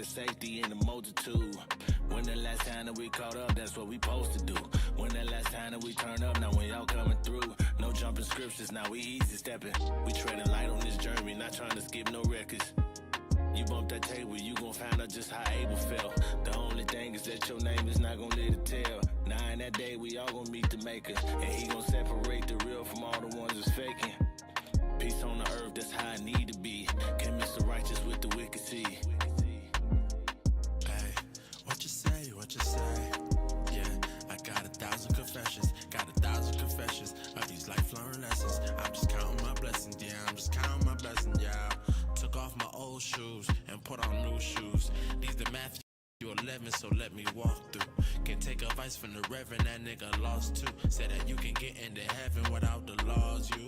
of safety in the multitude. When the last time that we caught up, that's what we supposed to do. When the last time that we turn up, now when y'all coming through. No jumping scriptures, now we easy stepping. We treading light on this journey, not trying to skip no records. You bump that table, you gon' find out just how Abel felt. The only thing is that your name is not gon' live to tell. Now in that day, we all gon' meet the maker. And he gon' separate the real from all the ones that's faking. Peace on the earth, that's how it need to be. Can't mix the righteous with the wicked see. Hey, what you say, what you say? Yeah, I got 1,000 confessions. Got 1,000 confessions of these lifelong lessons. I'm just counting my blessings, yeah, I'm just counting my blessings, yeah. Took off my old shoes and put on new shoes. These the Matthew 11, so let me walk through. Can take advice from the reverend, that nigga lost too. Said that you can get into heaven without the laws, you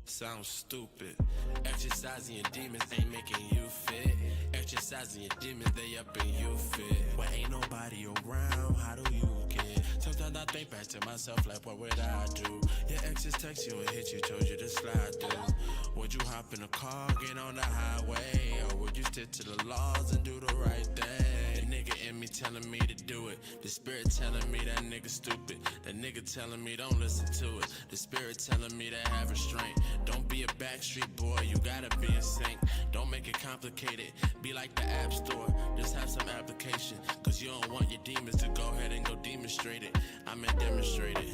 sounds stupid. Exercising your demons ain't making you fit. Exercising your demons, they up in you fit. When ain't nobody around, how do you get? Sometimes I think back to myself like, what would I do? Your exes text you and hit you, told you to slide through. Would you hop in a car, get on the highway? Or would you stick to the laws and do the right thing? The nigga in me telling me to do it. The spirit telling me that nigga stupid. The nigga telling me don't listen to it. The spirit telling me to have restraint. Don't be a backstreet boy, you gotta be in sync. Don't make it complicated, be like the app store. Just have some application, cause you don't want your demons to go ahead and go demonstrate it. I meant demonstrate it.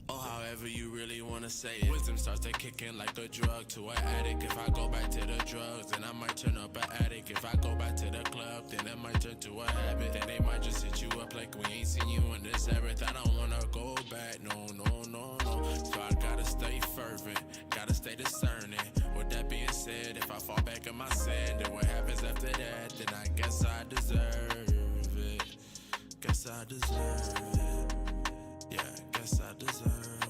Or however you really wanna say it. Wisdom starts to kick in like a drug to an addict. If I go back to the drugs, then I might turn up an addict. If I go back to the club, then it might turn to a habit. Then they might just hit you up like we ain't seen you in this earth. I don't wanna go back, no, no, no, no. So I gotta stay fervent, gotta stay discerning. With that being said, if I fall back in my sin, then what happens after that? Then I guess I deserve it. Guess I deserve it. Yeah, guess I deserve it.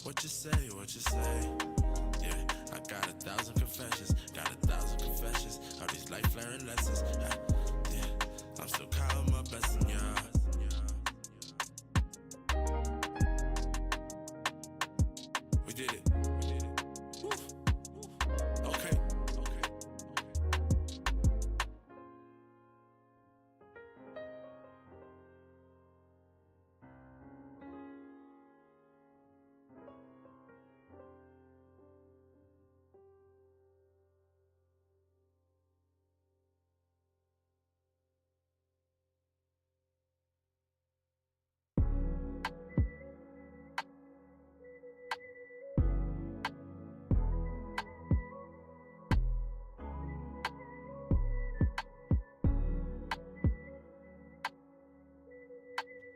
What you say, what you say? Yeah, I got 1,000 confessions. Got 1,000 confessions of these life-learning lessons. Yeah, I'm still counting my blessings, yeah. We did it. Woo. Okay.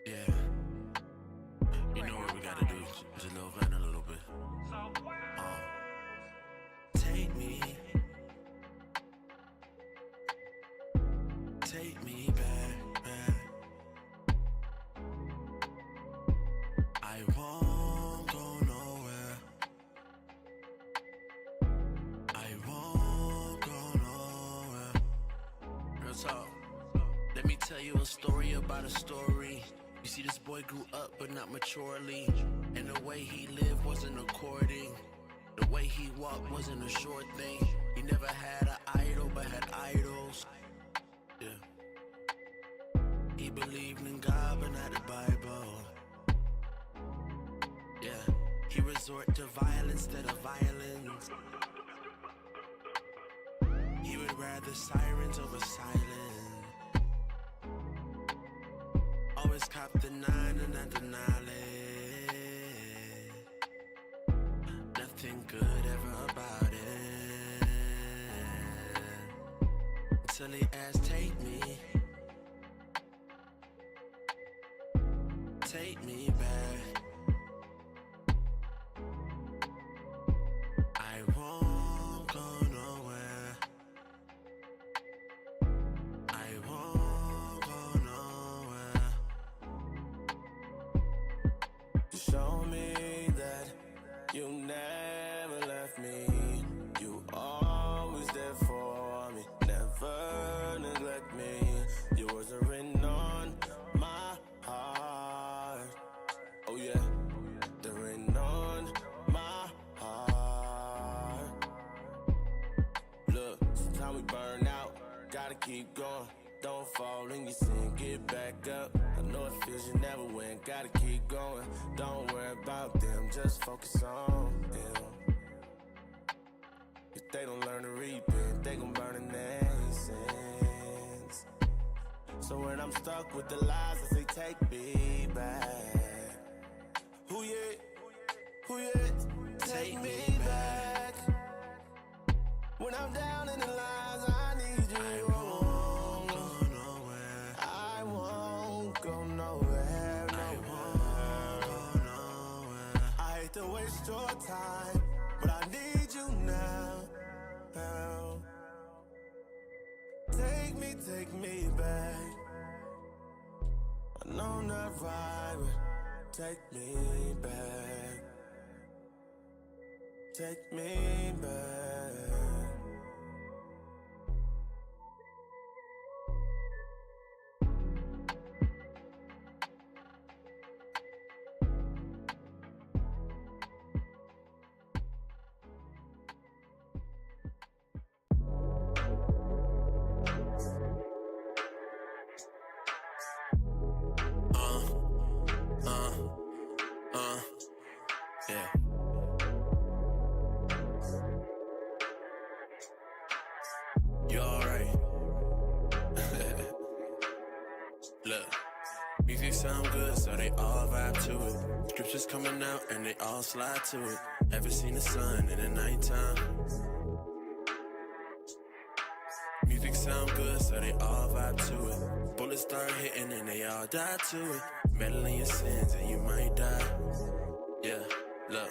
Yeah. You know what we gotta do? Just a little vent a little bit. Take me. Take me back, back. I won't go nowhere. I won't go nowhere. Real talk. Let me tell you a story about a story. You see, this boy grew up but not maturely, and the way he lived wasn't according. The way he walked wasn't a sure thing. He never had an idol but had idols. Yeah. He believed in God but not the Bible. Yeah. He resort to violence instead of violence. He would rather sirens over silence. Always cop the 9 and not the knowledge. Nothing good ever about it. Until he asked, take me. Take me back. I won't go nowhere. I won't go nowhere. Show me that you never left me. You always there for me. Never neglect me. keep going. Don't fall in your sin, get back up. I know it feels you never win, gotta keep going. Don't worry about them, just focus on them. If they don't learn to repent, they gon' burn in their sins. So when I'm stuck with the lies, I say take me back. Who yet? Who yet? Take me back. When I'm down in the lies, I need you. I won't go nowhere. I hate to waste your time, but I need you now. Take me back. I know I'm not right, but take me back. Take me back. Yeah. You alright? Look, music sound good, so they all vibe to it. Scriptures coming out and they all slide to it. Ever seen the sun in the nighttime? Music sound good, so they all vibe to it. Bullets start hitting and they all die to it. Meddling your sins and you might die. Yeah, look.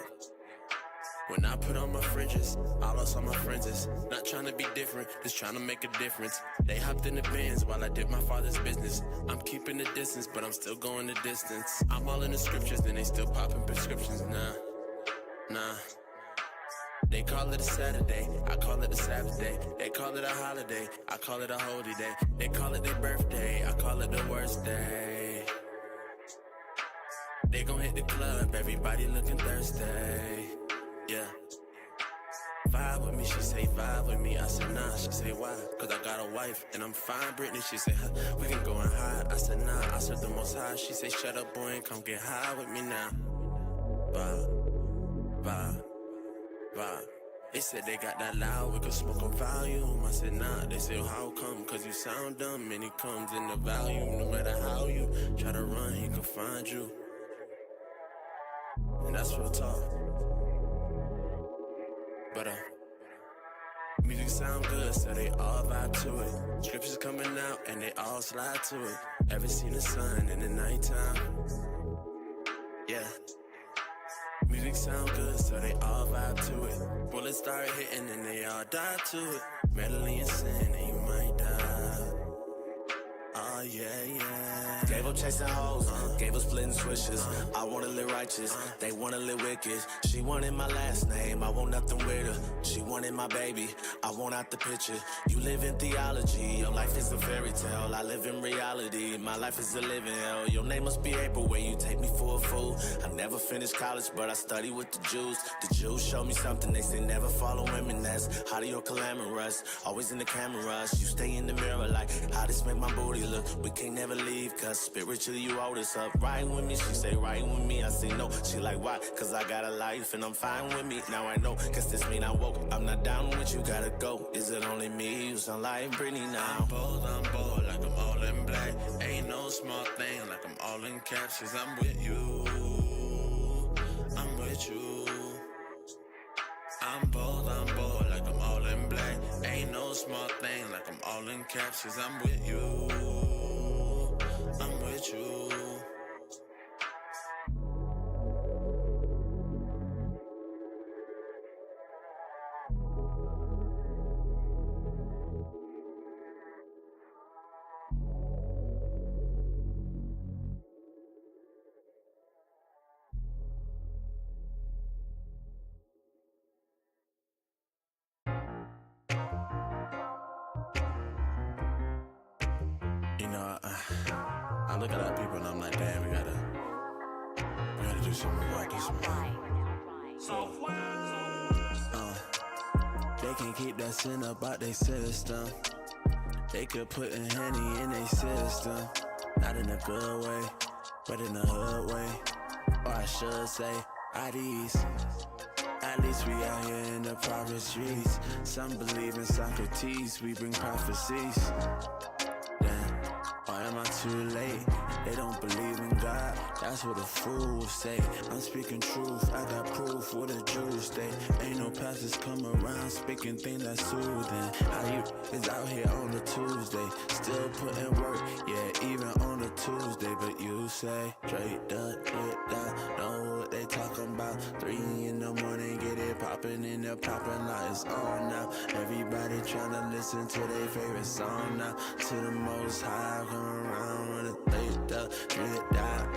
When I put on my fringes, I lost all my friends. Not trying to be different, just trying to make a difference. They hopped in the Benz while I did my father's business. I'm keeping the distance, but I'm still going the distance. I'm all in the scriptures, then they still popping prescriptions. Nah. They call it a Saturday, I call it a Sabbath day. They call it a holiday, I call it a holy day. They call it their birthday, I call it the worst day. They gon' hit the club, everybody looking thirsty. Yeah. Vibe with me, she say vibe with me. I said nah, she say why? Cause I got a wife and I'm fine, Brittany. She say we can go and hide. I said nah, I said the most high. She say shut up boy and come get high with me now. Vibe. They said they got that loud, we could smoke on volume. I said nah, they say how come? Cause you sound dumb and it comes in the volume. No matter how you try to run, he can find you. And that's real talk. But music sound good, so they all vibe to it. Scriptures coming out and they all slide to it. Ever seen the sun in the nighttime? Yeah. Music sound good, so they all vibe to it. Bullets start hitting and they all die to it. Meddling in sin and you might die. Oh yeah. Gave up chasing hoes, gave up splitting switches. I wanna live righteous, they wanna live wicked. She wanted my last name, I want nothing with her. She wanted my baby, I want out the picture. You live in theology, your life is a fairy tale. I live in reality, my life is a living hell. Your name must be April, where you take me for a fool. I never finished college, but I study with the Jews. The Jews show me something, they say never follow women. That's how do your calamorous, always in the cameras. You stay in the mirror like, how this make my booty look. We can't never leave, cause spiritually you hold us up. Right with me, she say right with me. I say no, she like why? Cause I got a life and I'm fine with me. Now I know, cause this mean I woke. I'm not down with you, gotta go. Is it only me? You sound like Britney now. I'm bold, like I'm all in black. Ain't no small thing, like I'm all in caps. Cause I'm with you, I'm with you. I'm bold, like I'm all in black. Ain't no small thing, like I'm all in caps. Cause I'm with you, I'm with you. You know, I look at our people and I'm like, damn, we gotta do something about this one. They can't keep that sin up out their system. They could put a Henny in their system, not in a good way, but in a hood way. Or I should say, IDs. At least we out here in the private streets. Some believe in Socrates, we bring prophecies. Damn, or am I too late? They don't believe in God, that's what a fool say. I'm speaking truth, I got proof what the Jews state. Ain't no pastors come around speaking things that's soothing. How you is out here on a Tuesday, still putting work, yeah, even on a Tuesday. But you say, straight up, know what they talking about. 3 in the morning, get it popping in the popping like it's on now. Everybody tryna listen to their favorite song now. To the most high, come around with a late up,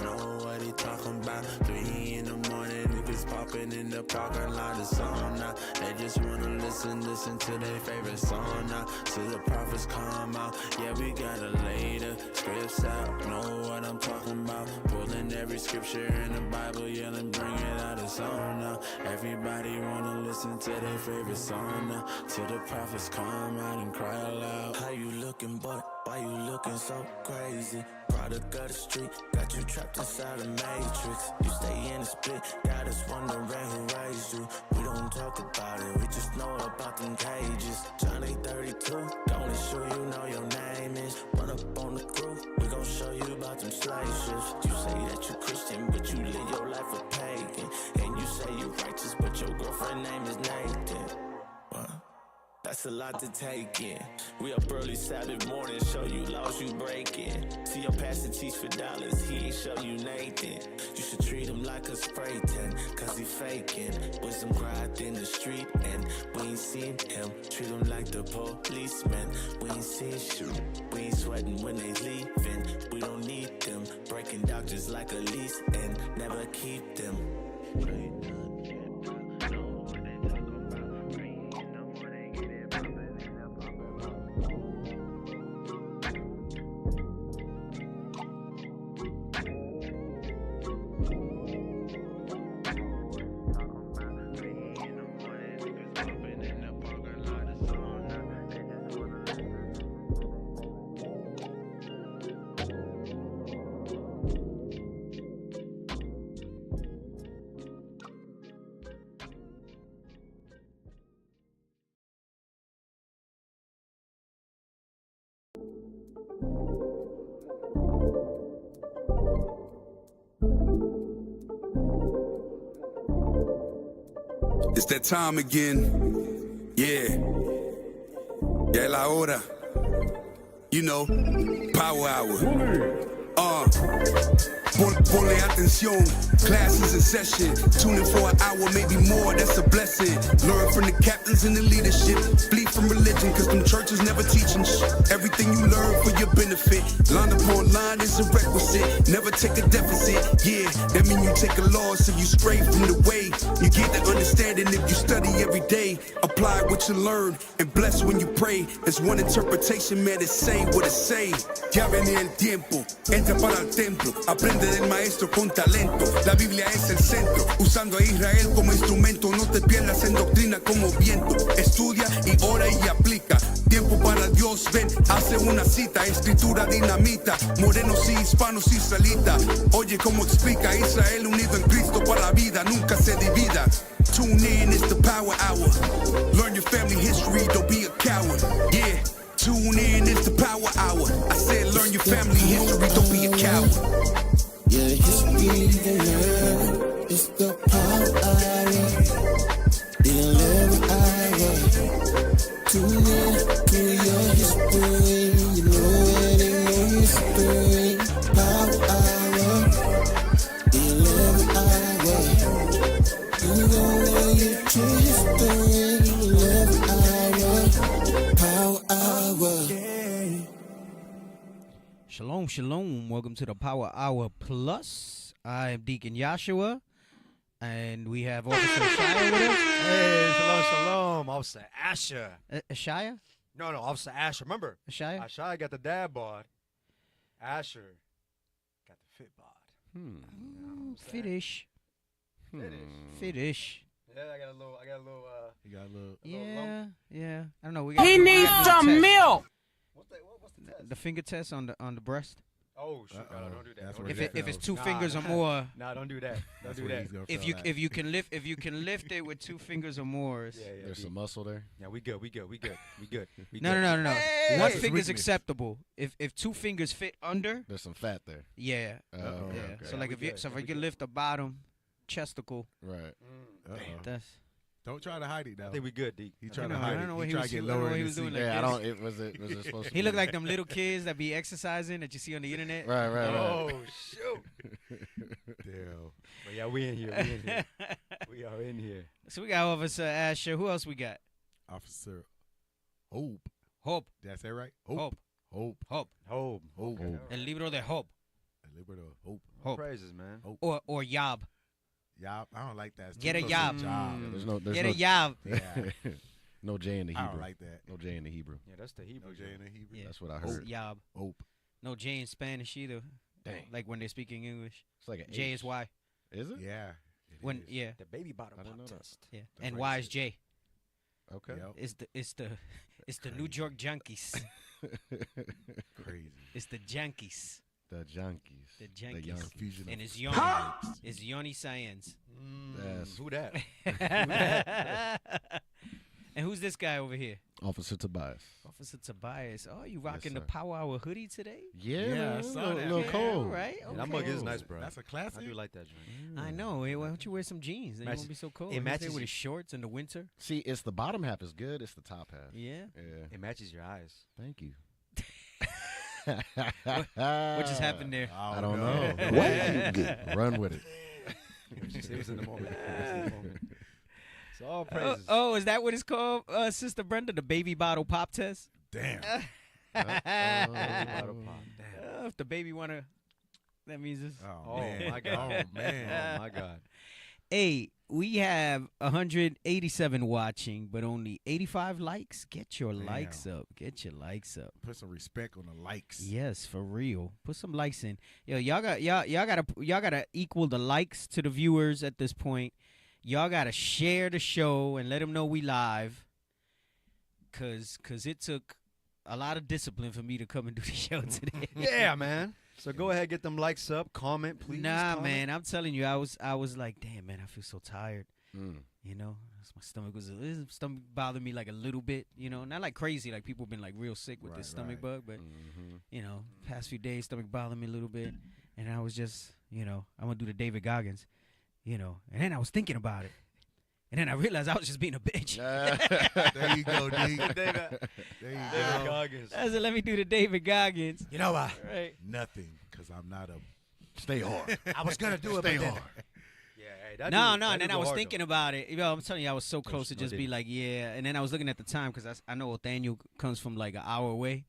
know what he talking about. 3 in the morning, niggas popping in the parking lot, it's on now. They just wanna listen to their favorite song now. Till the prophets come out, yeah, we gotta lay the scripts out. Know what I'm talking about. Pulling every scripture in the Bible, yelling, bring it out, it's on now. Everybody wanna listen to their favorite song now. Till the prophets come out and cry aloud. How you looking, boy? Why you looking so crazy? Product of the street, got you trapped inside a matrix. You stay in the split, got us wondering who raised you. We don't talk about it, we just know about them cages. Johnny 32, gonna show you know your name is. Run up on the crew, we gon' show you about them slave ships. You say that you Christian, but you live your life a pagan. And you say you righteous, but your girlfriend name is Nathan. What? That's a lot to take in. We up early Saturday morning, show you laws you breaking. See your pastor teach for dollars, he ain't show you Nathan. You should treat him like a spray tan, cause he faking. Wisdom cried in the street and we ain't seen him. Treat him like the policeman, we ain't seen shoot. We ain't sweating when they leaving, we don't need them. Breaking doctors like a lease and never keep them. It's that time again, yeah, ya la hora, you know, power hour, Ponle atención, class is in session. Tune in for an hour, maybe more, that's a blessing. Learn from the captains and the leadership. Flee from religion, cause them churches never teaching everything you learn for your benefit. Line upon line is a requisite. Never take a deficit, yeah, that mean you take a loss if you stray from the way. You get the understanding if you study every day. Apply what you learn and bless when you pray. There's one interpretation, man, it say what it say. Ya viene el tiempo, entra para el templo. Aprende del maestro con talento. La Biblia es el centro, usando a Israel como instrumento. No te pierdas en doctrina como viento. Estudia y ora y aplica. Tiempo para Dios, ven, hace una cita. Escritura dinamita, morenos y hispanos israelitas. Oye cómo explica Israel unido en Cristo para la vida, nunca se divida. Tune in, it's the power hour. Learn your family history, don't be a coward. Yeah, tune in, it's the power hour. I said learn your family history, don't be a coward. Yeah, history to learn, it's the power hour. The 11th hour. Tune in to your history, you know it ain't no mystery. Power hour, the 11th hour. You gon' learn your history, 11th hour. Power hour. Shalom, shalom. Welcome to the Power Hour Plus. I am Deacon Yashua, and we have Officer Shia with us. Hey, shalom, shalom. Officer Asher. Shia? No, Officer Asher. Remember? Shia? Shia got the dad bod. Asher got the fit bod. Fitish. Fitish. Yeah, I got a little. Yeah. I don't know. He needs some milk. What the finger test on the breast. Oh shoot! No, don't do that. That's Don't where do If that. it's 2 Nah, fingers or nah. more, Nah, don't do that. Don't That's do where that. he's gonna if feel you at. if you can lift it with 2 fingers or more. Yeah, yeah. There's D. some muscle there. Yeah, we good. We good. We good. We good. We No, good. no. Hey! One That's finger's weakness. acceptable. If 2 fingers fit under, There's some fat there. yeah, Okay, yeah. okay. So like we if you good. so if We you can good. lift the bottom chesticle, Right. Uh-oh. that's. Don't try to hide it now. I think we good, D. He I tried think to we I hide don't it. know what He he tried was- to get I don't know lower what in he the was doing seat. like Yeah, I this. don't. Was it supposed to? He be? looked like them little kids that be exercising that you see on the internet. Right. Oh shoot! Damn. But yeah, we in here. We in here. We are in here. So we got Officer Asher. Who else we got? Officer Hope. Hope. Did I say it right? Hope. Hope. Hope. Hope. Hope. Hope. El libro de Hope. Liberal Hope. Hope. Praises, man. Or Yob. Yob. I don't like that. It's Get too a close to yob. job. There's no. There's Get no, a Yob. Yeah. no J in the I Hebrew. don't like that. No J in the Hebrew. Yeah, that's the Hebrew. No J in the Hebrew. Yeah. That's what I It's heard. Yob. Hope. No J in Spanish either. Dang. Like when they're speaking English. It's like an J H. is Y. Is it? Yeah. it When is. yeah. The baby bottle I didn't pop know that. test. Yeah. That's And Y is racist. J. Okay. Yep. It's the New York Junkies. Crazy. It's the Junkies. The junkies. The young junkies. Confusion. And of it's Yoni. convicts. It's Yoni Science. Yes. Who that? And who's this guy over here? Officer Tobias. Officer Tobias. Oh, you rocking the sir. Power Hour hoodie today? Yeah, Yeah, I man, saw a little, that. little Yeah, cold. all right. Yeah, that okay. mug is nice, bro. That's a I classic. do like that joint. I know. Hey, why don't you wear some jeans? Then you Matches- won't be so cold. it He's there matches with you. his shorts in the winter. See, it's the bottom half is good. It's the top half. Yeah. Yeah. It matches your eyes. Thank you. What just happened there? I don't know. What? Run with it. It was in the moment. It was in the moment. So all praises. Oh, is that what it's called, Sister Brenda? The baby bottle pop test? Damn. Baby bottle pop. Damn. If the baby wanna, that means it's. Oh, Oh, man. my God. Oh, man. Oh my God. Hey, we have 187 watching, but only 85 likes. Get your Damn. likes up. Get your likes up. Put some respect on the likes. Yes, for real. Put some likes in. Yo, y'all gotta equal the likes to the viewers at this point. Y'all gotta share the show and let them know we live. Cause it took a lot of discipline for me to come and do the show today. Yeah, man. So go ahead, get them likes up. Comment, please. Nah, comment. man, I'm telling you, I was like, damn, man, I feel so tired. Mm. You know, my stomach bothered me like a little bit. You know, not like crazy, like people been like real sick with Right, this stomach right. bug, but Mm-hmm. you know, past few days stomach bothered me a little bit, and I was just, you know, I'm gonna do the David Goggins, you know, and then I was thinking about it, and then I realized I was just being a bitch. There you go, D. David, There you David go. Goggins. I said, let me do the David Goggins. You know what? Right. Nothing, because I'm not a... Stay hard. I was going to do it, Stay but then... hard. Yeah, hey, that No, dude- no, that and then dude I go was hard, thinking though. about it. You know, I'm telling you, I was so close to no just be didn't. like, yeah. And then I was looking at the time because I know Nathaniel comes from like an hour away.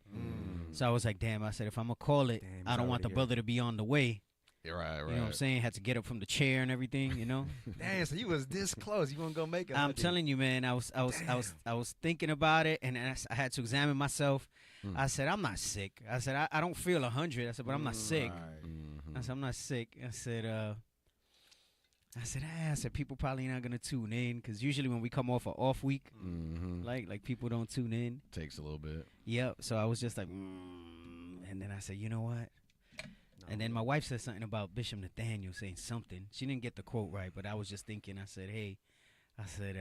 So I was like, damn, I said, if I'm going to call it, Damn, I he's don't want the already here. brother to be on the way. You're right, right. You know what I'm saying? Had to get up from the chair and everything, you know? Damn, so you was this close. You want to go make it? I'm telling you, man, I was thinking about it, and I had to examine myself. I said, I'm not sick. I said, I don't feel 100. I said, but I'm not sick. Right. Mm-hmm. I said, I'm not sick. I said, people probably not gonna tune in because usually when we come off an off week, Mm-hmm. like people don't tune in. Takes a little bit. Yep. So I was just like, and then I said, you know what? And then my wife said something about Bishop Nathaniel saying something. She didn't get the quote right, but I was just thinking. I said, hey, I said,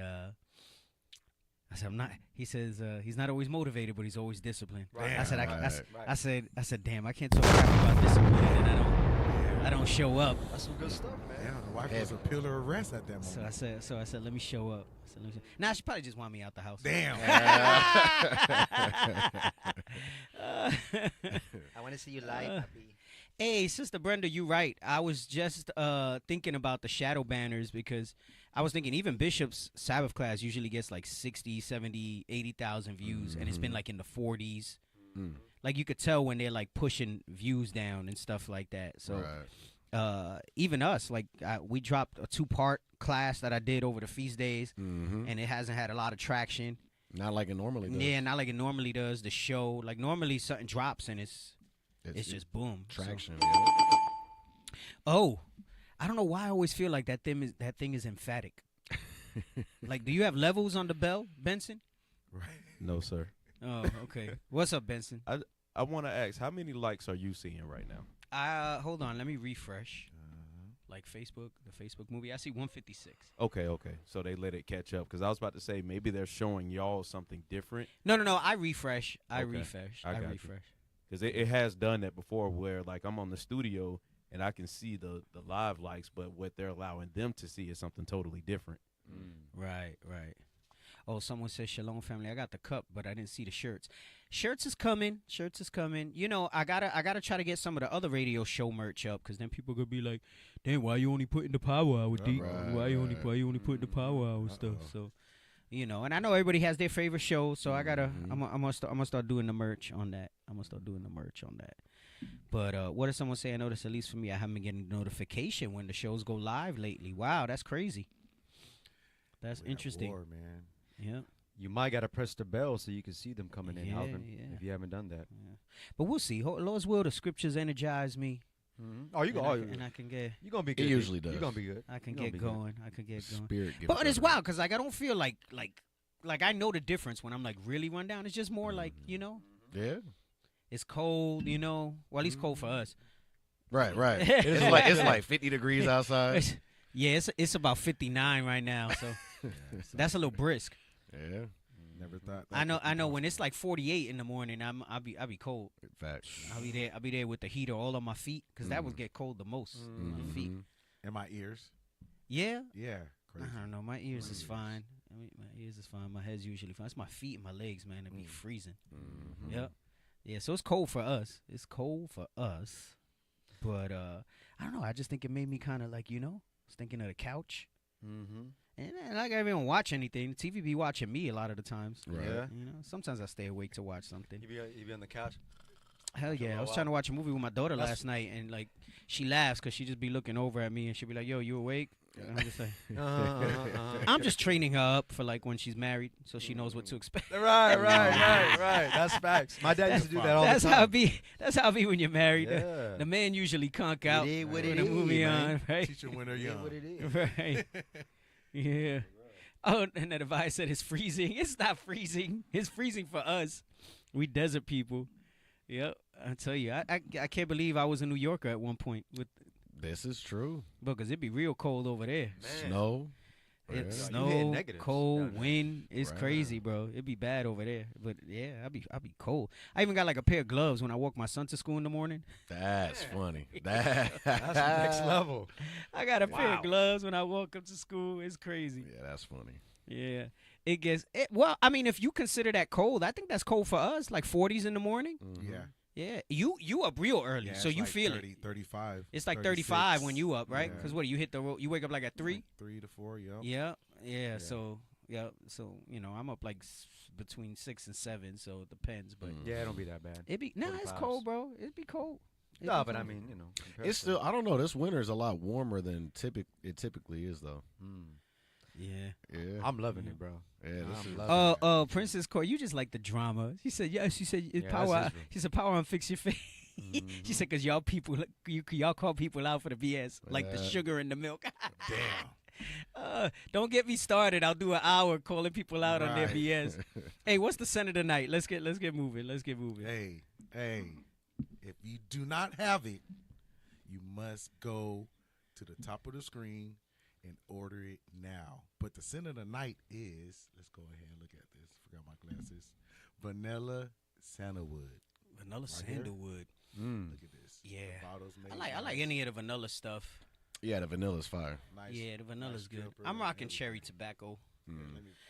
I'm not. He says he's not always motivated, but he's always disciplined. Right. I said, Right. I said, damn, I can't talk crap about discipline, and I don't show up. That's some good stuff, man. Damn, the wife was a pillar of rest at that moment. So I said, let me show up. Nah, she probably just want me out the house. Damn. I want to see you live, puppy. Hey, Sister Brenda, you right. I was just thinking about the shadow banners because I was thinking even Bishop's Sabbath class usually gets like 60, 70, 80,000 views, and it's been like in the 40s. Mm. Like you could tell when they're like pushing views down and stuff like that. So Right. even us, like we dropped a 2-part class that I did over the feast days, Mm-hmm. and it hasn't had a lot of traction. Not like it normally does. Yeah, not like it normally does. The show, like normally something drops and it's just boom. So- traction. Oh, I don't know why I always feel like that thing is emphatic. Like, do you have levels on the bell, Benson? Right. No, sir. Oh, okay. What's up, Benson? I want to ask, how many likes are you seeing right now? Hold on, let me refresh. Like Facebook, the Facebook movie, I see 156. Okay. So they let it catch up, because I was about to say maybe they're showing y'all something different. No, I refresh. I Okay. refresh. I I got you. refresh. Because it has done that before, where like I'm on the studio and I can see the live likes, but what they're allowing them to see is something totally different. Right. Oh, someone says Shalom family. I got the cup, but I didn't see the shirts. Shirts is coming. You know, I gotta try to get some of the other radio show merch up, because then people gonna be like, "Damn, why you only putting the power hour deep? Why you only putting the power hour stuff?" So, you know, and I know everybody has their favorite show, so I gotta I'm gonna start doing the merch on that. But what does someone say? I noticed, at least for me, I haven't been getting notification when the shows go live lately. Wow, that's crazy. That's interesting. War, man. Yeah. You might gotta press the bell so you can see them coming in, Yeah, Alvin, yeah. if you haven't done that. Yeah. But we'll see. Lord's will, the scriptures energize me. Oh, you go. And I can get. You're gonna be good. usually does. You're gonna be good. I can You gonna get be good. going. I can get going. Spirit gives But it's us wild, because like I don't feel like I know the difference when I'm like really run down. It's just more like, you know, Yeah. it's cold. You know, well, at least cold for us. Right. It's like 50 degrees outside. It's about 59 right now, so that's a little brisk. Yeah. Never thought. I know. When it's like 48 in the morning, I'll be cold. Facts. I'll be there with the heater all on my feet, because that would get cold the most. My feet. And my ears. Yeah. Yeah. Crazy. I don't know. My ears is fine. My ears is fine. My head's usually fine. It's my feet and my legs, man. They be freezing. Yep. Yeah. So it's cold for us. But I don't know. I just think it made me kind of like, you know, I was thinking of the couch. And like I don't even watch anything. TV be watching me a lot of the times. Right. Yeah. You know, sometimes I stay awake to watch something. You be on the couch. Hell yeah. I was trying to watch a movie with my daughter last night, and like she laughs because she just be looking over at me, and she'll be like, "Yo, you awake?" And I'm just like, I'm just training her up for like when she's married, so she knows what to expect. Right. That's facts. My dad used to do that all the time. That's how it be when you're married. Yeah. The man usually conk out is what when it the is, movie man. on, right? Teacher when they're young. What it is. Right. Yeah. Oh, and the device said it's freezing. It's not freezing. It's freezing for us. We desert people. Yep. I tell you, I can't believe I was a New Yorker at one point with. This is true. Because it'd be real cold over there. Snow. It's Yeah. You hitting snow, negatives cold, down there. wind. It's Right. crazy, bro. It'd be bad over there. But yeah, I'll be cold. I even got like a pair of gloves when I walk my son to school in the morning. That's funny. That's next level. I got a pair of gloves when I walk up to school. It's crazy. Yeah, that's funny. Yeah. It gets well, I mean, if you consider that cold, I think that's cold for us, like 40s in the morning. Yeah. Yeah. You up real early, Yeah, so it's you like feel 30, it. 35. It's like 36. 35 when you up, right? Yeah. Because what, you hit the road, you wake up like at 3? 3 to 4, yep. Yeah. So, you know, I'm up like between 6 and 7, so it depends. But Yeah, it don't be that bad. it be, it's 45s. cold, bro. It'd be cold. It'd No, be but I cold. mean, you know. compared It's to- still, I don't know. This winter is a lot warmer than it typically is, though. Yeah. Yeah. I'm loving it, bro. Yeah, this is. loving it. Princess Core, you just like the drama. She said, yes. She said, it's Yeah, power. that's Israel. She said, power and fix your face. She said, because y'all people, y'all call people out for the BS, like the sugar in the milk. Damn. Don't get me started. I'll do an hour calling people out on their Right. BS. Hey, what's the scent of the night? Let's get moving. Hey, if you do not have it, you must go to the top of the screen and order it now. But the scent of the night is, let's go ahead and look at this. Forgot my glasses. Vanilla sandalwood. Vanilla here? sandalwood. Look at this. Yeah. The bottle's made I like nice. any of the vanilla stuff. Yeah, the vanilla's fire. Nice, Yeah, the vanilla's nice good. stripper I'm and rocking everything. cherry tobacco. Let me-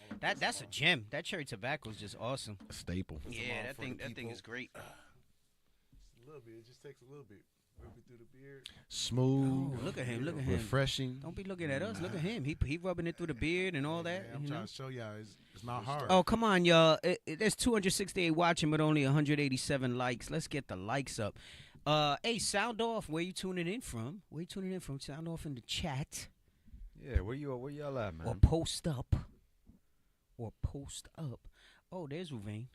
hold on, That's some a more. gem. That cherry tobacco is just awesome. A staple. some Yeah, on that for the thing people. is great. A little bit. It just takes a little bit. Rub it through the beard. Smooth. Oh, look at him. Look at him. Refreshing. Don't be looking at us. Look at him. He rubbing it through the beard and all that. Yeah, I'm you trying know? to show y'all it's not hard. Oh, come on, y'all. There's 268 watching, but only 187 likes. Let's get the likes up. Hey, sound off. Where you tuning in from? Sound off in the chat. Yeah, where y'all at, man? Or post up. Oh, there's Ruvain.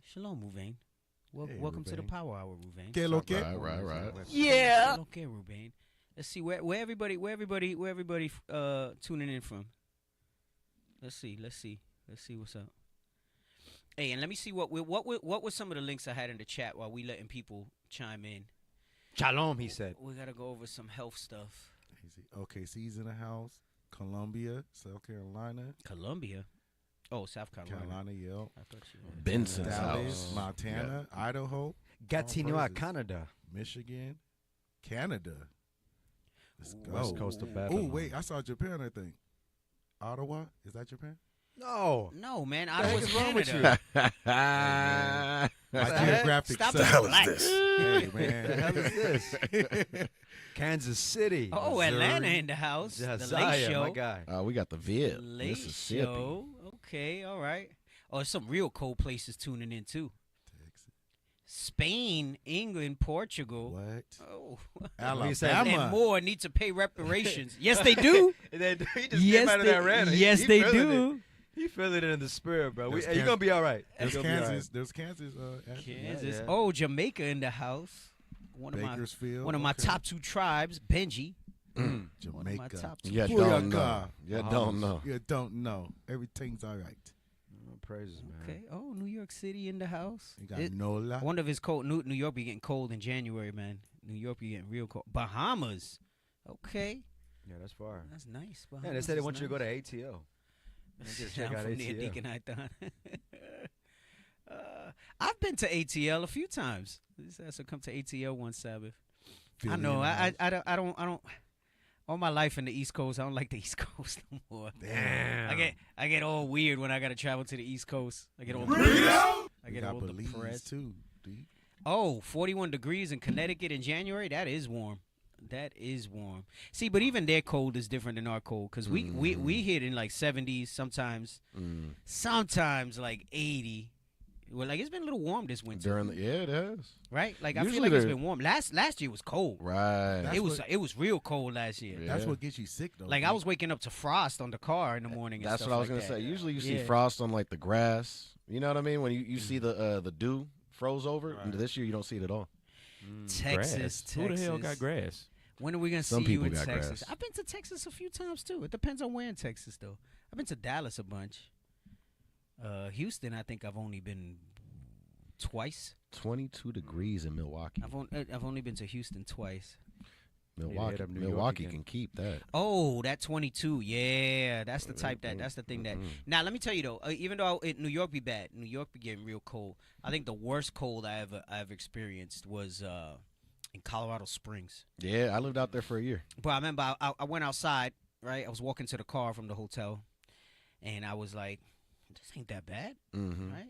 Shalom, Ruvain. Hey, Welcome to the Ruvain. Power Hour, Ruvain. Que lo que? Right. Yeah. Okay, Ruvain. Let's see where everybody tuning in from. Let's see what's up. Hey, and let me see what were some of the links I had in the chat while we letting people chime in. Shalom, he said. We gotta go over some health stuff. Okay, OKC's in the house. Columbia, South Carolina. Columbia. Oh, South Carolina. Yeah. I thought you were. Benson's Dallas, house. Montana, Idaho. Gatineau, praises. Canada. Michigan, Canada. Let's go. West Coast of Oh, Babylon. wait, I saw Japan, I think. Ottawa? Is that Japan? No. No, man. the I heck was is wrong with Canada. My the geographic Stop sucks. the hell is this? Hey, What the man. hell is this? Kansas City. Oh, Missouri. Atlanta in the house. The late Josiah, show. my guy. We got the Vid, Late Mississippi. show. Okay, all right. Oh, there's some real cold places tuning in too. Spain, England, Portugal. What? Oh, Alabama. and more need to pay reparations. Yes, they do. He just yes, came out of that rant. yes, he they feeling do. It. He feeling it in the spirit, bro. There's Hey, you're going to be all right. There's You're gonna be all Kansas. There's Kansas. Kansas. yeah. Oh, Jamaica in the house. One of Bakersfield. my okay. top two tribes, Benji. One of my Jamaica. top two. You Booyaka. don't know. You don't know. You don't know. Everything's all right. right. Praises, man. Okay. Oh, New York City in the house. You got Nola. One of his cold. New York be getting cold in January, man. New York be getting real cold. Bahamas. Okay. Yeah, that's far. That's nice. Yeah, Bahamas they said they is want you to go nice. to ATL. Just check I'm out from near ATL. Deacon Hython. I've been to ATL a few times. This has to come to ATL one Sabbath. Philly I know. in the house. I don't. All my life in the East Coast, I don't like the East Coast no more. Damn. I get all weird when I gotta travel to the East Coast. I get all depressed. I get got all Belize depressed. too. D. Oh, 41 degrees in Connecticut in January. That is warm. That is warm. See, but even their cold is different than our cold because we hit in like 70s sometimes, sometimes like 80. Well, like it's been a little warm this winter, It has. right? Like I Usually feel like it's they're- been warm. Last year was cold. Right. That's It was real cold last year. Yeah. That's what gets you sick though. Like I was waking up to frost on the car in the morning. And That's stuff what I was like gonna that. say. Usually you see Yeah. frost on like the grass. You know what I mean? When you see the dew froze over. And this year you don't see it at all. Texas. Who the hell got grass? When are we gonna Some see you people in got Texas? grass. I've been to Texas a few times too. It depends on where in Texas though. I've been to Dallas a bunch. Houston, I think I've only been twice. 22 degrees in Milwaukee. I've only been to Houston twice. Milwaukee, up New York Milwaukee again. can keep that. Oh, that 22. Yeah, that's the type that's the thing that. Now let me tell you though, even though New York be bad, New York be getting real cold. I think the worst cold I ever experienced was in Colorado Springs. Yeah, I lived out there for a year. But I remember I went outside, right? I was walking to the car from the hotel, and I was like, this ain't that bad, Mm-hmm. right?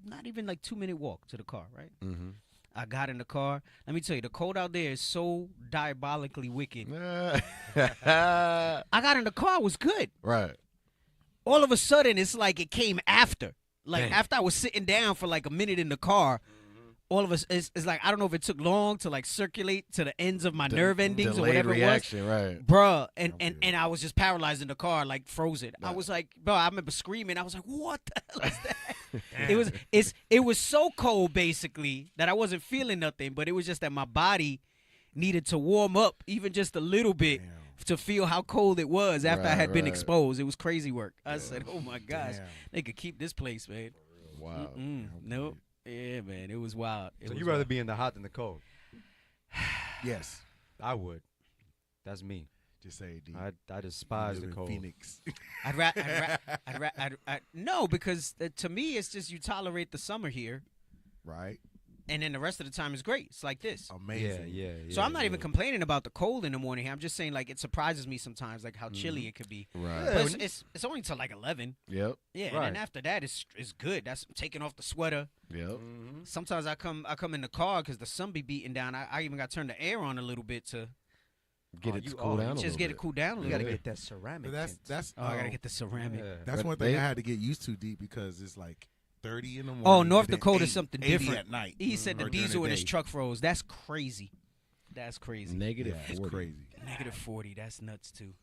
Not even like 2-minute walk to the car, right? Mm-hmm. I got in the car. Let me tell you, the cold out there is so diabolically wicked. right. I got in the car, it was good. All of a sudden, it's like it came after. Like after I was sitting down for like a minute in the car, all of us, it's like, I don't know if it took long to like circulate to the ends of my nerve endings or Delayed whatever reaction, it was. right. Bruh, and I was just paralyzed in the car, like frozen. I was like, bro, I remember screaming. I was like, what the hell is that? It was so cold basically that I wasn't feeling nothing, but it was just that my body needed to warm up even just a little bit to feel how cold it was after I had been exposed. It was crazy work. I said, oh my gosh, they could keep this place, man. Wow. Nope. Yeah, man, it was wild. So you'd rather be in the hot than the cold? Yes. I would. That's me. Just say D. I despise the cold. Phoenix. No, because to me, it's just you tolerate the summer here, Right. and then the rest of the time is great. It's like this. Amazing. Yeah. So I'm not even complaining about the cold in the morning. I'm just saying, like, it surprises me sometimes, like how chilly it could be. Right. But it's only till like 11. Yep. Yeah, Right. and then after that, it's good. That's taking off the sweater. Yep. Sometimes I come in the car because the sun be beating down. I even got to turn the air on a little bit to Get it to cool down a just little get bit. it cooled down a You little gotta bit. get that ceramic. But that's I gotta get the ceramic. that's But one thing they- I had to get used to, D, because it's like 30 in the morning. Oh, North and then Dakota is 80 something 80 different. at night. He said the or during diesel in his day. truck froze. That's crazy. That's crazy. Negative Yeah, it's 40. crazy. Negative 40. That's nuts too.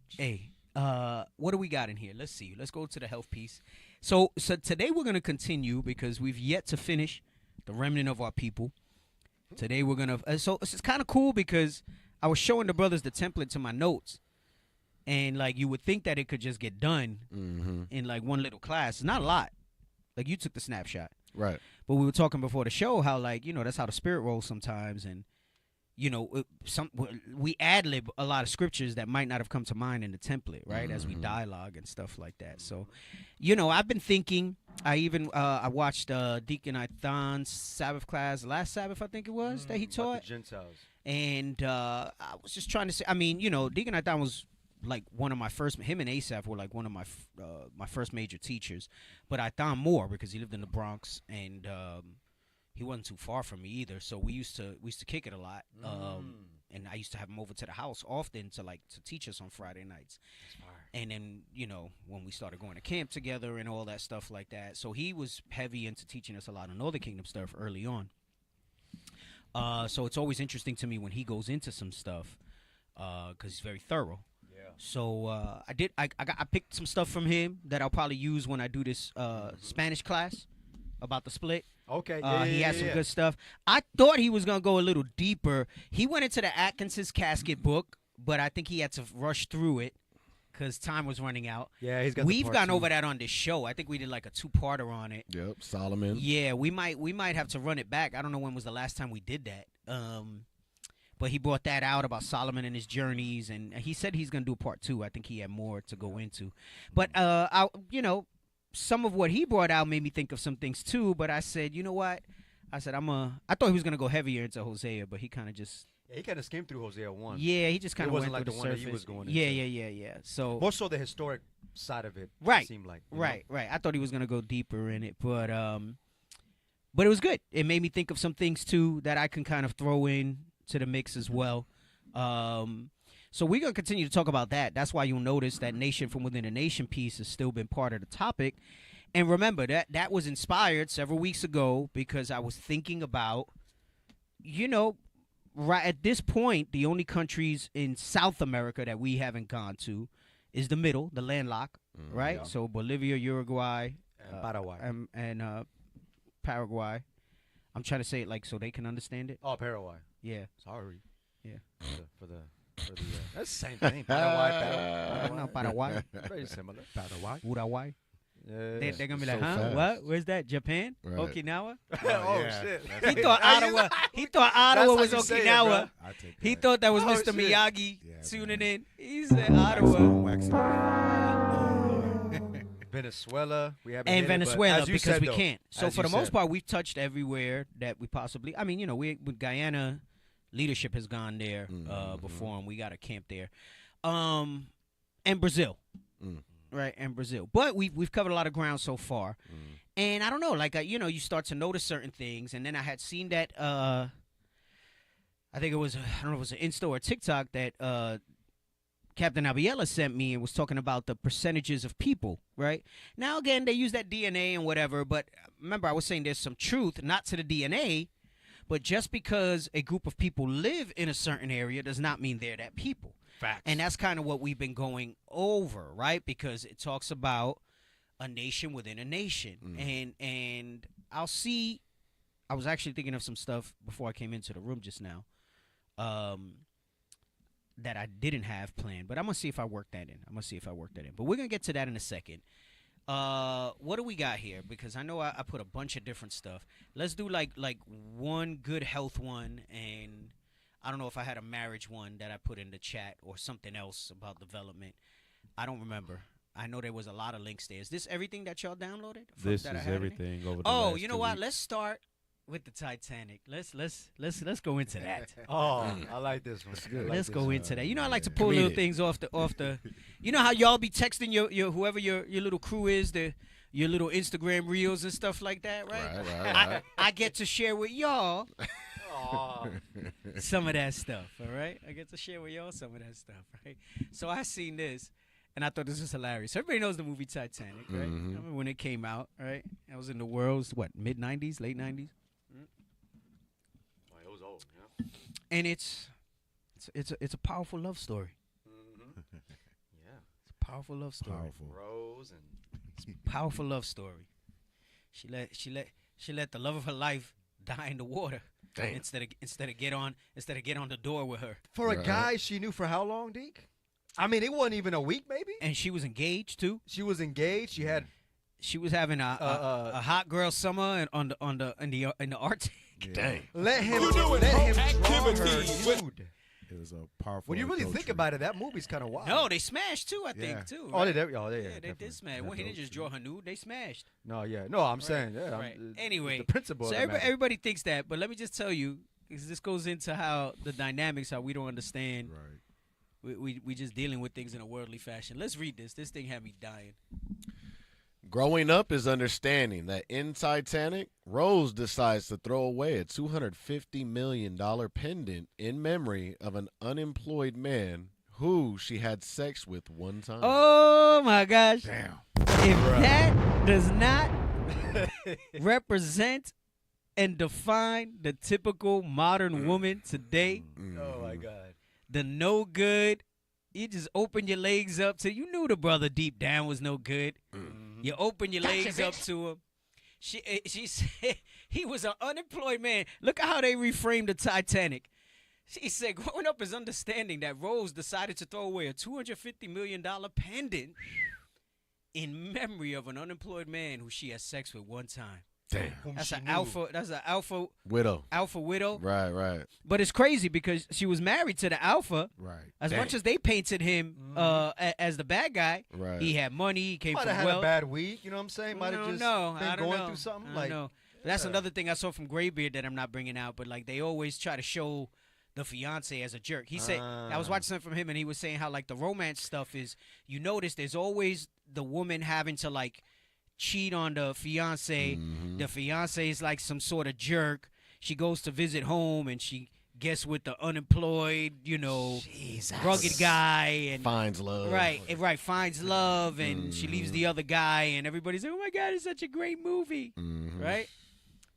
Hey, what do we got in here? Let's see. Let's go to the health piece. So today we're gonna continue because we've yet to finish the remnant of our people. Today we're gonna. So it's kind of cool because I was showing the brothers the template to my notes, and like you would think that it could just get done in like one little class. It's not a lot. Like you took the snapshot. Right. But we were talking before the show how like, that's how the spirit rolls sometimes, and we ad-lib a lot of scriptures that might not have come to mind in the template, right? As we dialogue and stuff like that. So, I've been thinking. I even I watched Deacon Ithan's Sabbath class last Sabbath, I think it was, that he taught. The Gentiles. And I was just trying to say, I mean, Deacon Ithan was like one of my first. Him and Asaph were like one of my my first major teachers, but Ithan more because he lived in the Bronx and. He wasn't too far from me either, so we used to kick it a lot. And I used to have him over to the house often to teach us on Friday nights. And then when we started going to camp together and all that stuff like that, so he was heavy into teaching us a lot of Northern Kingdom stuff early on. So it's always interesting to me when he goes into some stuff because he's very thorough. Yeah. So I picked some stuff from him that I'll probably use when I do this Spanish class about the split. Okay. He had some good stuff. I thought he was going to go a little deeper. He went into the Atkinson's casket book, but I think he had to rush through it because time was running out. Yeah, he's got. We've gone over that on this show. I think we did like a 2-parter on it. Yep, Solomon. Yeah, we might have to run it back. I don't know when was the last time we did that. But he brought that out about Solomon and his journeys, and he said he's going to do part 2. I think he had more to go into. But some of what he brought out made me think of some things too, but I said, you know what? I said, I thought he was going to go heavier into Hosea, but he kind of just... Yeah, he kind of skimmed through Hosea 1. Yeah, he just kind of went like through the the one surface. that he was going Yeah. into. So more so the historic side of it, right, it seemed like. Right. I thought he was going to go deeper in it, but it was good. It made me think of some things too that I can kind of throw in to the mix as well. So we're going to continue to talk about that. That's why you'll notice that nation from within a nation piece has still been part of the topic. And remember, that was inspired several weeks ago because I was thinking about, right at this point, the only countries in South America that we haven't gone to is the middle, the landlocked, right? Yeah. So Bolivia, Uruguay, and Paraguay. And Paraguay. I'm trying to say it so they can understand it. Oh, Paraguay. Yeah. Sorry. Yeah. For the that's the same thing. Paraguay. No, Paraguay. Very similar. Paraguay. Uruguay. They're going to be like, So huh? fast. What? Where's that? Japan? Right. Okinawa? Shit. He thought Ottawa was That's how you say it, Okinawa. I take He that. thought that was Oh, Mr. shit. Miyagi Yeah, tuning man. in. He said Wax Ottawa. on, wax off. Venezuela. We haven't And hit it, but Venezuela as you because said, we though, can't. So as for you the most said. part, we've touched everywhere that we possibly. I mean, with Guyana, leadership has gone there before, and we got a camp there. And Brazil, right? And Brazil. But we've covered a lot of ground so far. And I don't know, you start to notice certain things. And then I had seen that. I think it was I don't know if it was an Insta or TikTok that Captain Abiela sent me and was talking about the percentages of people, right? Now, again, they use that DNA and whatever, but remember I was saying there's some truth, not to the DNA, but just because a group of people live in a certain area does not mean they're that people. Facts. And that's kind of what we've been going over, right? Because it talks about a nation within a nation. And I was actually thinking of some stuff before I came into the room just now. That I didn't have planned, but I'm gonna see if I work that in. But we're gonna get to that in a second. What do we got here? Because I know I put a bunch of different stuff. Let's do like one good health one, and I don't know if I had a marriage one that I put in the chat or something else about development. I don't remember. I know there was a lot of links there. Is this everything that y'all downloaded? This that I is had in it? everything over the Oh, last you know 2 what? weeks. Let's start with the Titanic. Let's go into that. Oh, I like this one. I like Let's this go one. into that. You know, I like to pull little things off the. You know how y'all be texting your whoever your little crew is, your little Instagram reels and stuff like that, right? Right. I get to share with y'all Aw. some of that stuff. All right, I get to share with y'all some of that stuff, right? So I seen this, and I thought this was hilarious. Everybody knows the movie Titanic, right? I remember when it came out, right? That was in the world's mid '90s, late '90s. Oh, it was old, yeah. And it's a powerful love story. Yeah. It's a powerful love story. Powerful. Rose and Powerful love story. She let the love of her life die in the water. Damn. Instead of get on the door with her. for a guy she knew for how long, Deke? I mean, it wasn't even a week, maybe. And she was engaged too. She was engaged. She had she was having a hot girl summer in the Arctic. Dang. Let him draw her nude. It was a powerful. When you really approach think for about it, that movie's kind of wild. No, they smashed too. I think Yeah. too. Oh, right? they did. they definitely. did smash. Well, he didn't just draw her nude; they smashed. No, yeah. No, I'm saying, yeah. Right. It's Anyway, the principle. So of the matter. everybody thinks that, but let me just tell you, 'cause this goes into how the dynamics, how we don't understand. Right. We just dealing with things in a worldly fashion. Let's read this. This thing had me dying. Growing up is understanding that in Titanic, Rose decides to throw away a $250 million pendant in memory of an unemployed man who she had sex with one time. Oh my gosh! Damn. If that does not represent and define the typical modern woman today, Oh my God. the no good, you just open your legs up to. You knew the brother deep down was no good. You open your legs up to him. She said he was an unemployed man. Look at how they reframed the Titanic. She said, growing up is understanding that Rose decided to throw away a $250 million pendant in memory of an unemployed man who she had sex with one time. Damn. That's an alpha Widow. alpha widow. Right. But it's crazy because she was married to the alpha. Right. As Damn. much as they painted him as the bad guy, Right. he had money, he came Might from have had wealth. a bad week, you know what I'm saying? Might have just been going through something. I don't know. But that's another thing I saw from Graybeard that I'm not bringing out, but like they always try to show the fiance as a jerk. He said, I was watching something from him and he was saying how like the romance stuff is, you notice there's always the woman having to like cheat on the fiance. The fiance is like some sort of jerk. She goes to visit home and she gets with the unemployed, rugged guy and Finds love. Right, finds love and she leaves the other guy and everybody's like, oh my God, it's such a great movie. Right?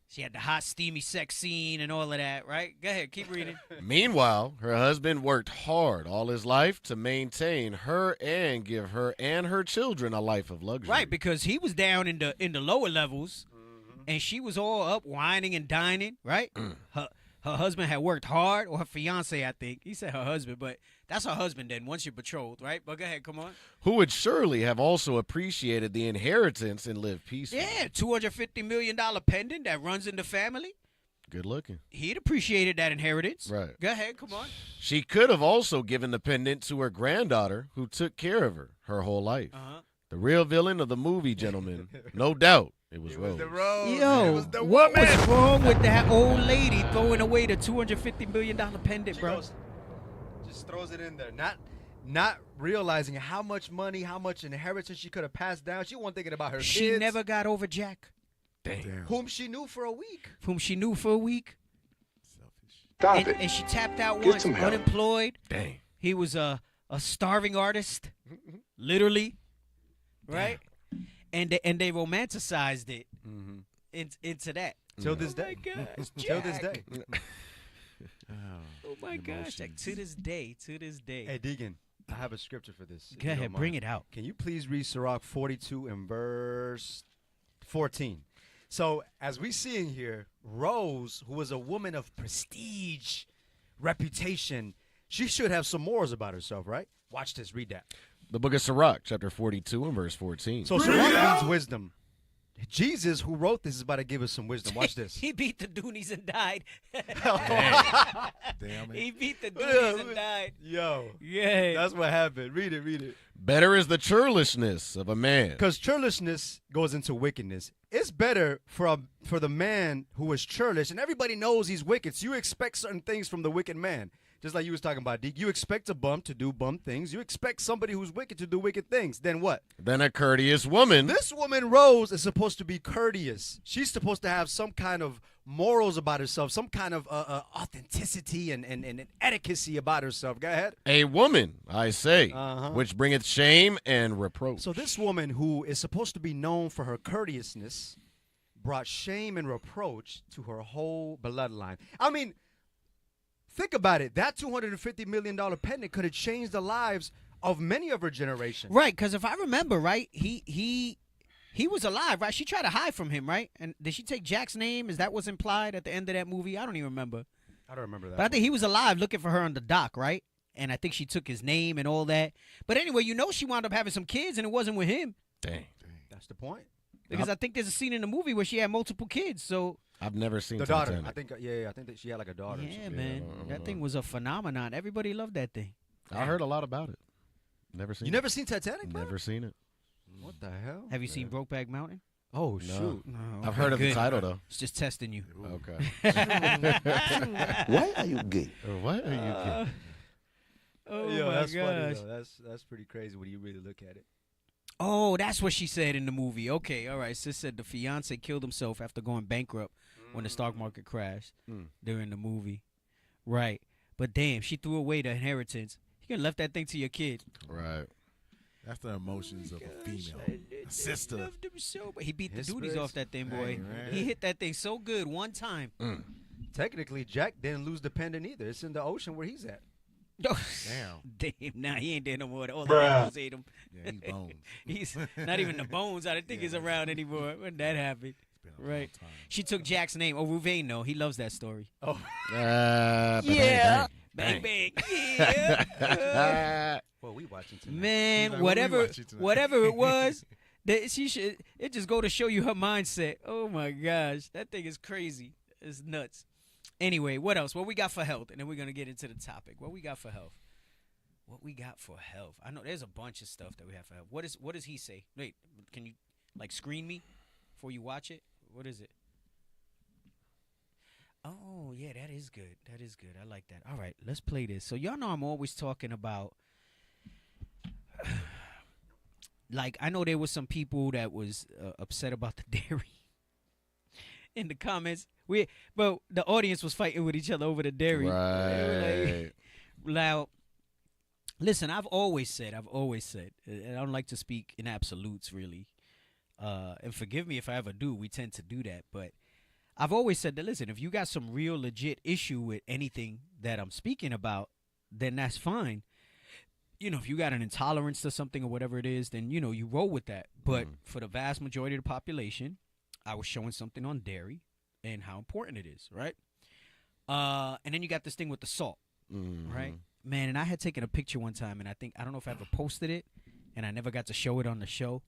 She had the hot, steamy sex scene and all of that, right? Go ahead, keep reading. Meanwhile, her husband worked hard all his life to maintain her and give her and her children a life of luxury. Right, because he was down in the lower levels, and she was all up whining and dining. Right, her husband had worked hard, or her fiance, I think. He said her husband, but that's her husband. Then once you're betrothed, right? But go ahead, come on. Who would surely have also appreciated the inheritance and lived peacefully. Yeah, $250 million pendant that runs in the family. Good looking. He'd appreciated that inheritance. Right. Go ahead, come on. She could have also given the pendant to her granddaughter, who took care of her whole life. The real villain of the movie, gentlemen, no doubt, it was Rose. Yo, what was wrong with that old lady throwing away the $250 million pendant, bro? Just throws it in there. Not realizing how much money, how much inheritance she could have passed down. She wasn't thinking about her She kids. never got over Jack. Damn. Whom she knew for a week. Selfish. And she tapped out once, unemployed. Dang. He was a starving artist, literally, right? And they romanticized it into that. Till this day. Oh my gosh, Till this Jack. day. Oh my gosh, Jack. To this day. Hey, Deegan, I have a scripture for this. if Go you ahead, don't mind. bring it out. Can you please read Sirach 42 and verse 14? So, as we see in here, Rose, who was a woman of prestige, reputation, she should have some morals about herself, right? Watch this. Read that. The book of Sirach, chapter 42 and verse 14. So, Sirach means wisdom. Jesus, who wrote this, is about to give us some wisdom. Watch this. He beat the Doonies and died. Damn it. He beat the Doonies and died. Yo, Yeah. that's what happened. Read it. Better is the churlishness of a man. Because churlishness goes into wickedness. It's better for the man who is churlish, and everybody knows he's wicked. So you expect certain things from the wicked man. Just like you was talking about, Deke. You expect a bum to do bum things. You expect somebody who's wicked to do wicked things. Then what? Then a courteous woman. This woman, Rose, is supposed to be courteous. She's supposed to have some kind of morals about herself, some kind of authenticity and etiquette about herself. Go ahead. A woman, I say, Uh-huh. which bringeth shame and reproach. So this woman, who is supposed to be known for her courteousness, brought shame and reproach to her whole bloodline. I mean, think about it. That $250 million pendant could have changed the lives of many of her generation. Right, because if I remember right, he was alive, right? She tried to hide from him, right? And did she take Jack's name? Is that what's implied at the end of that movie? I don't even remember. I don't remember that. But I think he was alive looking for her on the dock, right? And I think she took his name and all that. But anyway, she wound up having some kids and it wasn't with him. Dang. That's the point. Because I think there's a scene in the movie where she had multiple kids. So I've never seen The daughter. Titanic. I think. Yeah, I think that she had like a daughter. or yeah, something. man, that thing was a phenomenon. Everybody loved that thing. I heard a lot about it. Never seen You it. never seen Titanic, bro? Never seen it. What the hell? Have you seen Brokeback Mountain? Oh No. shoot! No, I've okay, heard of the good. title though. It's just testing you. Okay. Why are you gay? What are you getting? Oh Yo, my that's funny gosh. though. That's pretty crazy when you really look at it. Oh, that's what she said in the movie. Okay, all right. Sis said the fiance killed himself after going bankrupt when the stock market crashed during the movie. Right. But damn, she threw away the inheritance. You could have left that thing to your kid. Right. That's the emotions of a female. A I sister. loved him so, but he beat the His duties spirits. off that thing, boy. Right. He hit that thing so good one time. Technically, Jack didn't lose the pendant either. It's in the ocean where he's at. Damn. Damn, nah, he ain't there no more. All the animals ate him. Yeah, he's bones. He's not even the bones. I don't think he's around anymore when that happened. Been a long Right. time. She took Jack's name. Oh, Ruvain, no. He loves that story. Oh, Yeah. Bang, bang. Yeah. well, we watching tonight. Man, He's like, what we whatever watching tonight? whatever it was, that she should it just go to show you her mindset. Oh my gosh. That thing is crazy. It's nuts. Anyway, what else? What we got for health? And then we're gonna get into the topic. What we got for health? What we got for health? I know there's a bunch of stuff that we have for health. What does he say? Wait, can you like screen me before you watch it? What is it? Oh yeah, that is good. That is good. I like that. All right, let's play this. So y'all know I'm always talking about like I know there was some people that was upset about the dairy in the comments. But the audience was fighting with each other over the dairy. They were Right. now, listen, I've always said, and I don't like to speak in absolutes really, and forgive me if I ever do. We tend to do that, but I've always said that, listen, if you got some real legit issue with anything that I'm speaking about, then that's fine. You know, if you got an intolerance to something or whatever it is, then, you know, you roll with that. But for the vast majority of the population, I was showing something on dairy and how important it is, right? And then you got this thing with the salt, right? Man, and I had taken a picture one time, and I don't know if I ever posted it, and I never got to show it on the show.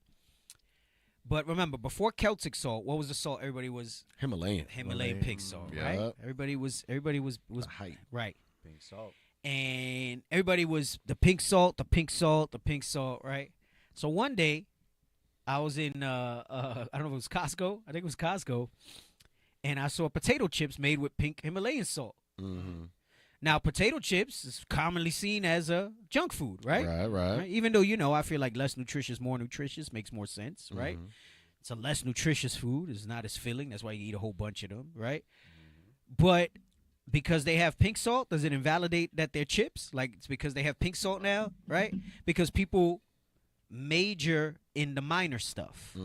But remember, before Celtic salt, what was the salt? Everybody was Himalayan. Himalayan pig salt, right? Yup. Everybody was The height. right. Pink salt. And everybody was the pink salt, the pink salt, the pink salt, right? So one day, I was in I don't know if it was Costco. I think it was Costco, and I saw potato chips made with pink Himalayan salt. Now, potato chips is commonly seen as a junk food, right? Right. Even though, you know, I feel like less nutritious, more nutritious makes more sense, right? It's a less nutritious food. It's not as filling. That's why you eat a whole bunch of them, right? But because they have pink salt, does it invalidate that they're chips? Like, it's because they have pink salt now, right? Because people major in the minor stuff,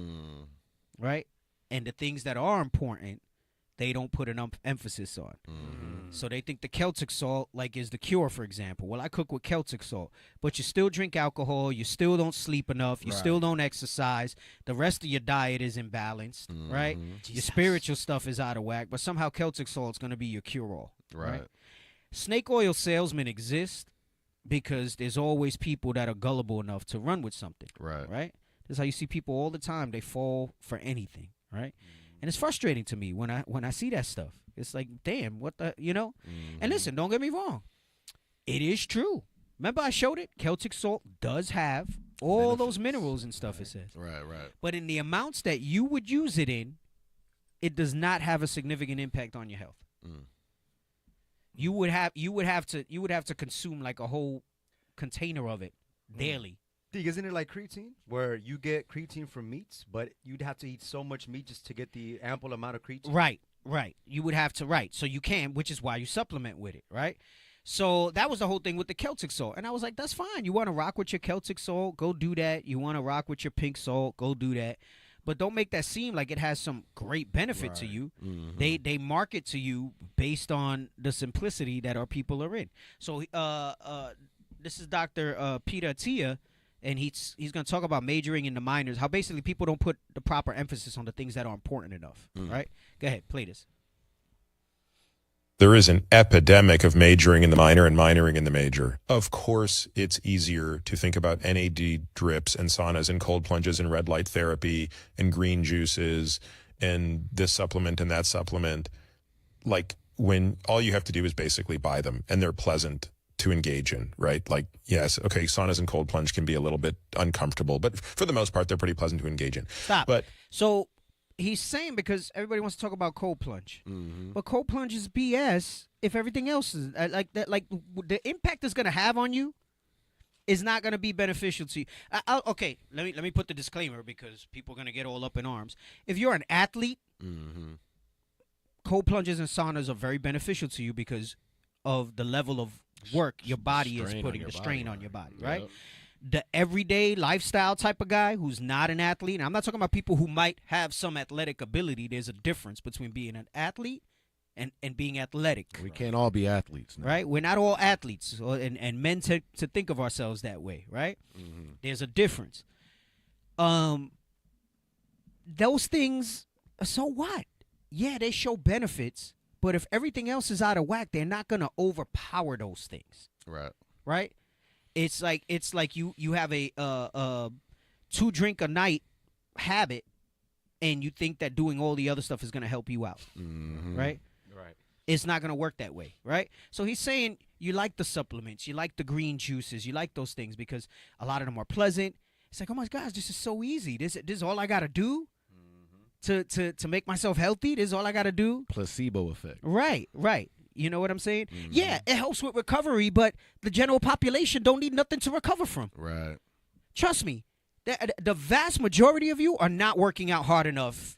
right? And the things that are important, they don't put an emphasis on. So they think the Celtic salt, like, is the cure, for example. Well, I cook with Celtic salt, but you still drink alcohol, you still don't sleep enough, you still don't exercise, the rest of your diet is imbalanced, right? Your spiritual stuff is out of whack, but somehow Celtic salt's going to be your cure-all, right? Snake oil salesmen exist because there's always people that are gullible enough to run with something, right? That's how you see people all the time. They fall for anything, right? And it's frustrating to me when I see that stuff. It's like, damn, what the, you know? And listen, don't get me wrong. It is true. Remember I showed it? Celtic salt does have all those minerals and stuff, it says. Right. But in the amounts that you would use it in, it does not have a significant impact on your health. You would have to consume like a whole container of it daily. Isn't it like creatine, where you get creatine from meats, but you'd have to eat so much meat just to get the ample amount of creatine? Right. You would have to, right. So you can, which is why you supplement with it, right? So that was the whole thing with the Celtic salt. And I was like, that's fine. You want to rock with your Celtic salt? Go do that. You want to rock with your pink salt? Go do that. But don't make that seem like it has some great benefit to you. They market to you based on the simplicity that our people are in. So this is Dr. Peter Attia. And he's going to talk about majoring in the minors, how basically people don't put the proper emphasis on the things that are important enough, right? Go ahead, play this. There is an epidemic of majoring in the minor and minoring in the major. Of course, it's easier to think about NAD drips and saunas and cold plunges and red light therapy and green juices and this supplement and that supplement. Like when all you have to do is basically buy them and they're pleasant to engage in, right? Like, yes, okay, saunas and cold plunge can be a little bit uncomfortable, but for the most part, they're pretty pleasant to engage in. Stop. But so he's saying, because everybody wants to talk about cold plunge, but cold plunge is BS if everything else is like that. Like the impact it's going to have on you is not going to be beneficial to you. Okay, let me put the disclaimer because people are going to get all up in arms. If you're an athlete, cold plunges and saunas are very beneficial to you because of the level of work your body is putting, the strain on your body, right? Yep. The everyday lifestyle type of guy who's not an athlete, and I'm not talking about people who might have some athletic ability. There's a difference between being an athlete and being athletic. We can't all be athletes now. Right? We're not all athletes, and men to think of ourselves that way, right? There's a difference. Those things, so what? Yeah, they show benefits, but if everything else is out of whack, they're not going to overpower those things. Right? It's like you have a 2-drink a night habit, and you think that doing all the other stuff is going to help you out, right? Right. It's not going to work that way, right? So he's saying you like the supplements, you like the green juices, you like those things because a lot of them are pleasant. It's like, oh my gosh, this is so easy. This is all I got to do to make myself healthy. This is all I got to do. Placebo effect. Right. You know what I'm saying? Yeah, it helps with recovery, but the general population don't need nothing to recover from. Right. Trust me, the vast majority of you are not working out hard enough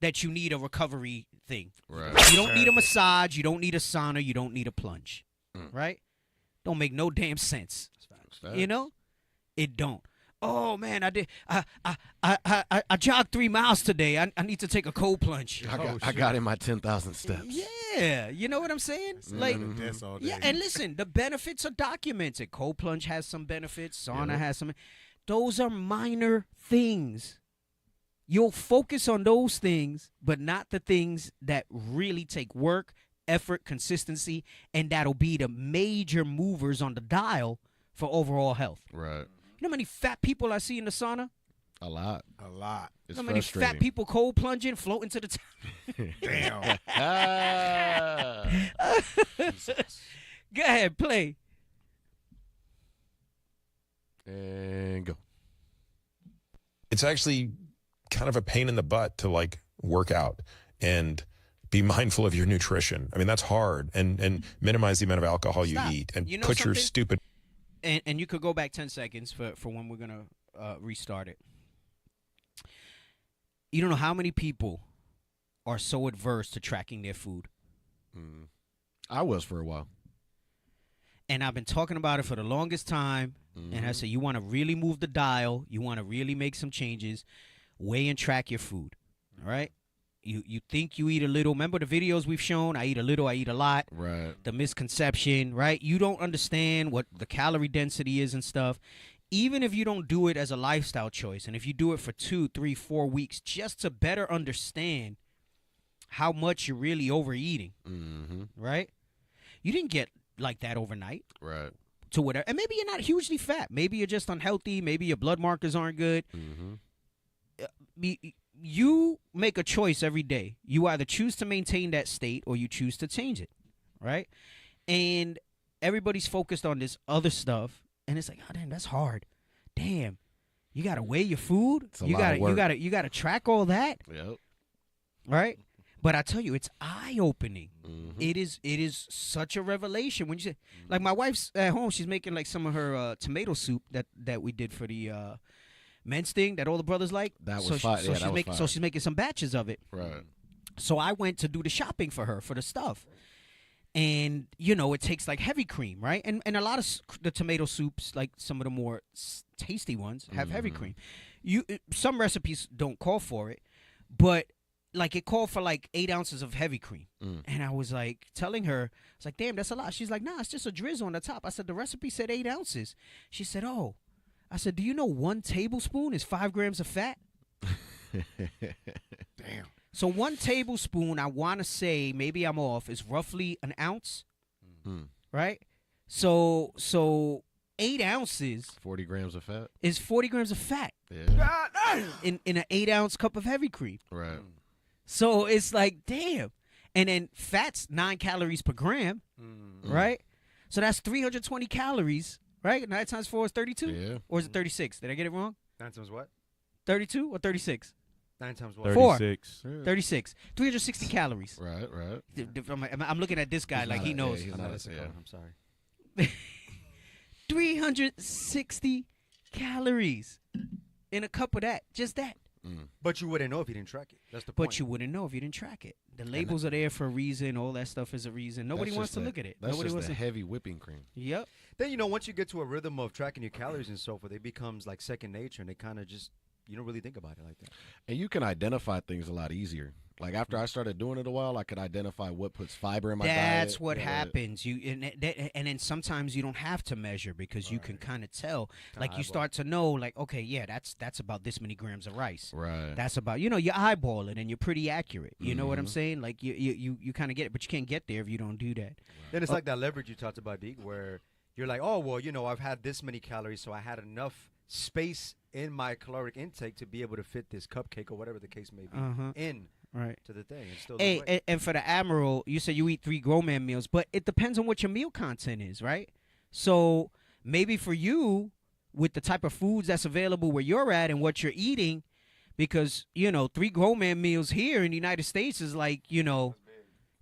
that you need a recovery thing. Right. You don't need a massage. You don't need a sauna. You don't need a plunge. Right? Don't make no damn sense. You know? It don't. Oh man, I jogged 3 miles today. I need to take a cold plunge. I got in my 10,000 steps. Yeah, you know what I'm saying? Like, All day. yeah, and listen, the benefits are documented. Cold plunge has some benefits. Sauna has some. Those are minor things. You'll focus on those things, but not the things that really take work, effort, consistency, and that'll be the major movers on the dial for overall health. Right. You know how many fat people I see in the sauna? A lot. You It's know how many frustrating. fat people cold plunging, floating to the top? Damn. Go ahead, play. And go. it's actually kind of a pain in the butt to like work out and be mindful of your nutrition. I mean, that's hard, and minimize the amount of alcohol you Stop. eat, and You know put your something? stupid. And you could go back 10 seconds for when we're going to restart it. You don't know how many people are so adverse to tracking their food. I was for a while. And I've been talking about it for the longest time. And I say, you want to really move the dial, you want to really make some changes, weigh and track your food. All right? You think you eat a little. Remember the videos we've shown? I eat a little, I eat a lot. Right. The misconception, right? You don't understand what the calorie density is and stuff. Even if you don't do it as a lifestyle choice, and if you do it for 2, 3, 4 weeks, just to better understand how much you're really overeating, right? You didn't get like that overnight. Right. To whatever. And maybe you're not hugely fat. Maybe you're just unhealthy. Maybe your blood markers aren't good. You make a choice every day. You either choose to maintain that state or you choose to change it, right? And everybody's focused on this other stuff, and it's like, oh damn, that's hard. Damn, you gotta weigh your food. It's a You lot gotta of work. you gotta track all that, Yep. right? But I tell you, it's eye opening. It is such a revelation when you say, like my wife's at home, she's making like some of her tomato soup that we did for the men's thing that all the brothers like. That was so fire. She, Yeah, so that she's was making fire. so she's making some batches of it. Right. So I went to do the shopping for her for the stuff. And, you know, it takes like heavy cream, right? And a lot of the tomato soups, like some of the more tasty ones, have heavy cream. Some recipes don't call for it, but like it called for like 8 ounces of heavy cream. And I was like telling her, I was like, damn, that's a lot. She's like, nah, it's just a drizzle on the top. I said, the recipe said 8 ounces. She said, oh. I said, do you know 1 tablespoon is 5 grams of fat? Damn. So 1 tablespoon, I want to say, maybe I'm off, is roughly an ounce, right? So 8 ounces 40 grams of fat. is 40 grams of fat Yeah. in an 8-ounce cup of heavy cream. Right. So it's like, damn. And then fat's 9 calories per gram, right? So that's 320 calories, right? 9 times 4 is 32? Yeah. Or is it 36? Did I get it wrong? 9 times what? 32 or 36? 9 times what? 36. 36. 360 calories. Right. I'm looking at this guy like he knows. He's I'm not not a- listening. yeah. I'm sorry. 360 calories in a cup of that. Just that. But you wouldn't know if you didn't track it. That's the point. But you wouldn't know if you didn't track it. The labels are there for a reason. All that stuff is a reason. Nobody That's wants just to the- look at it. That's Nobody just wants the to. heavy whipping cream. Yep. Then, once you get to a rhythm of tracking your calories and so forth, it becomes like second nature, and it kind of just, you don't really think about it like that. And you can identify things a lot easier. Like after I started doing it a while, I could identify what puts fiber in my diet. That's what you know, happens. And then sometimes you don't have to measure because you can kind of tell. Like you start to know, like, okay, yeah, that's about this many grams of rice. Right. That's about, you eyeball it and you're pretty accurate. You know what I'm saying? Like you kind of get it, but you can't get there if you don't do that. Then it's like that leverage you talked about, Deke, where you're like, oh, well, I've had this many calories, so I had enough space in my caloric intake to be able to fit this cupcake or whatever the case may be in Right. to the thing. And still Hey, and for the Admiral, you say you eat 3 grown man meals, but it depends on what your meal content is, right? So maybe for you, with the type of foods that's available where you're at and what you're eating, because 3 grown man meals here in the United States is like,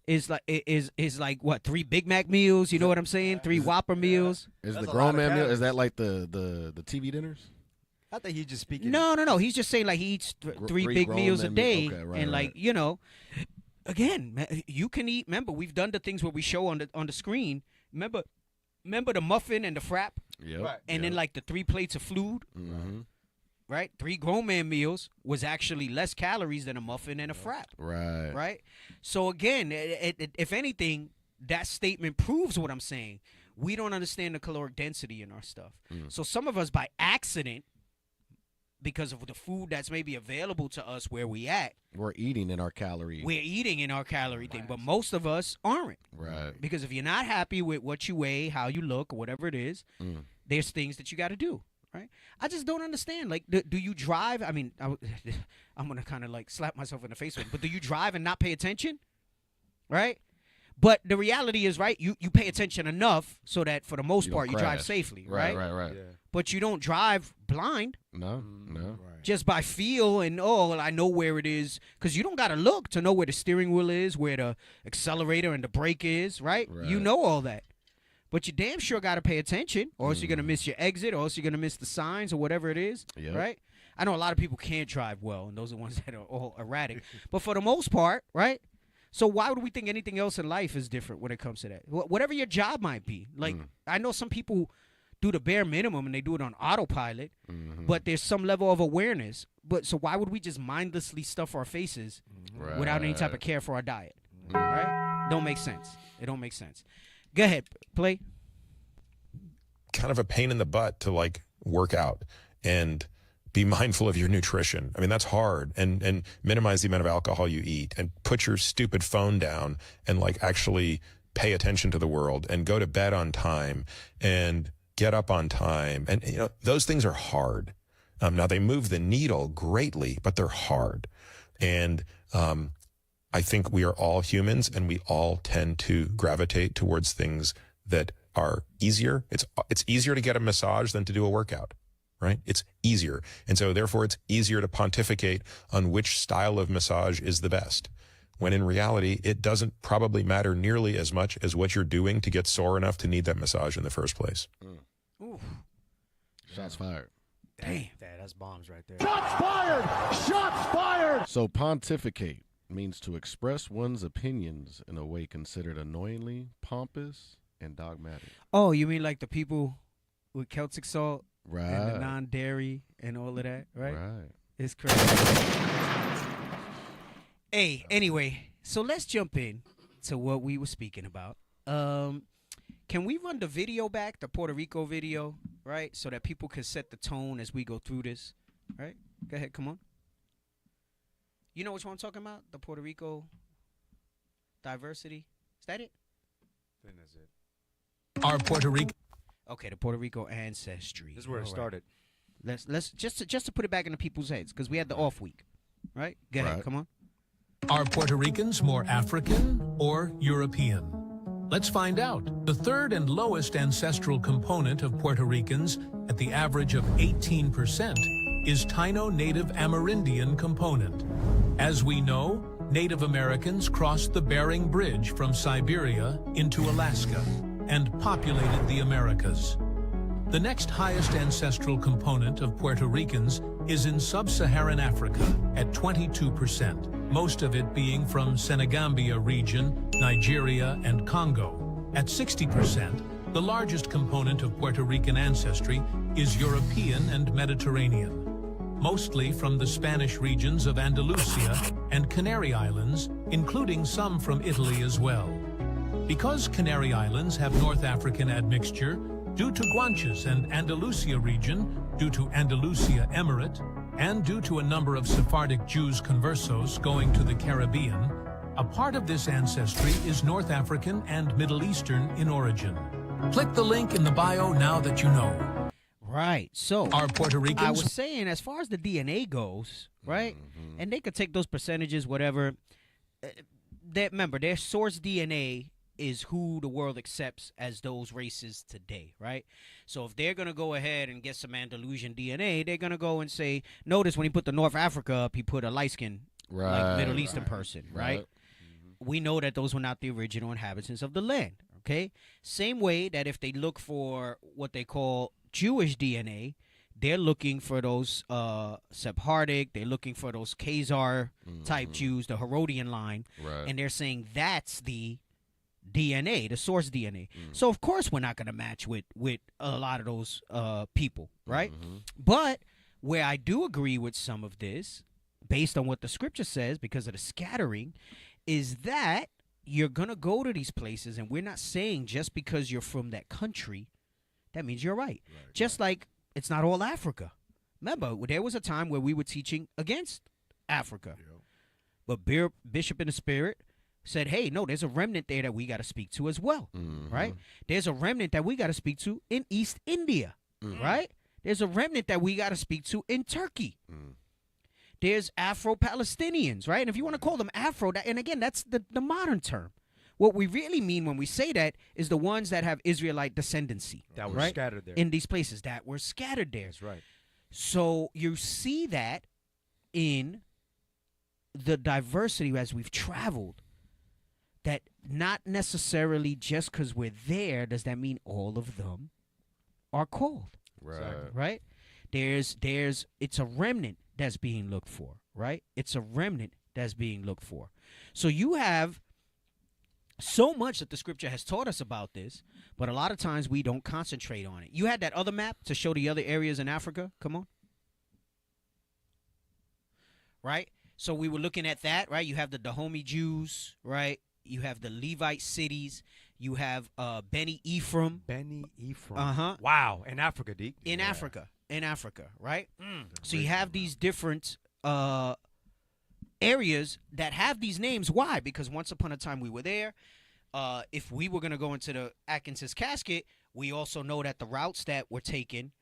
is like what, 3 Big Mac meals? You know what I'm saying? 3 Whopper meals. Is That's the a grown lot of man meal? calories. Is that like the TV dinners? I think he's just speaking. No. He's just saying like he eats 3 three big grown meals a men day, meal. Okay, right, and right. like again, you can eat. Remember, we've done the things where we show on the screen. Remember the muffin and the frap, Yep. Right. and then like the 3 plates of food. Mm-hmm. Right, 3 grown man meals was actually less calories than a muffin and a frap. Right. Right. So again, if anything, that statement proves what I'm saying. We don't understand the caloric density in our stuff. So some of us, by accident, because of the food that's maybe available to us where we at, We're eating in our calorie. we're eating in our calorie thing. But most of us aren't. Right. Because if you're not happy with what you weigh, how you look, or whatever it is, there's things that you got to do. Right? I just don't understand. Like, do you drive? I mean, I'm going to kind of like slap myself in the face with it. But do you drive and not pay attention? Right? But the reality is, right, you pay attention enough so that for the most You don't part you drive crash. safely, Right. right? Right. Yeah. But you don't drive blind No. No. Right. just by feel and, well, I know where it is. Because you don't got to look to know where the steering wheel is, where the accelerator and the brake is, right? You Right. know all that. But you damn sure got to pay attention, or else you're going to miss your exit, or else you're going to miss the signs or whatever it is, Yep. right? I know a lot of people can't drive well, and those are the ones that are all erratic. But for the most part, right? So why would we think anything else in life is different when it comes to that? Whatever your job might be. Like, I know some people do the bare minimum, and they do it on autopilot, but there's some level of awareness. But so why would we just mindlessly stuff our faces without any type of care for our diet? Right? Don't make sense. It don't make sense. Go ahead, play. Kind of a pain in the butt to like work out and be mindful of your nutrition. I mean, that's hard. And minimize the amount of alcohol you eat and put your stupid phone down and like actually pay attention to the world and go to bed on time and get up on time. And those things are hard. Now they move the needle greatly, but they're hard. And I think we are all humans, and we all tend to gravitate towards things that are easier. It's easier to get a massage than to do a workout, right? It's easier. And so therefore it's easier to pontificate on which style of massage is the best. When in reality, it doesn't probably matter nearly as much as what you're doing to get sore enough to need that massage in the first place. Oof. Shots fired. Damn. That's bombs right there. So pontificate means to express one's opinions in a way considered annoyingly pompous and dogmatic. Oh, you mean like the people with Celtic salt Right. and the non-dairy and all of that, right? Right. It's crazy. Hey, anyway, so let's jump in to what we were speaking about. Can we run the video back, the Puerto Rico video, right, so that people can set the tone as we go through this, right? Go ahead, come on. You know which one I'm talking about? The Puerto Rico diversity. Is that it? Then that's it. Our Puerto Rico. Okay, the Puerto Rico Ancestry. This is where it All right. started. Let's just to put it back into people's heads, because we had the off week, right? Go ahead, Right. come on. Are Puerto Ricans more African or European? Let's find out. The third and lowest ancestral component of Puerto Ricans, at the average of 18%, is Taino Native Amerindian component. As we know, Native Americans crossed the Bering Bridge from Siberia into Alaska and populated the Americas. The next highest ancestral component of Puerto Ricans is in sub-Saharan Africa at 22%, most of it being from Senegambia region, Nigeria, and Congo. At 60%, the largest component of Puerto Rican ancestry is European and Mediterranean, mostly from the Spanish regions of Andalusia and Canary Islands, including some from Italy as well. Because Canary Islands have North African admixture, due to Guanches and Andalusia region, due to Andalusia Emirate, and due to a number of Sephardic Jews conversos going to the Caribbean, a part of this ancestry is North African and Middle Eastern in origin. Click the link in the bio now that you know. Right. So Are Puerto Ricans? I was saying, as far as the DNA goes, right, and they could take those percentages, whatever. Remember, their source DNA is who the world accepts as those races today, right? So if they're going to go ahead and get some Andalusian DNA, they're going to go and say, notice when he put the North Africa up, he put a light-skinned, like Middle Eastern person, right? We know that those were not the original inhabitants of the land, okay? Same way that if they look for what they call Jewish DNA, they're looking for those Sephardic, they're looking for those Khazar-type Jews, the Herodian line, and they're saying that's the DNA, the source DNA. So of course we're not going to match with a lot of those people, right? But where I do agree with some of this, based on what the scripture says, because of the scattering, is that you're going to go to these places, and we're not saying just because you're from that country, that means you're right. Just like it's not all Africa. Remember, there was a time where we were teaching against Africa. But Bishop in the Spirit said, hey, no, there's a remnant there that we got to speak to as well, right? There's a remnant that we got to speak to in East India, right? There's a remnant that we got to speak to in Turkey. There's Afro-Palestinians, right? And if you want to call them Afro, and again, that's the modern term. What we really mean when we say that is the ones that have Israelite descendancy. That were scattered there. In these places that were scattered there. That's right. So you see that in the diversity as we've traveled, that not necessarily just because we're there does that mean all of them are called. Right? It's a remnant that's being looked for, right? It's a remnant that's being looked for. So you have so much that the scripture has taught us about this, but a lot of times we don't concentrate on it. You had that other map to show the other areas in Africa. Come on. Right? So we were looking at that, right? You have the Dahomey Jews, right? You have the Levite cities. You have Beni Ephraim. Beni Ephraim. Wow. In Africa, Deke. In Africa, right? So you have these different areas that have these names. Why? Because once upon a time we were there. If we were going to go into the Atkinson's casket, we also know that the routes that were taken,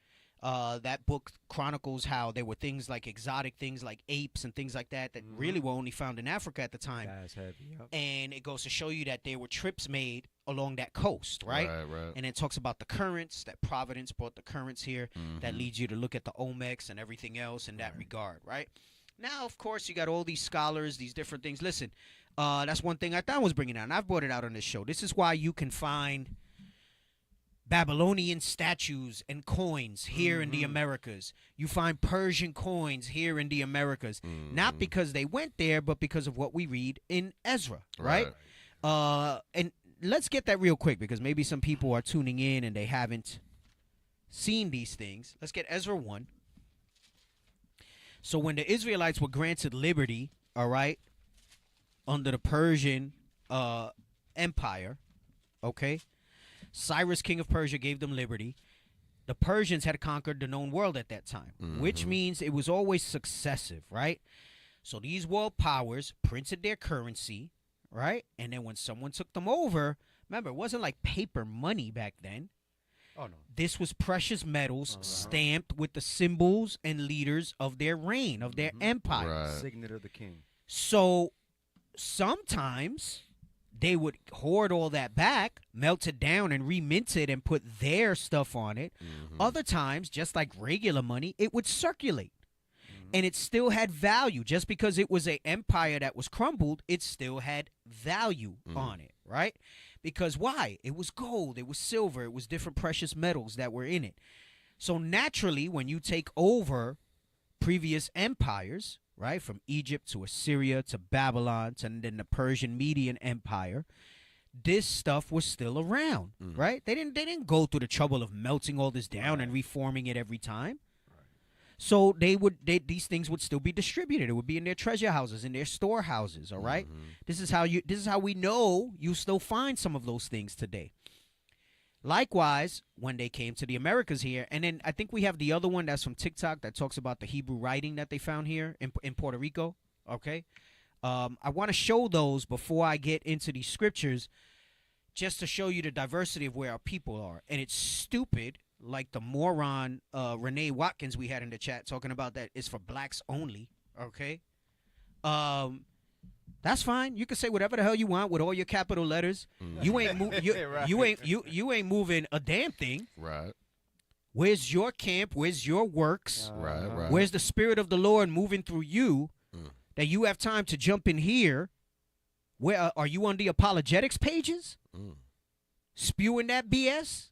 that book chronicles how there were things like exotic things like apes and things like that really were only found in Africa at the time. That's heavy, yep. And it goes to show you that there were trips made along that coast, right? And it talks about the currents, that Providence brought the currents here that leads you to look at the Olmecs and everything else in that regard, right? Now, of course, you got all these scholars, these different things. Listen, that's one thing I thought was bringing out, and I've brought it out on this show. This is why you can find Babylonian statues and coins here in the Americas. You find Persian coins here in the Americas. Not because they went there, but because of what we read in Ezra, right? And let's get that real quick, because maybe some people are tuning in and they haven't seen these things. Let's get Ezra 1. So when the Israelites were granted liberty, all right, under the Persian Empire, okay, Cyrus, king of Persia, gave them liberty. The Persians had conquered the known world at that time, which means it was always successive, right? So these world powers printed their currency, right? And then when someone took them over, remember, it wasn't like paper money back then. Oh, no. This was precious metals stamped with the symbols and leaders of their reign, of their empire. Right. Signet of the king. So sometimes they would hoard all that back, melt it down, and remint it and put their stuff on it. Other times, just like regular money, it would circulate. And it still had value. Just because it was an empire that was crumbled, it still had value on it, right? Because why? It was gold, it was silver, it was different precious metals that were in it. So naturally, when you take over previous empires, right, from Egypt to Assyria to Babylon to then the Persian Median Empire, this stuff was still around, right? They didn't go through the trouble of melting all this down and reforming it every time. So these things would still be distributed. It would be in their treasure houses, in their storehouses, all right? This is how we know you still find some of those things today. Likewise, when they came to the Americas here, and then I think we have the other one that's from TikTok that talks about the Hebrew writing that they found here in Puerto Rico, okay? I want to show those before I get into these scriptures, just to show you the diversity of where our people are. And it's stupid, like the moron Renee Watkins we had in the chat talking about that is for blacks only, okay? That's fine. You can say whatever the hell you want with all your capital letters. You ain't you ain't moving a damn thing. Right. Where's your camp? Where's your works? Right. Where's the Spirit of the Lord moving through you that you have time to jump in here? Where are you on the apologetics pages? Spewing that BS?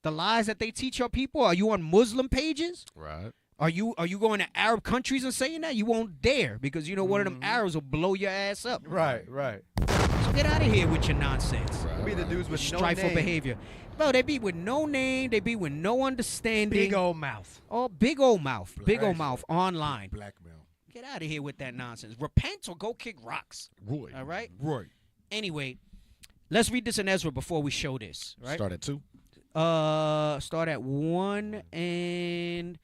The lies that they teach our people? Are you on Muslim pages? Right. Are you going to Arab countries and saying that? You won't dare, because you know one of them Arabs will blow your ass up. Right. So get out of here with your nonsense. Right. Be the dudes with no Strifeful name. behavior. Bro, they be with no name. They be with no understanding. Big old mouth. Oh, big old mouth. Big old mouth online. Blackmail. Get out of here with that nonsense. Repent or go kick rocks. Right. All right? Right. Anyway, let's read this in Ezra before we show this. Right? Start at 2. Start at 1 and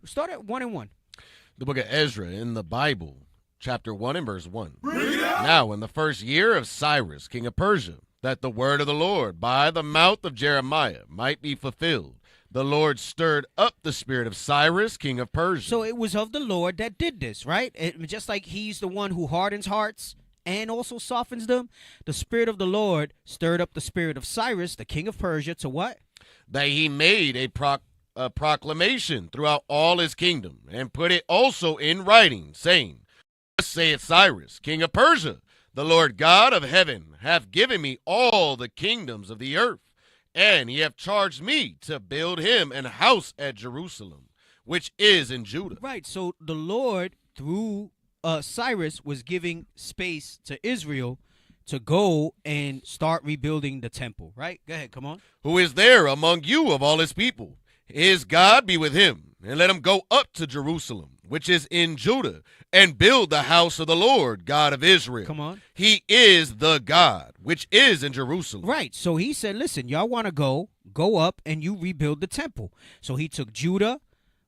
1. The book of Ezra in the Bible, chapter 1 and verse 1. Now, in the first year of Cyrus, king of Persia, that the word of the Lord by the mouth of Jeremiah might be fulfilled, the Lord stirred up the spirit of Cyrus, king of Persia. So it was of the Lord that did this, right? Just like he's the one who hardens hearts and also softens them, the Spirit of the Lord stirred up the spirit of Cyrus, the king of Persia, to what? That he made a proclamation throughout all his kingdom, and put it also in writing, saying, Thus saith Cyrus, king of Persia, the Lord God of heaven hath given me all the kingdoms of the earth, and he hath charged me to build him an house at Jerusalem, which is in Judah. Right, so the Lord, through Cyrus, was giving space to Israel to go and start rebuilding the temple, right? Go ahead, come on. Who is there among you of all his people? His God be with him, and let him go up to Jerusalem, which is in Judah, and build the house of the Lord, God of Israel. Come on. He is the God, which is in Jerusalem. Right, so he said, listen, y'all want to go up and you rebuild the temple. So he took Judah,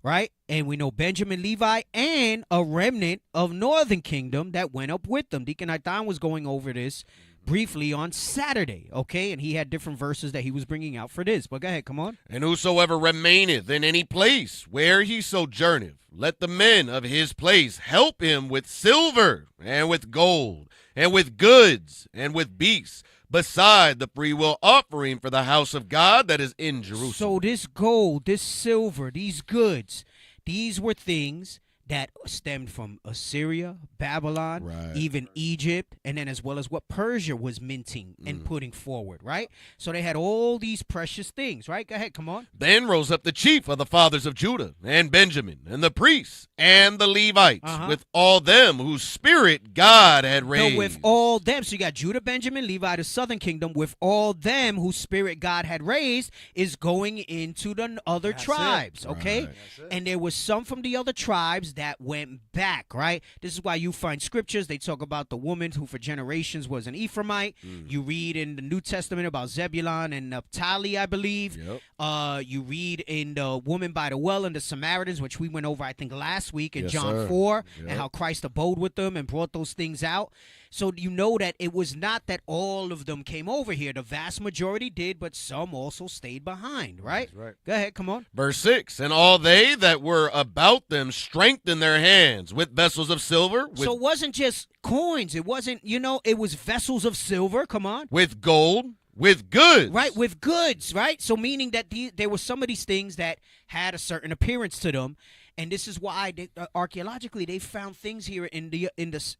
right? And we know Benjamin, Levi, and a remnant of northern kingdom that went up with them. Deacon Aitan was going over this briefly on Saturday, okay? And he had different verses that he was bringing out for this. But go ahead, come on. And whosoever remaineth in any place where he sojourneth, let the men of his place help him with silver and with gold and with goods and with beasts, beside the freewill offering for the house of God that is in Jerusalem. So this gold, this silver, these goods, these were things that stemmed from Assyria, Babylon, Right. even Egypt, and then as well as what Persia was minting and putting forward, right? So they had all these precious things, right? Go ahead, come on. Then rose up the chief of the fathers of Judah and Benjamin, and the priests and the Levites, with all them whose spirit God had raised. No, with all them. So you got Judah, Benjamin, Levi, the southern kingdom, with all them whose spirit God had raised, is going into the other tribes, okay? Right. And there was some from the other tribes that went back, right? This is why you find scriptures. They talk about the woman who for generations was an Ephraimite. You read in the New Testament about Zebulun and Naphtali, I believe. You read in the woman by the well and the Samaritans, which we went over, I think, last week in John 4, and how Christ abode with them and brought those things out. So you know that it was not that all of them came over here. The vast majority did, but some also stayed behind, right? That's right. Go ahead, come on. Verse 6, and all they that were about them strengthened their hands with vessels of silver. So it wasn't just coins. It wasn't, it was vessels of silver. Come on. With gold, with goods. Right, with goods, right? So meaning that there were some of these things that had a certain appearance to them. And this is why archaeologically they found things here in the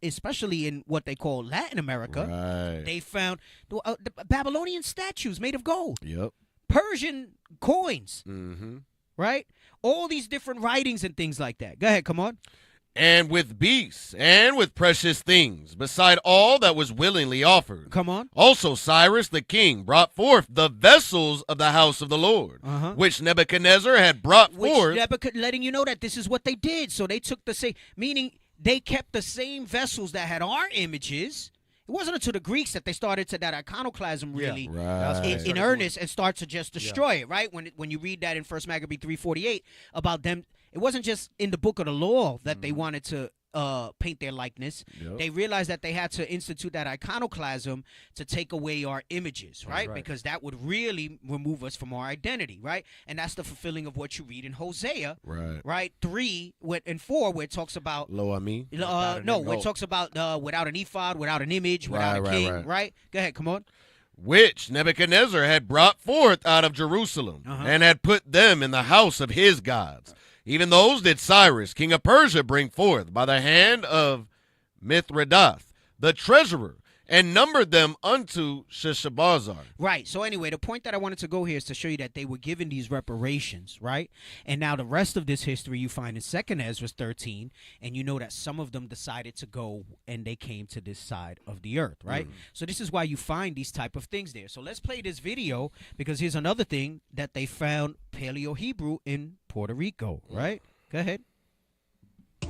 especially in what they call Latin America. Right. They found the Babylonian statues made of gold. Yep. Persian coins. Mm-hmm. Right? All these different writings and things like that. Go ahead, come on. And with beasts, and with precious things, beside all that was willingly offered. Come on. Also Cyrus the king brought forth the vessels of the house of the Lord, which Nebuchadnezzar had brought forth. Letting you know that this is what they did. So they took the same, meaning they kept the same vessels that had our images. It wasn't until the Greeks that they started to that iconoclasm really in earnest and start to just destroy it, right? When you read that in 1 Maccabees 3:48 about them, it wasn't just in the book of the law that they wanted to paint their likeness. They realized that they had to institute that iconoclasm to take away our images, right? Because that would really remove us from our identity, right? And that's the fulfilling of what you read in Hosea, right? 3 and 4, where it talks about Lo ami. Where it talks about without an ephod, without an image, without a king, right? Go ahead, come on. Which Nebuchadnezzar had brought forth out of Jerusalem, and had put them in the house of his gods. Even those did Cyrus, king of Persia, bring forth by the hand of Mithridath, the treasurer, and numbered them unto Sheshbazzar. Right. So anyway, the point that I wanted to go here is to show you that they were given these reparations, right? And now the rest of this history you find in 2nd Ezra 13, and you know that some of them decided to go and they came to this side of the earth, right? So this is why you find these type of things there. So let's play this video, because here's another thing that they found Paleo-Hebrew in Puerto Rico, right? Go ahead.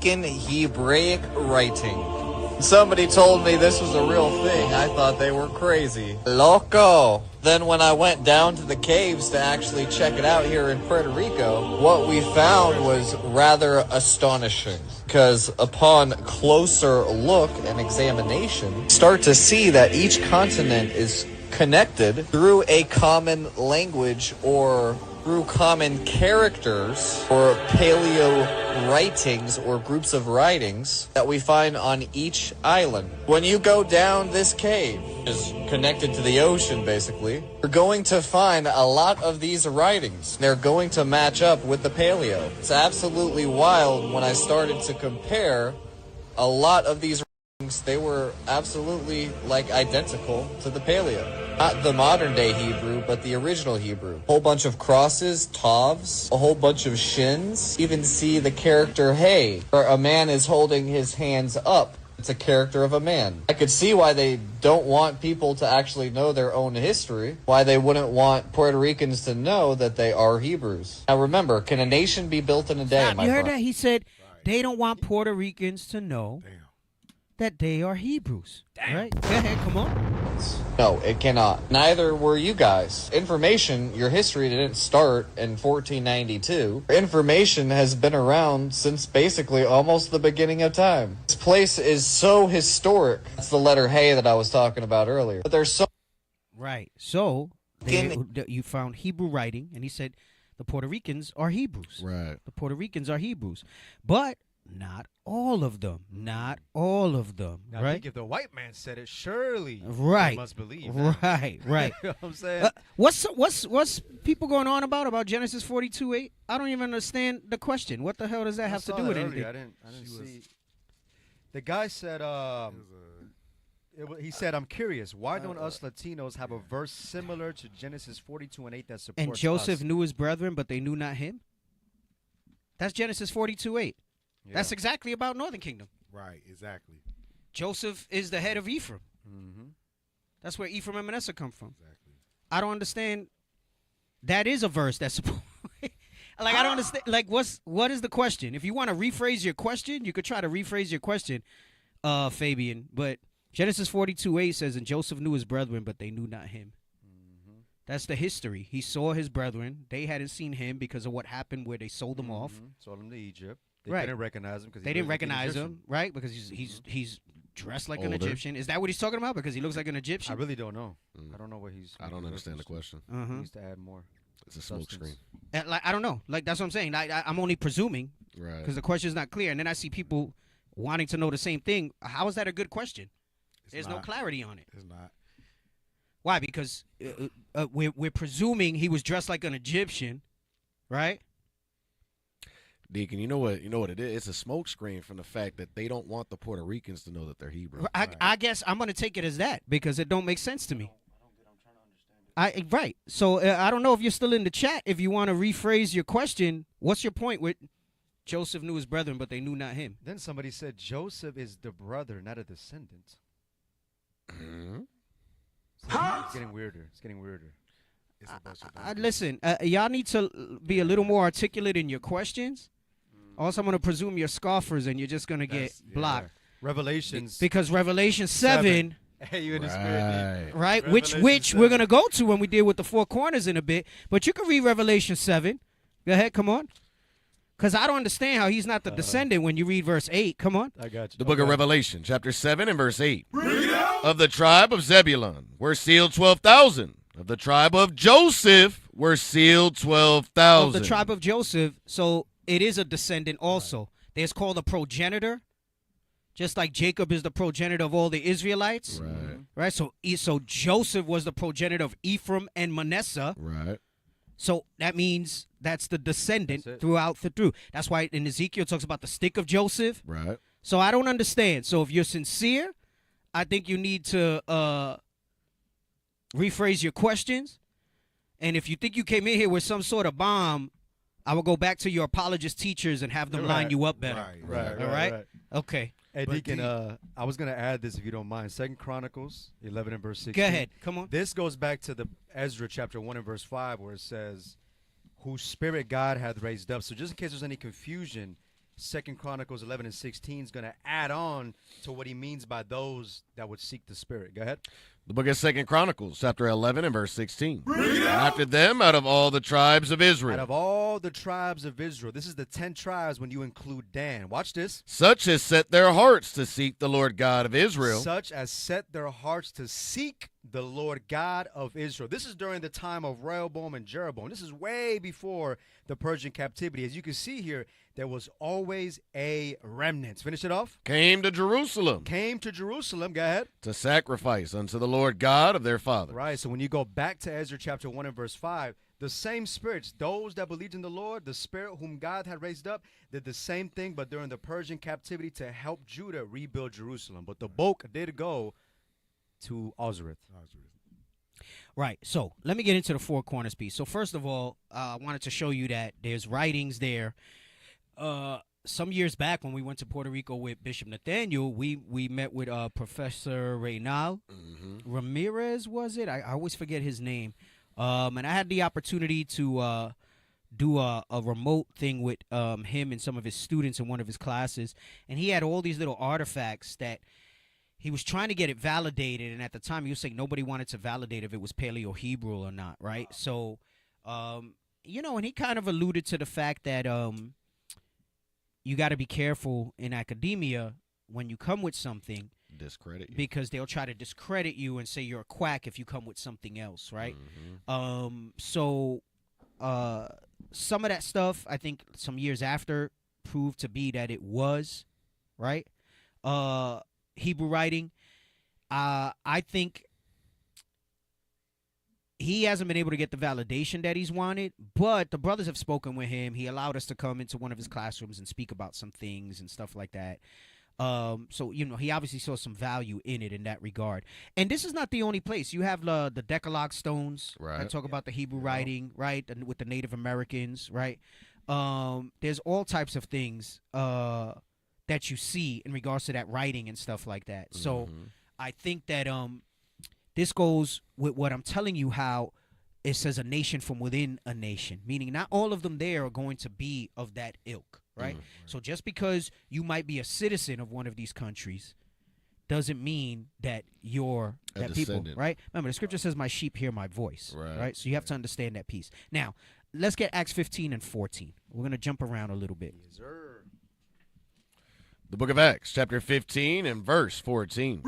Hebraic writing. Somebody told me this was a real thing. I thought they were crazy. Loco. Then when I went down to the caves to actually check it out here in Puerto Rico, what we found was rather astonishing. Because upon closer look and examination, start to see that each continent is connected through a common language or through common characters or paleo writings or groups of writings that we find on each island. When you go down this cave, is connected to the ocean basically, you're going to find a lot of these writings. They're going to match up with the paleo. It's absolutely wild. When I started to compare a lot of these writings, they were absolutely like identical to the paleo. Not the modern day Hebrew, but the original Hebrew. Whole bunch of crosses, tavs, a whole bunch of shins. Even see the character hey, where a man is holding his hands up. It's a character of a man. I could see why they don't want people to actually know their own history, why they wouldn't want Puerto Ricans to know that they are Hebrews. Now remember, can a nation be built in a day, my You heard friend? that? He said they don't want Puerto Ricans to know that they are Hebrews. Right? Go ahead, come on. No, it cannot. Neither were you guys. Information, your history didn't start in 1492. Information has been around since basically almost the beginning of time. This place is so historic. That's the letter hey that I was talking about earlier. But there's so... Right. So, you found Hebrew writing, and he said the Puerto Ricans are Hebrews. Right. The Puerto Ricans are Hebrews. But not all of them. Not all of them. Now, I right? think if the white man said it, surely Right. they must believe. Right. Right. You know what I'm saying? What's people going on about Genesis 42:8? I don't even understand the question. What the hell does that have to do with anything? I didn't see. The guy said, he said, I'm curious, why don't us Latinos have a verse similar to Genesis 42:8 that supports And Joseph us? knew his brethren, but they knew not him? That's Genesis 42:8. Yeah. That's exactly about Northern Kingdom. Right, exactly. Joseph is the head of Ephraim. Mm-hmm. That's where Ephraim and Manasseh come from. Exactly. I don't understand. That is a verse that's Like, I don't understand. Like, what is the question? If you want to rephrase your question, you could try to rephrase your question, Fabian. But Genesis 42:8 says, and Joseph knew his brethren, but they knew not him. That's the history. He saw his brethren. They hadn't seen him because of what happened where they sold him off. Sold him to Egypt. They Right. didn't recognize him because They didn't recognize him, right? Because he's dressed like an Older. Egyptian. Is that what he's talking about? Because he looks like an Egyptian? I really don't know. I don't know what he's. I don't understand the question. He needs to add more. It's a smoke screen. Like, I don't know. Like, that's what I'm saying. I'm only presuming Right. because the question is not clear. And then I see people wanting to know the same thing. How is that a good question? There's no clarity on it. It's not. Why? Because we're presuming he was dressed like an Egyptian, right? Deacon, you know what it is? It's a smoke screen from the fact that they don't want the Puerto Ricans to know that they're Hebrew. I guess I'm going to take it as that because it don't make sense to me. Right. So I don't know if you're still in the chat. If you want to rephrase your question, what's your point with Joseph knew his brethren, but they knew not him? Then somebody said Joseph is the brother, not a descendant. It's getting weirder. It's getting weirder. Listen, y'all need to be a little more articulate in your questions. Also, I'm going to presume you're scoffers and you're just going to get blocked. Revelations. Because Revelation 7 Hey, you in the spirit, dude. right? Which we're going to go to when we deal with the four corners in a bit. But you can read Revelation 7. Go ahead, come on. Because I don't understand how he's not the descendant when you read verse 8. Come on. I got you. The book of Revelation, chapter 7 and verse 8. Of the tribe of Zebulun were sealed 12,000. Of the tribe of Joseph were sealed 12,000. Of the tribe of Joseph, so it is a descendant also. There's called a progenitor. Just like Jacob is the progenitor of all the Israelites. Right. So Joseph was the progenitor of Ephraim and Manasseh. Right. So that means that's the descendant throughout the through. That's why in Ezekiel it talks about the stick of Joseph. Right. So I don't understand. So if you're sincere, I think you need to rephrase your questions. And if you think you came in here with some sort of bomb, I will go back to your apologist teachers and have them line you up better. Right. All right? Okay. Hey, Deacon, I was going to add this if you don't mind. 2 Chronicles 11 and verse 16. Go ahead. Come on. This goes back to the Ezra chapter 1 and verse 5 where it says, whose spirit God hath raised up. So just in case there's any confusion, 2 Chronicles 11 and 16 is going to add on to what he means by those that would seek the spirit. Go ahead. The book of 2 Chronicles, chapter 11 and verse 16. And after them, out of all the tribes of Israel. Out of all the tribes of Israel. This is the 10 tribes when you include Dan. Watch this. Such as set their hearts to seek the Lord God of Israel. Such as set their hearts to seek the Lord God of Israel. This is during the time of Rehoboam and Jeroboam. This is way before the Persian captivity. As you can see here, there was always a remnant. Finish it off. Came to Jerusalem. Came to Jerusalem. Go ahead. To sacrifice unto the Lord God of their fathers. Right. So when you go back to Ezra chapter 1 and verse 5, the same spirits, those that believed in the Lord, the spirit whom God had raised up, did the same thing, but during the Persian captivity to help Judah rebuild Jerusalem. But the bulk did go to Ozareth. Right. So let me get into the four corners piece. So first of all, I wanted to show you that there's writings there. Some years back when we went to Puerto Rico with Bishop Nathaniel, we met with Professor Reynal Ramirez, was it? I always forget his name. And I had the opportunity to do a remote thing with him and some of his students in one of his classes. And he had all these little artifacts that he was trying to get it validated. And at the time, he was saying nobody wanted to validate if it was Paleo-Hebrew or not, right? So, and he kind of alluded to the fact that you got to be careful in academia when you come with something. Discredit you. Because they'll try to discredit you and say you're a quack if you come with something else, right? So some of that stuff, I think some years after, proved to be that it was, right? Hebrew writing. I think he hasn't been able to get the validation that he's wanted, but the brothers have spoken with him. He allowed us to come into one of his classrooms and speak about some things and stuff like that. So, he obviously saw some value in it in that regard. And this is not the only place. You have the Decalogue stones that talk about the Hebrew writing, right, and with the Native Americans, right? There's all types of things that you see in regards to that writing and stuff like that. So I think that this goes with what I'm telling you, how it says a nation from within a nation, meaning not all of them there are going to be of that ilk, right? So just because you might be a citizen of one of these countries doesn't mean that you're that people, right? Remember, the scripture says, my sheep hear my voice, right? So you have to understand that piece. Now, let's get Acts 15 and 14. We're going to jump around a little bit. Yes, sir. The book of Acts, chapter 15 and verse 14.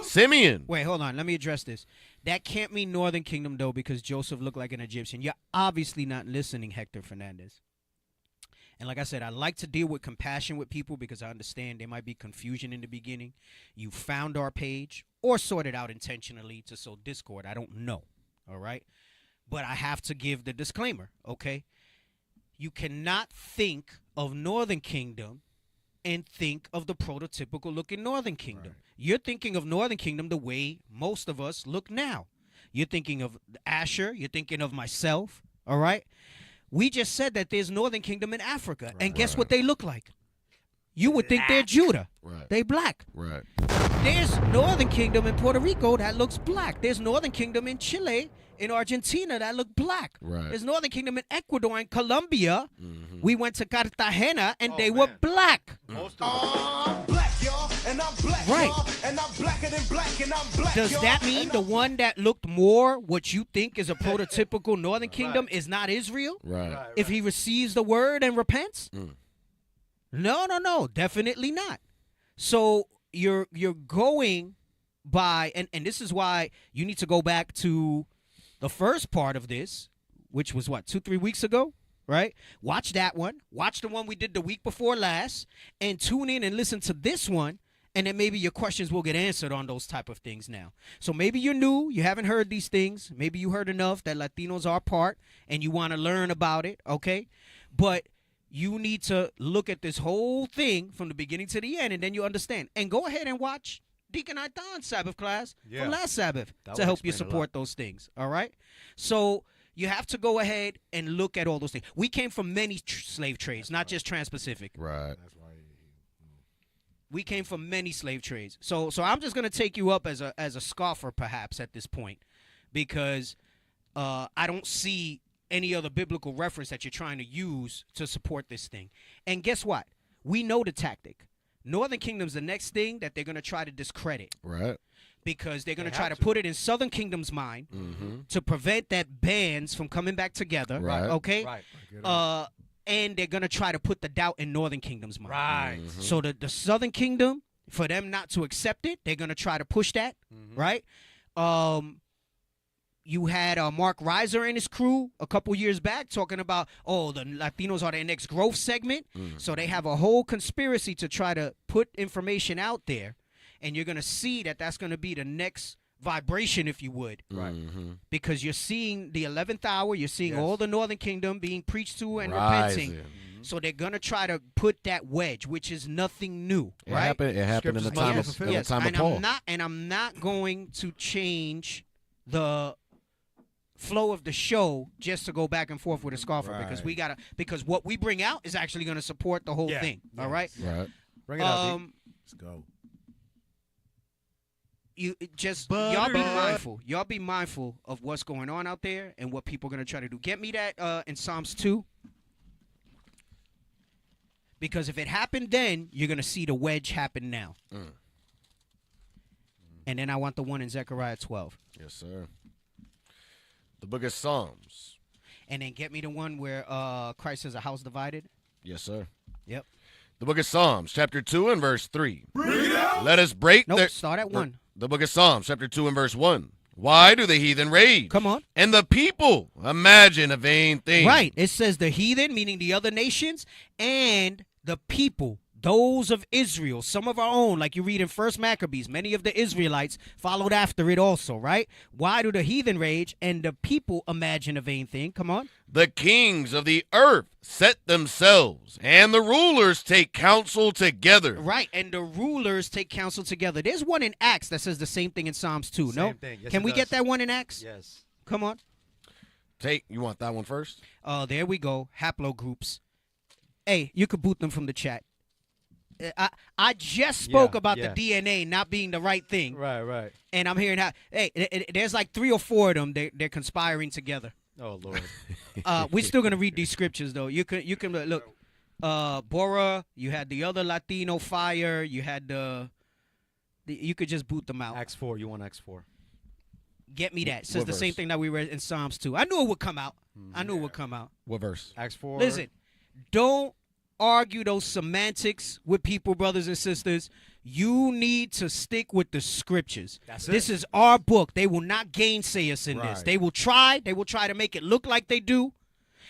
Simeon. Wait, hold on. Let me address this. That can't mean northern kingdom, though, because Joseph looked like an Egyptian. You're obviously not listening, Hector Fernandez. And like I said, I like to deal with compassion with people because I understand there might be confusion in the beginning. You found our page or sorted out intentionally to sow discord. I don't know. All right. But I have to give the disclaimer. OK, you cannot think of northern kingdom and think of the prototypical looking northern kingdom. Right. You're thinking of northern kingdom the way most of us look now. You're thinking of Asher. You're thinking of myself. All right. We just said that there's northern kingdom in Africa. Right. And guess what they look like? You would think they're Judah. Right. They black. Right. There's northern kingdom in Puerto Rico that looks black. There's northern kingdom in Chile, in Argentina that look black. Right. There's northern kingdom in Ecuador and Colombia. Mm-hmm. We went to Cartagena and they were black. Most of I'm black, y'all, and I'm black, right. y'all, and I'm blacker than black, and I'm black. Does that mean the one that looked more what you think is a prototypical northern kingdom is not Israel? Right. If he receives the word and repents? No, definitely not. So you're going by, and this is why you need to go back to the first part of this, which was what, 2-3 weeks ago, right? Watch that one. Watch the one we did the week before last, and tune in and listen to this one, and then maybe your questions will get answered on those type of things now. So maybe you're new, you haven't heard these things. Maybe you heard enough that Latinos are part, and you want to learn about it, okay? But you need to look at this whole thing from the beginning to the end, and then you understand. And go ahead and watch Deacon Aitan's Sabbath class from last Sabbath to help you support those things, all right? So you have to go ahead and look at all those things. We came from many slave trades, not just Trans-Pacific. Right. That's why. We came from many slave trades. So I'm just going to take you up as a scoffer perhaps at this point because I don't see any other biblical reference that you're trying to use to support this thing. And guess what? We know the tactic. Northern Kingdom's the next thing that they're going to try to discredit. Right. Because they're going to try to put it in Southern Kingdom's mind to prevent that bands from coming back together. Right. Okay? Right. And they're going to try to put the doubt in Northern Kingdom's mind. Right. So the Southern Kingdom, for them not to accept it, they're going to try to push that. Right? You had Mark Reiser and his crew a couple years back talking about, the Latinos are their next growth segment. So they have a whole conspiracy to try to put information out there. And you're going to see that that's going to be the next vibration, if you would. Right. Because you're seeing the 11th hour. You're seeing all the Northern Kingdom being preached to and Rising. repenting. So they're going to try to put that wedge, which is nothing new. It right? happened in the time of Paul. I'm not going to change the flow of the show just to go back and forth with a scoffer because what we bring out is actually going to support the whole thing. All right. Right. Bring it out. Let's go. Y'all be mindful. Y'all be mindful of what's going on out there and what people are going to try to do. Get me that in Psalms 2. Because if it happened then, you're going to see the wedge happen now. And then I want the one in Zechariah 12. Yes, sir. The book of Psalms. And then get me the one where Christ says a house divided. Yes, sir. Yep. The book of Psalms, chapter 2 and verse 3. Let us break start at 1. The book of Psalms, chapter 2 and verse 1. Why do the heathen rage? Come on. And the people imagine a vain thing. Right. It says the heathen, meaning the other nations, and the people, those of Israel, some of our own, like you read in 1 Maccabees, many of the Israelites followed after it also, right? Why do the heathen rage and the people imagine a vain thing? Come on. The kings of the earth set themselves, and the rulers take counsel together. Right, and the rulers take counsel together. There's one in Acts that says the same thing in Psalms 2, no? Same thing. Yes, Can we get that one in Acts? Yes. Come on. You want that one first? There we go. Haplogroups. Hey, you could boot them from the chat. I just spoke Yeah, about yeah. the DNA not being the right thing, Right. and I'm hearing how there's like 3 or 4 of them. They're conspiring together. Oh Lord. We're still gonna read these scriptures though. You can look. Bora, you had the other Latino fire. You had you could just boot them out. Acts 4. You want Acts 4? Get me that. Says What the same verse? thing that we read in Psalms 2. I knew it would come out. I knew it would come out. What verse? Acts 4. Listen, don't argue those semantics with people, brothers and sisters. You need to stick with the scriptures. That's This it. is our book. They will not gainsay us in this. Right. They will try. They will try to make it look like they do.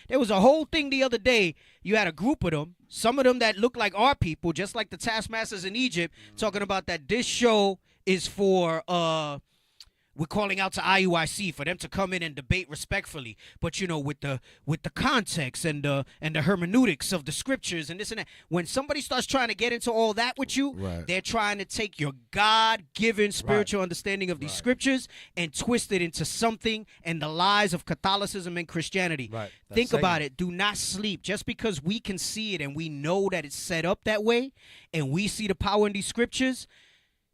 There was a whole thing the other day. You had a group of them, some of them that look like our people, just like the taskmasters in Egypt, talking about that this show is for we're calling out to IUIC for them to come in and debate respectfully, but with the context and the hermeneutics of the scriptures and this and that. When somebody starts trying to get into all that with you, Right. they're trying to take your God-given spiritual understanding of these scriptures and twist it into something and the lies of Catholicism and Christianity. Right. That's Think about Satan. it. Do not sleep. Just because we can see it and we know that it's set up that way and we see the power in these scriptures,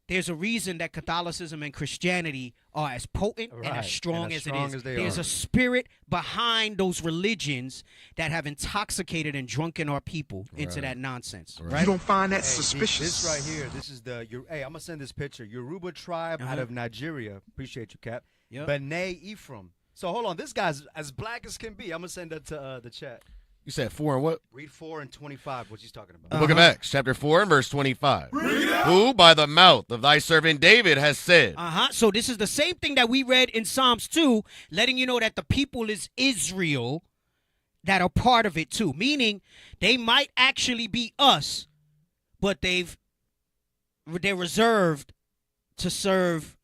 there's a reason that Catholicism and Christianity are as potent and Right. as strong And as as strong it is. as they There's are. a spirit behind those religions that have intoxicated and drunken our people into that nonsense. Right? You don't find that Hey, suspicious? This right here, this is hey, I'm gonna send this picture. Yoruba tribe out of Nigeria. Appreciate you, Cap. Yep. B'nai Ephraim. So hold on, this guy's as black as can be. I'm gonna send that to the chat. You said 4 and what? Read 4 and 25. What he's talking about. The book of Acts, chapter 4 and verse 25. Who by the mouth of thy servant David has said, So this is the same thing that we read in Psalms 2, letting you know that the people is Israel that are part of it too. Meaning they might actually be us, but they're reserved to serve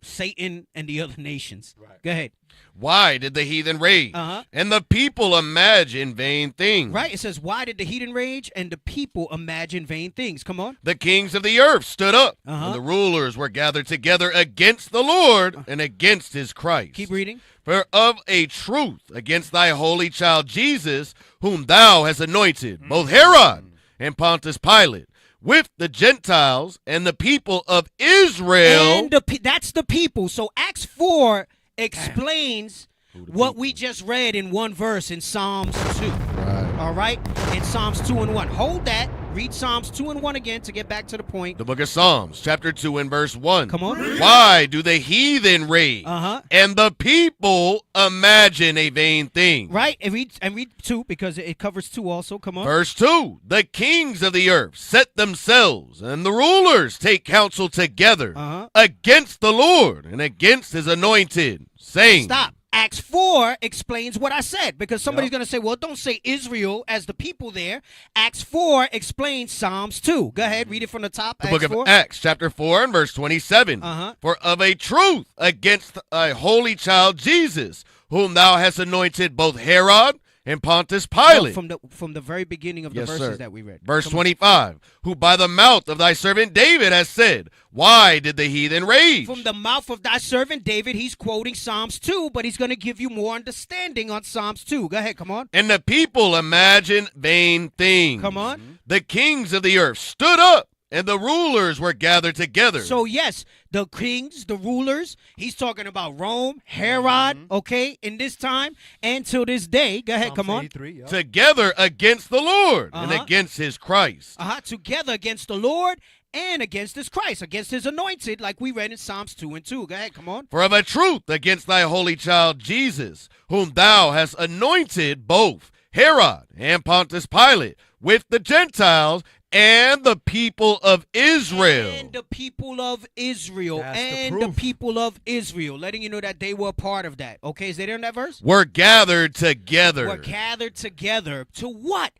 Satan and the other nations. Right. Go ahead. why did the heathen rage? And the people imagine vain things. Right. It says, why did the heathen rage and the people imagine vain things? Come on. The kings of the earth stood up, and the rulers were gathered together against the Lord and against his Christ. Keep reading. For of a truth against thy holy child Jesus, whom thou hast anointed, both Herod and Pontius Pilate, with the Gentiles and the people of Israel. And that's the people. So Acts 4 explains what we just read in one verse in Psalms 2. Right. All right? In Psalms 2 and 1. Hold that. Read Psalms 2 and 1 again to get back to the point. The book of Psalms, chapter 2 and verse 1. Come on. Why do the heathen rage? And the people imagine a vain thing. Right? And read 2 because it covers 2 also. Come on. Verse 2. The kings of the earth set themselves, and the rulers take counsel together against the Lord and against his anointed, saying. Stop. Acts 4 explains what I said, because somebody's going to say, well, don't say Israel as the people there. Acts 4 explains Psalms 2. Go ahead, read it from the top. The Acts book of 4. Acts, chapter 4 and verse 27. For of a truth against thy holy child Jesus, whom thou hast anointed, both Herod and Pontius Pilate. No, from the very beginning of the verses that we read. Verse 25. Who by the mouth of thy servant David has said, why did the heathen rage? From the mouth of thy servant David, he's quoting Psalms 2, but he's going to give you more understanding on Psalms 2. Go ahead, come on. And the people imagine vain things. Come on. The kings of the earth stood up, and the rulers were gathered together. So, yes, the kings, the rulers, he's talking about Rome, Herod, okay, in this time and till this day. Go ahead, come on. Together against the Lord and against his Christ. Together against the Lord and against his Christ, against his anointed, like we read in Psalms 2 and 2. Go ahead, come on. For of a truth against thy holy child Jesus, whom thou hast anointed, both Herod and Pontius Pilate, with the Gentiles and the people of Israel. And the people of Israel. That's the And the proof. people of Israel. Letting you know that they were a part of that. Okay, is that in that verse? Were gathered together. Were gathered together. To what?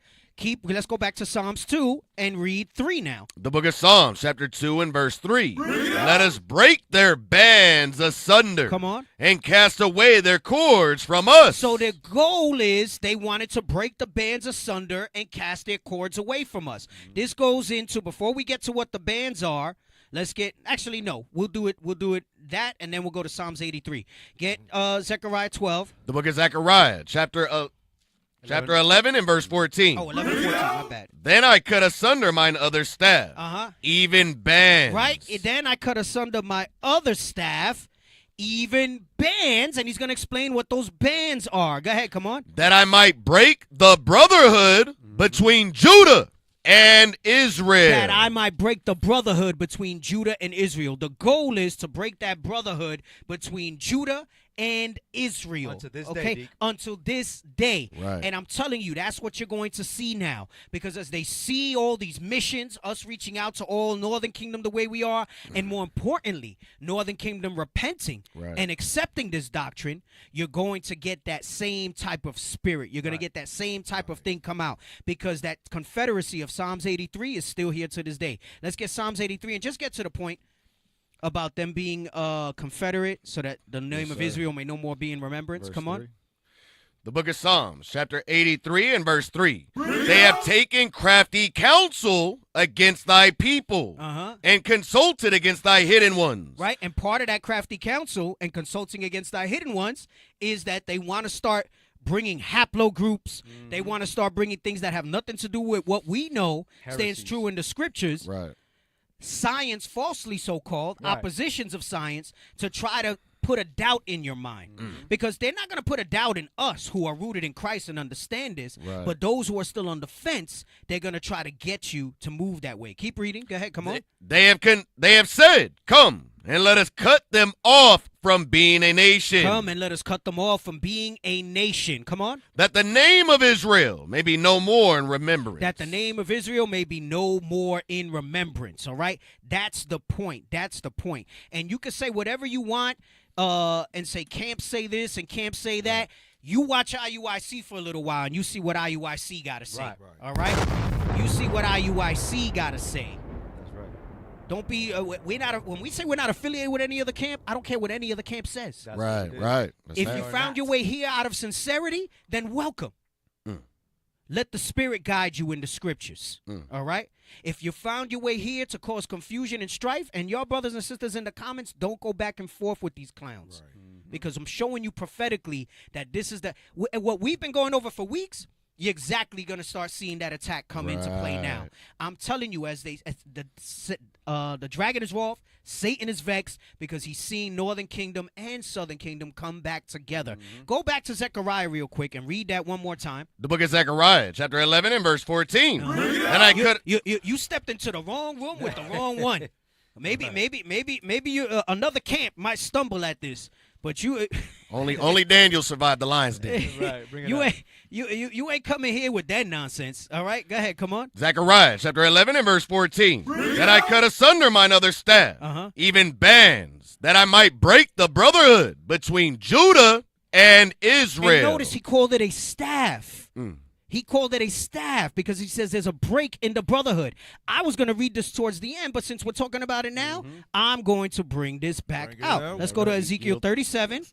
Let's go back to Psalms 2 and read 3 now. The book of Psalms, chapter 2 and verse 3. Let us break their bands asunder. Come on. And cast away their cords from us. So their goal is they wanted to break the bands asunder and cast their cords away from us. This goes into, before we get to what the bands are, we'll do it that, and then we'll go to Psalms 83. Get Zechariah 12. The book of Zechariah, chapter chapter 11 and verse 14. Oh, 11 and 14, my bad. Then I cut asunder mine other staff, even bands. Right? Then I cut asunder my other staff, even bands, and he's going to explain what those bands are. Go ahead, come on. That I might break the brotherhood between Judah and Israel. That I might break the brotherhood between Judah and Israel. The goal is to break that brotherhood between Judah and Israel. Until this okay? day, Deke. Until this day. Right. And I'm telling you, that's what you're going to see now. Because as they see all these missions, us reaching out to all Northern Kingdom the way we are, and more importantly, Northern Kingdom repenting and accepting this doctrine, you're going to get that same type of spirit. You're going to get that same type of thing come out. Because that confederacy of Psalms 83 is still here to this day. Let's get Psalms 83 and just get to the point about them being confederate so that the name of Israel may no more be in remembrance. Verse Come on. 3. The book of Psalms, chapter 83 and verse 3. They have taken crafty counsel against thy people and consulted against thy hidden ones. Right, and part of that crafty counsel and consulting against thy hidden ones is that they want to start bringing haplogroups. They want to start bringing things that have nothing to do with what we know stands true in the scriptures. Right. Science, falsely so-called, oppositions of science, to try to put a doubt in your mind. Because they're not going to put a doubt in us who are rooted in Christ and understand this, but those who are still on the fence, they're going to try to get you to move that way. Keep reading. Go ahead. Come on. They have said, come and let us cut them off from being a nation. Come and let us cut them off from being a nation. Come on. That the name of Israel may be no more in remembrance. That the name of Israel may be no more in remembrance. All right? That's the point. That's the point. And you can say whatever you want and say camps say this and camps say that. You watch IUIC for a little while and you see what IUIC got to say. All right? You see what IUIC got to say. Don't be. When we say we're not affiliated with any other camp, I don't care what any other camp says. Right. That's if you found your way here out of sincerity, then welcome. Let the Spirit guide you in the scriptures. All right. If you found your way here to cause confusion and strife, and your brothers and sisters in the comments, don't go back and forth with these clowns, because I'm showing you prophetically that this is what we've been going over for weeks. You're exactly going to start seeing that attack come into play now. I'm telling you, as the dragon is wroth, Satan is vexed because he's seeing Northern Kingdom and Southern Kingdom come back together. Go back to Zechariah real quick and read that one more time. The book of Zechariah, chapter 11 and verse 14. And you stepped into the wrong room with the wrong one. Maybe you another camp might stumble at this. But you only Daniel survived the lion's den. You ain't coming here with that nonsense. All right, go ahead, come on. Zechariah chapter 11 and verse 14. That I cut asunder mine other staff, even bands, that I might break the brotherhood between Judah and Israel. And notice he called it a staff. He called it a staff because he says there's a break in the brotherhood. I was going to read this towards the end, but since we're talking about it now, I'm going to bring this back out. Let's go to Ezekiel 37,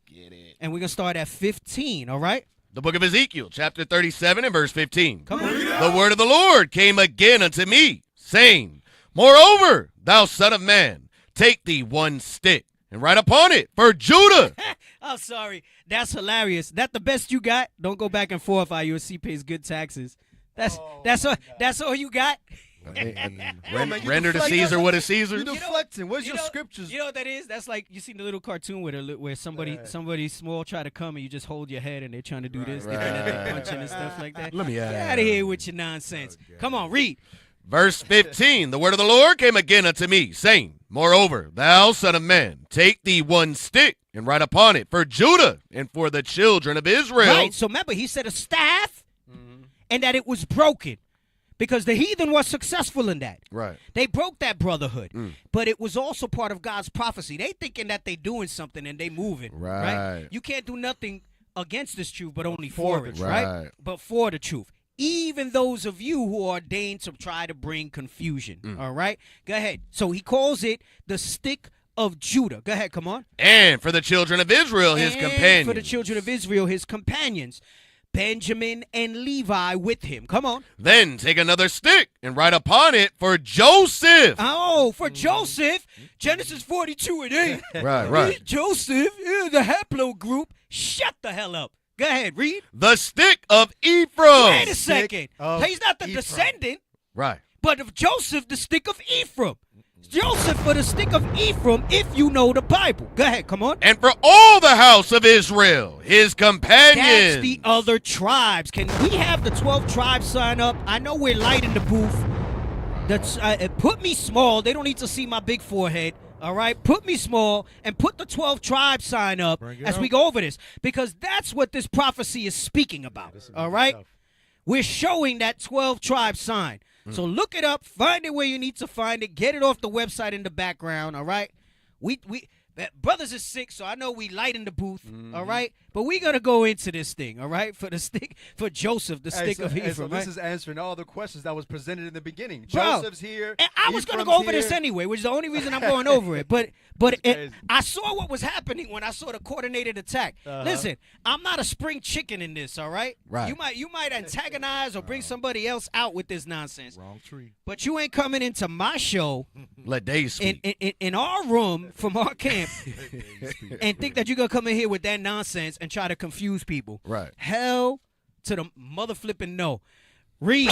and we're going to start at 15, all right? The book of Ezekiel, chapter 37 and verse 15. Come on. The word of the Lord came again unto me, saying, Moreover, thou son of man, take thee one stick, and write upon it for Judah. I'm sorry. That's hilarious. That the best you got? Don't go back and forth. IUIC pays good taxes. That's all you got? Render to Caesar what is Caesar. You deflecting. Where's your scriptures? You know what that is? That's like you seen the little cartoon where somebody small try to come and you just hold your head and they're trying to do this. They're punching and stuff like that. Let me Get out of here with your nonsense. Come on, read. Verse 15, the word of the Lord came again unto me, saying, Moreover, thou son of man, take thee one stick, and write upon it for Judah and for the children of Israel. Right, so remember, he said a staff, and that it was broken, because the heathen was successful in that. Right. They broke that brotherhood, but it was also part of God's prophecy. They thinking that they doing something and they moving, right? You can't do nothing against this truth, but only for it, right? But for the truth. Even those of you who are ordained to try to bring confusion. All right? Go ahead. So he calls it the stick of Judah. Go ahead, come on. And for the children of Israel, his companions. For the children of Israel, his companions. Benjamin and Levi with him. Come on. Then take another stick and write upon it for Joseph. Oh, for Joseph. Genesis 42 and 8. Right. Joseph, the haplogroup. Shut the hell up. Go ahead, read. The stick of Ephraim. Wait a second. He's not the descendant, Right. but of Joseph, the stick of Ephraim. Joseph for the stick of Ephraim, if you know the Bible. Go ahead, come on. And for all the house of Israel, his companions. That's the other tribes. Can we have the 12 tribes sign up? I know we're light in the booth. Put me small. They don't need to see my big forehead. All right? Put me small and put the 12 tribes sign up as we go over this. Because that's what this prophecy is speaking about. All right? We're showing that 12 tribes sign. So look it up, find it where you need to find it, get it off the website in the background, all right? We brothers is sick, so I know we light in the booth, all right? But we're going to go into this thing, all right? For the stick, for Joseph, the stick of Ephraim, so right? this is answering all the questions that was presented in the beginning. Bro, Joseph's here. And I was going to go over this anyway, which is the only reason I'm going over it. But I saw what was happening when I saw the coordinated attack. Listen, I'm not a spring chicken in this, all right? Right. You might antagonize or bring somebody else out with this nonsense. Wrong tree. But you ain't coming into my show Let Dave speak. in our room from our camp and think that you're going to come in here with that nonsense and try to confuse people. Right. Hell to the mother flipping no. Read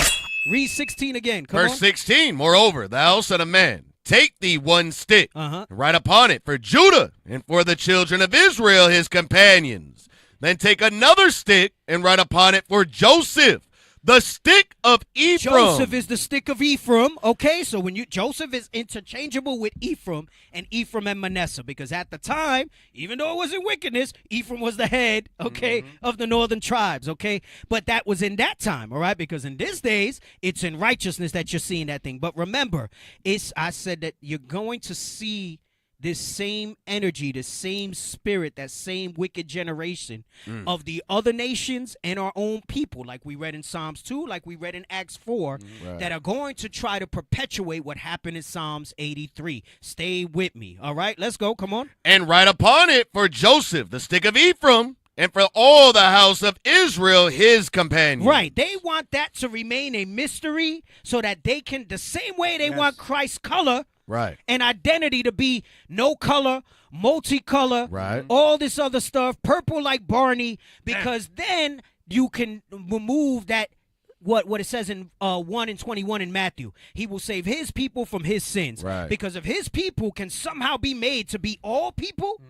16 again. Come Verse on. 16, moreover, thou son of man, take thee one stick, Uh-huh. and write upon it for Judah and for the children of Israel his companions. Then take another stick and write upon it for Joseph, the stick of Ephraim. Joseph is the stick of Ephraim. Okay, so Joseph is interchangeable with Ephraim and Manasseh, because at the time, even though it was in wickedness, Ephraim was the head, okay, of the northern tribes, okay? But that was in that time, all right? Because in these days, it's in righteousness that you're seeing that thing. But remember, I said that you're going to see this same energy, the same spirit, that same wicked generation of the other nations and our own people, like we read in Psalms 2, like we read in Acts 4, that are going to try to perpetuate what happened in Psalms 83. Stay with me, all right? Let's go, come on. And write upon it for Joseph, the stick of Ephraim, and for all the house of Israel his companions. Right. They want that to remain a mystery so that they can, the same way they want Christ's color, Right. and identity to be no color, multicolor, Right. all this other stuff, purple like Barney, because then you can remove that, what it says in 1 and 21 in Matthew. He will save his people from his sins. Right. Because if his people can somehow be made to be all people,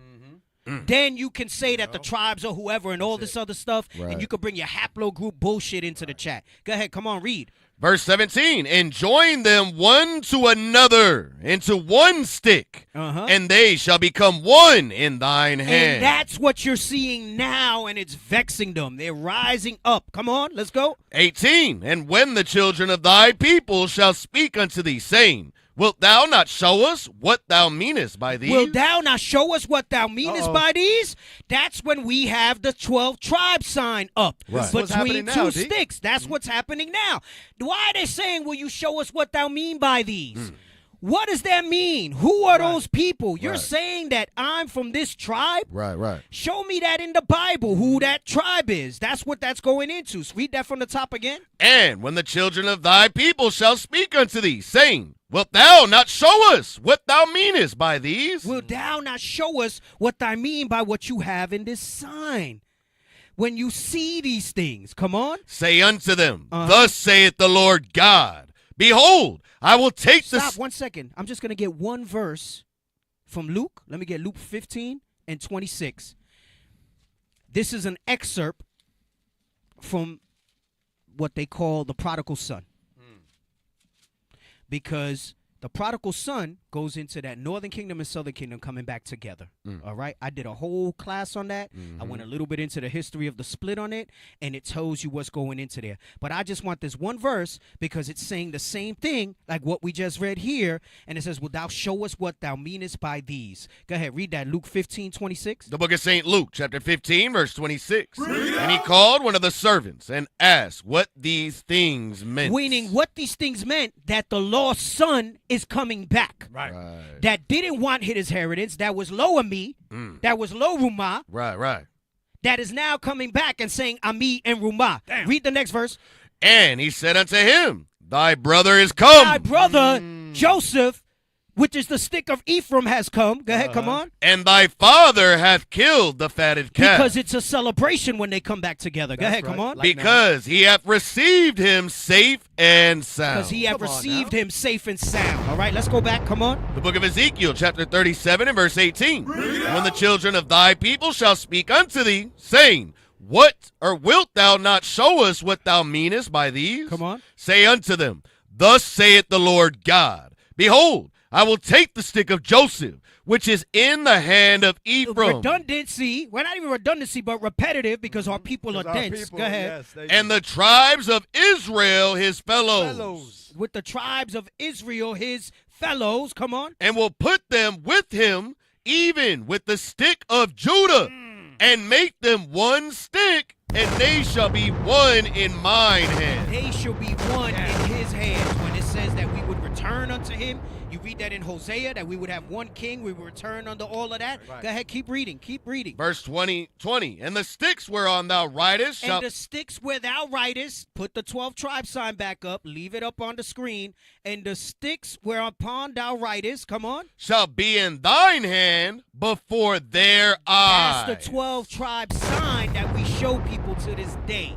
then you can say that the tribes or whoever and all this other stuff, and you can bring your haplogroup bullshit into the chat. Go ahead, come on, read. Verse 17, and join them one to another into one stick, and they shall become one in thine hand. And that's what you're seeing now, and it's vexing them. They're rising up. Come on, let's go. 18, and when the children of thy people shall speak unto thee, saying, wilt thou not show us what thou meanest by these? Will thou not show us what thou meanest by these? That's when we have the 12 tribes sign up between two sticks. That's what's happening now. Why are they saying, will you show us what thou mean by these? What does that mean? Who are those people? You're saying that I'm from this tribe? Right. Show me that in the Bible, who that tribe is. That's what that's going into. So read that from the top again. And when the children of thy people shall speak unto thee, saying, wilt thou not show us what thou meanest by these? Will thou not show us what thou mean by what you have in this sign? When you see these things, come on. Say unto them, thus saith the Lord God, behold, I will take Stop 1 second. I'm just going to get one verse from Luke. Let me get Luke 15 and 26. This is an excerpt from what they call the prodigal son. Because the prodigal son goes into that northern kingdom and southern kingdom coming back together. All right? I did a whole class on that. I went a little bit into the history of the split on it, and it tells you what's going into there. But I just want this one verse because it's saying the same thing like what we just read here, and it says, will thou show us what thou meanest by these? Go ahead, read that, Luke 15:26. The book of St. Luke, chapter 15, verse 26. And he called one of the servants and asked what these things meant. Meaning what these things meant, that the lost son is coming back. Right. That didn't want his inheritance, that was low Ami, that was low Rumah, Right. that is now coming back and saying Ami and Rumah. Read the next verse. And he said unto him, thy brother is come. Thy brother, Joseph, which is the stick of Ephraim, has come. Go ahead, come on. And thy father hath killed the fatted calf. Because it's a celebration when they come back together. Go ahead, come on. Because he hath received him safe and sound. Because he hath received him safe and sound. All right, let's go back. Come on. The book of Ezekiel, chapter 37 and verse 18. When the children of thy people shall speak unto thee, saying, what, or wilt thou not show us what thou meanest by these? Come on. Say unto them, thus saith the Lord God, behold, I will take the stick of Joseph, which is in the hand of Ephraim. Redundancy. We're not even redundancy, but repetitive because our people are dense. Go ahead. Yes, and the tribes of Israel his fellows. With the tribes of Israel his fellows. Come on. And will put them with him, even with the stick of Judah, and make them one stick, and they shall be one in mine hand. They shall be one in his hands. When it says that we would return unto him, you read that in Hosea, that we would have one king, we would return unto all of that. Go ahead, keep reading, keep reading. Verse 20, and the sticks whereon thou writest shall... And the sticks where thou writest, put the 12 tribe sign back up, leave it up on the screen, and the sticks whereupon thou writest, come on. Shall be in thine hand before their eyes. That's the 12 tribe sign that we show people to this day.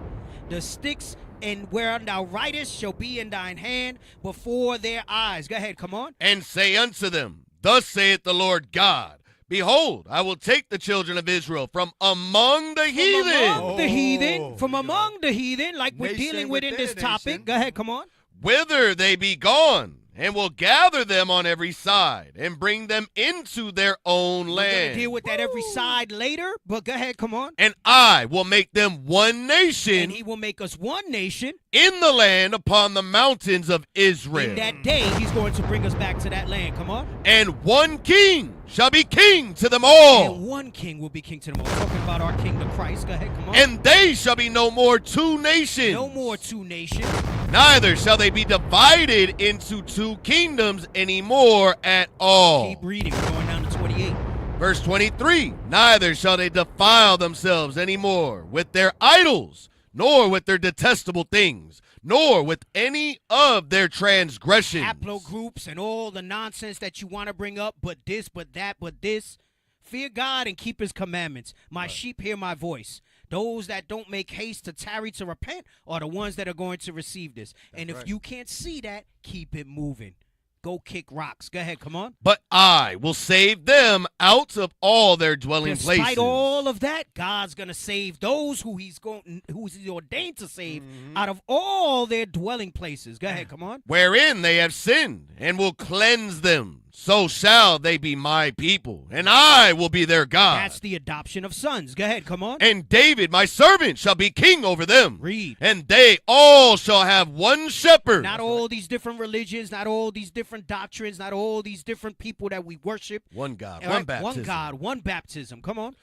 The sticks and whereon thou writest shall be in thine hand before their eyes. Go ahead, come on. And say unto them, thus saith the Lord God, behold, I will take the children of Israel from among the heathen. From among the heathen, like we're dealing with in this topic. Go ahead, come on. Whither they be gone, and will gather them on every side, and bring them into their own land. We're going to deal with that every side later, but go ahead, come on. And I will make them one nation. And he will make us one nation. In the land upon the mountains of Israel. In that day, he's going to bring us back to that land. Come on. And one king shall be king to them all. And one king will be king to them all. Talking about our king, the Christ. Go ahead, come on. And they shall be no more two nations. No more two nations. Neither shall they be divided into two kingdoms anymore at all. Keep reading. We're going down to 28. Verse 23, neither shall they defile themselves anymore with their idols, nor with their detestable things, nor with any of their transgressions. Haplogroups and all the nonsense that you want to bring up, but this, but that, but this. Fear God and keep his commandments. My sheep hear my voice. Those that don't make haste to tarry to repent are the ones that are going to receive this. And if you can't see that, keep it moving. Go kick rocks. Go ahead, come on. But I will save them out of all their dwelling places. Despite all of that, God's going to save those who he's ordained to save out of all their dwelling places. Go ahead, come on. Wherein they have sinned, and will cleanse them. So shall they be my people, and I will be their God. That's the adoption of sons. Go ahead, come on. And David, my servant, shall be king over them. Read. And they all shall have one shepherd. Not all these different religions, not all these different doctrines, not all these different people that we worship. One God, All one right? baptism. One God, one baptism. Come on.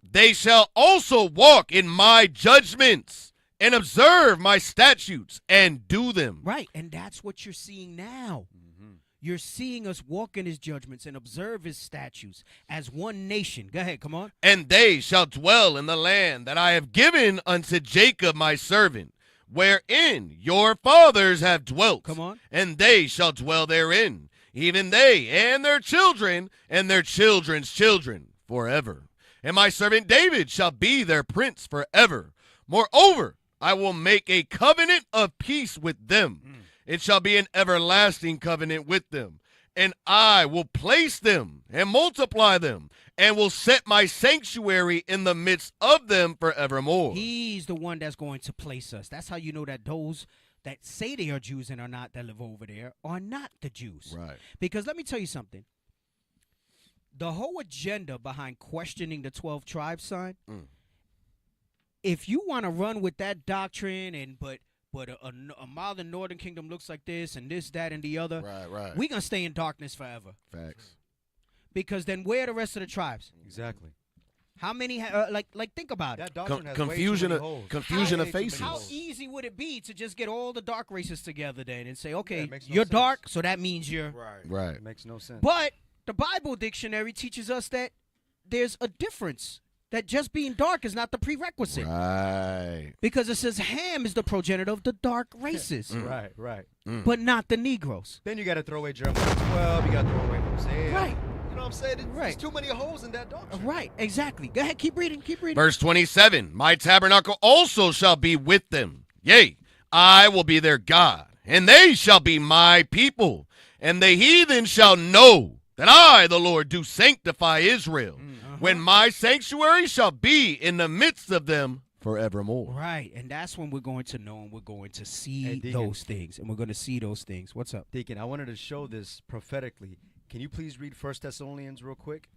They shall also walk in my judgments, and observe my statutes, and do them. Right, and that's what you're seeing now. You're seeing us walk in his judgments and observe his statutes as one nation. Go ahead, come on. And they shall dwell in the land that I have given unto Jacob my servant, wherein your fathers have dwelt. Come on. And they shall dwell therein, even they and their children and their children's children forever. And my servant David shall be their prince forever. Moreover, I will make a covenant of peace with them. It shall be an everlasting covenant with them. And I will place them and multiply them, and will set my sanctuary in the midst of them forevermore. He's the one that's going to place us. That's how you know that those that say they are Jews and are not, that live over there, are not the Jews. Right. Because let me tell you something. The whole agenda behind questioning the 12 tribe sign, if you want to run with that doctrine and but a modern northern kingdom looks like this and this, that, and the other, right. we're going to stay in darkness forever. Facts. Because then where are the rest of the tribes? Exactly. How many, think about it. That doctrine has Confusion way too many holes. confusion of faces. How easy would it be to just get all the dark races together then and say, okay, makes no you're sense. dark, so that means you're... Right. It makes no sense. But the Bible dictionary teaches us that there's a difference. that just being dark is not the prerequisite. Right. Because it says Ham is the progenitor of the dark races. Right. But not the Negroes. Then you got to throw away Jeremiah 12. You got to throw away Hosea. Right. You know what I'm saying? There's too many holes in that doctrine. Right, exactly. Go ahead, keep reading. Verse 27, my tabernacle also shall be with them. Yea, I will be their God, and they shall be my people. And the heathen shall know that I, the Lord, do sanctify Israel, when my sanctuary shall be in the midst of them forevermore. Right, and that's when we're going to know and we're going to see those things. And we're going to see those things. What's up? Deacon, I wanted to show this prophetically. Can you please read 1 Thessalonians real quick?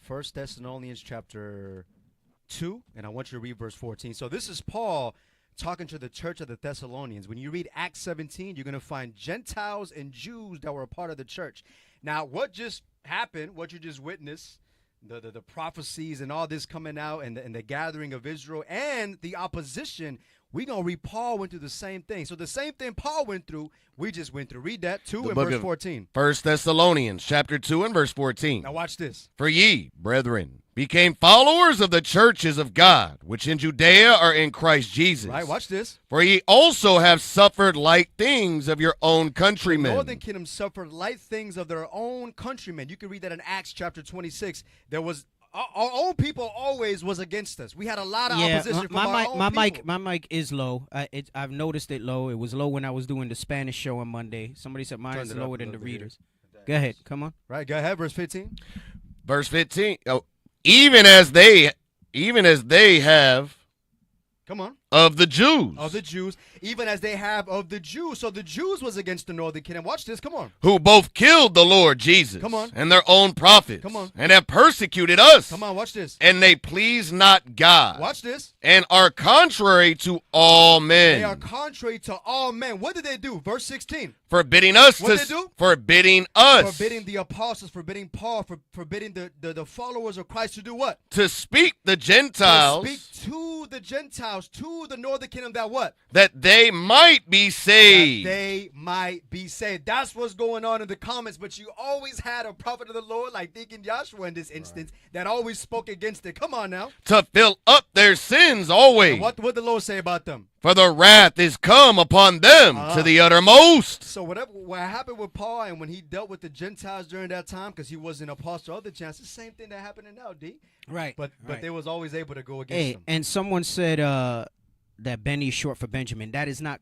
1 Thessalonians chapter 2, and I want you to read verse 14. So this is Paul talking to the church of the Thessalonians. When you read Acts 17, you're going to find Gentiles and Jews that were a part of the church. Now, what just happened, what you just witnessed, the prophecies and all this coming out and the gathering of Israel and the opposition, we're going to read Paul went through the same thing. So the same thing Paul went through, we just went through. Read that, 2 and verse 14. 1 Thessalonians chapter 2 and verse 14. Now watch this. For ye, brethren, became followers of the churches of God, which in Judea are in Christ Jesus. Right, watch this. For ye also have suffered like things of your own countrymen. The northern kingdom suffered light things of their own countrymen. You can read that in Acts chapter 26. There was our own people always was against us. We had a lot of opposition from our own people. My mic is low. I've noticed it low. It was low when I was doing the Spanish show on Monday. Somebody said mine is lower than the readers. Go ahead. Come on. Right. Go ahead. Verse 15. Verse 15. Oh, even as they have. Come on. Of the Jews. Of the Jews, even as they have of the Jews. So the Jews was against the northern kingdom. Watch this. Come on. Who both killed the Lord Jesus. Come on. And their own prophets. Come on. And have persecuted us. Come on. Watch this. And they please not God. Watch this. And are contrary to all men. They are contrary to all men. What did they do? Verse 16. Forbidding us. What did they do? Forbidding us. Forbidding the apostles, forbidding Paul, forbidding the followers of Christ to do what? To speak the Gentiles. To speak to the Gentiles, to the northern kingdom that what? That they might be saved. That they might be saved. That's what's going on in the comments. But you always had a prophet of the Lord like Deacon Joshua in this instance that always spoke against it. Come on now. To fill up their sins always. And what did the Lord say about them? For the wrath is come upon them to the uttermost. So what happened with Paul and when he dealt with the Gentiles during that time, because he was an apostle of the chance, the same thing that happened now, D. Right. But they was always able to go against them. And someone said that Benny is short for Benjamin. That is not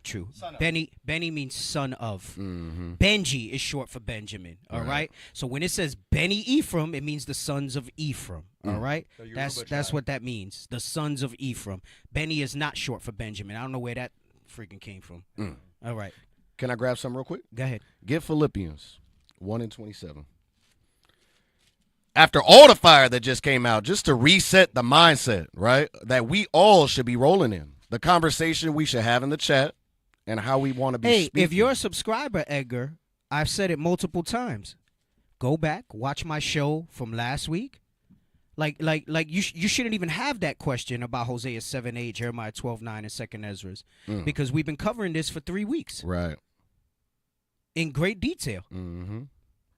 true. Benny means son of. Mm-hmm. Benji is short for Benjamin. All right. So when it says Benny Ephraim, it means the sons of Ephraim. All right. So that's what that means. The sons of Ephraim. Benny is not short for Benjamin. I don't know where that freaking came from. All right. Can I grab some real quick? Go ahead. Get Philippians 1 and 27. After all the fire that just came out, just to reset the mindset, right, that we all should be rolling in. The conversation we should have in the chat and how we want to be speaking. If you're a subscriber, Edgar, I've said it multiple times. Go back, watch my show from last week. Like you shouldn't even have that question about Hosea 7:8, Jeremiah 12:9, and 2nd Ezra's, because we've been covering this for 3 weeks. Right. In great detail. Mm-hmm.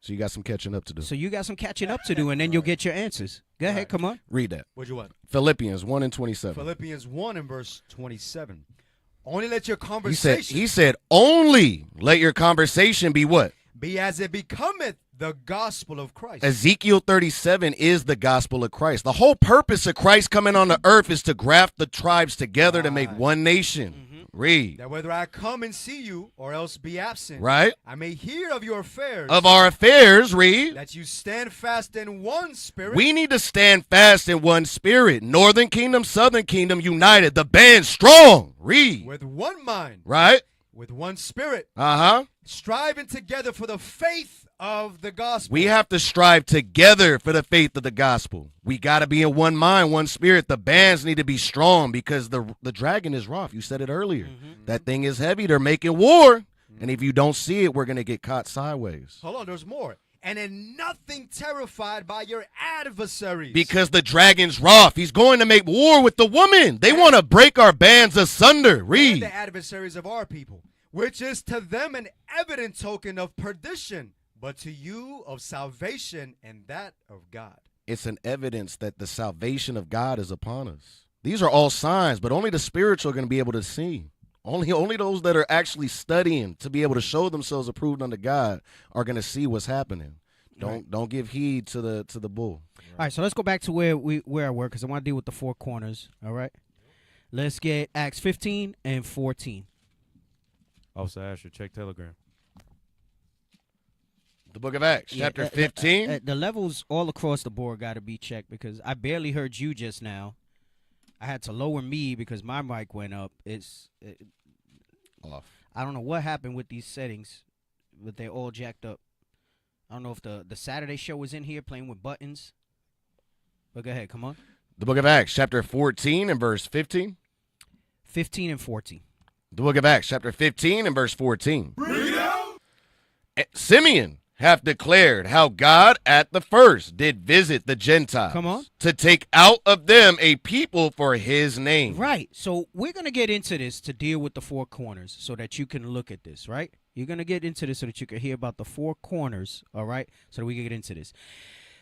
So you got some catching up to do. And then you'll get your answers. Go ahead, come on. Read that. What'd you want? Philippians 1 and 27. Philippians 1 and verse 27. Only let your conversation. He said, only let your conversation be what? Be as it becometh the gospel of Christ. Ezekiel 37 is the gospel of Christ. The whole purpose of Christ coming on the earth is to graft the tribes together to make one nation. Read. That whether I come and see you or else be absent, right? I may hear of your affairs. Of our affairs, read. That you stand fast in one spirit. We need to stand fast in one spirit. Northern kingdom, southern kingdom united. The band strong. Read. With one mind. Right? With one spirit. Uh-huh. Striving together for the faith of the gospel. We have to strive together for the faith of the gospel. We got to be in one mind, one spirit. The bands need to be strong because the dragon is rough. You said it earlier. That thing is heavy. They're making war. And if you don't see it, we're going to get caught sideways. Hold on, there's more. And in nothing terrified by your adversaries. Because the dragon's rough. He's going to make war with the woman. They want to break our bands asunder. Read. And the adversaries of our people, which is to them an evident token of perdition, but to you of salvation and that of God. it's an evidence that the salvation of God is upon us. These are all signs, but only the spiritual are going to be able to see. Only those that are actually studying to be able to show themselves approved unto God are going to see what's happening. Don't give heed to the bull. All right, so let's go back to where I were, because I want to deal with the four corners. All right, let's get Acts 15 and 14. Also, Asher, check Telegram. The book of Acts, chapter 15. The levels all across the board got to be checked, because I barely heard you just now. I had to lower me because my mic went up. It's off. I don't know what happened with these settings, but they're all jacked up. I don't know if the Saturday show was in here playing with buttons. But go ahead, come on. The book of Acts, chapter 14 and verse 15. 15 and 14. The book of Acts, chapter 15 and verse 14. Read out. Simeon hath declared how God at the first did visit the Gentiles. Come on. To take out of them a people for his name. Right. So we're going to get into this to deal with the four corners so that you can look at this, right? You're going to get into this so that you can hear about the four corners, all right? So that we can get into this.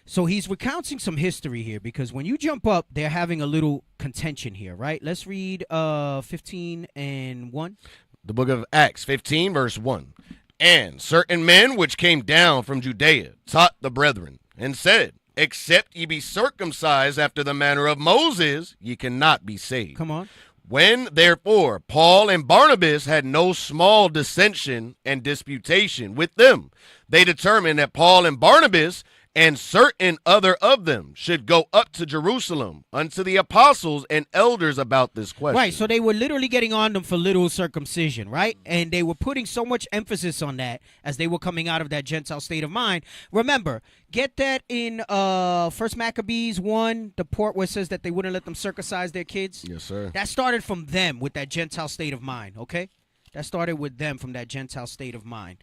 So he's recounting some history here, because when you jump up, they're having a little contention here, right? Let's read 15 and 1. The book of Acts 15, verse 1. And certain men which came down from Judea taught the brethren, and said, except ye be circumcised after the manner of Moses, ye cannot be saved. Come on. When, therefore, Paul and Barnabas had no small dissension and disputation with them, they determined that Paul and Barnabas and certain other of them should go up to Jerusalem unto the apostles and elders about this question. Right, so they were literally getting on them for little circumcision, right? And they were putting so much emphasis on that as they were coming out of that Gentile state of mind. Remember, get that in 1 Maccabees 1, the part where it says that they wouldn't let them circumcise their kids. Yes, sir. That started from them with that Gentile state of mind, okay? That started with them from that Gentile state of mind.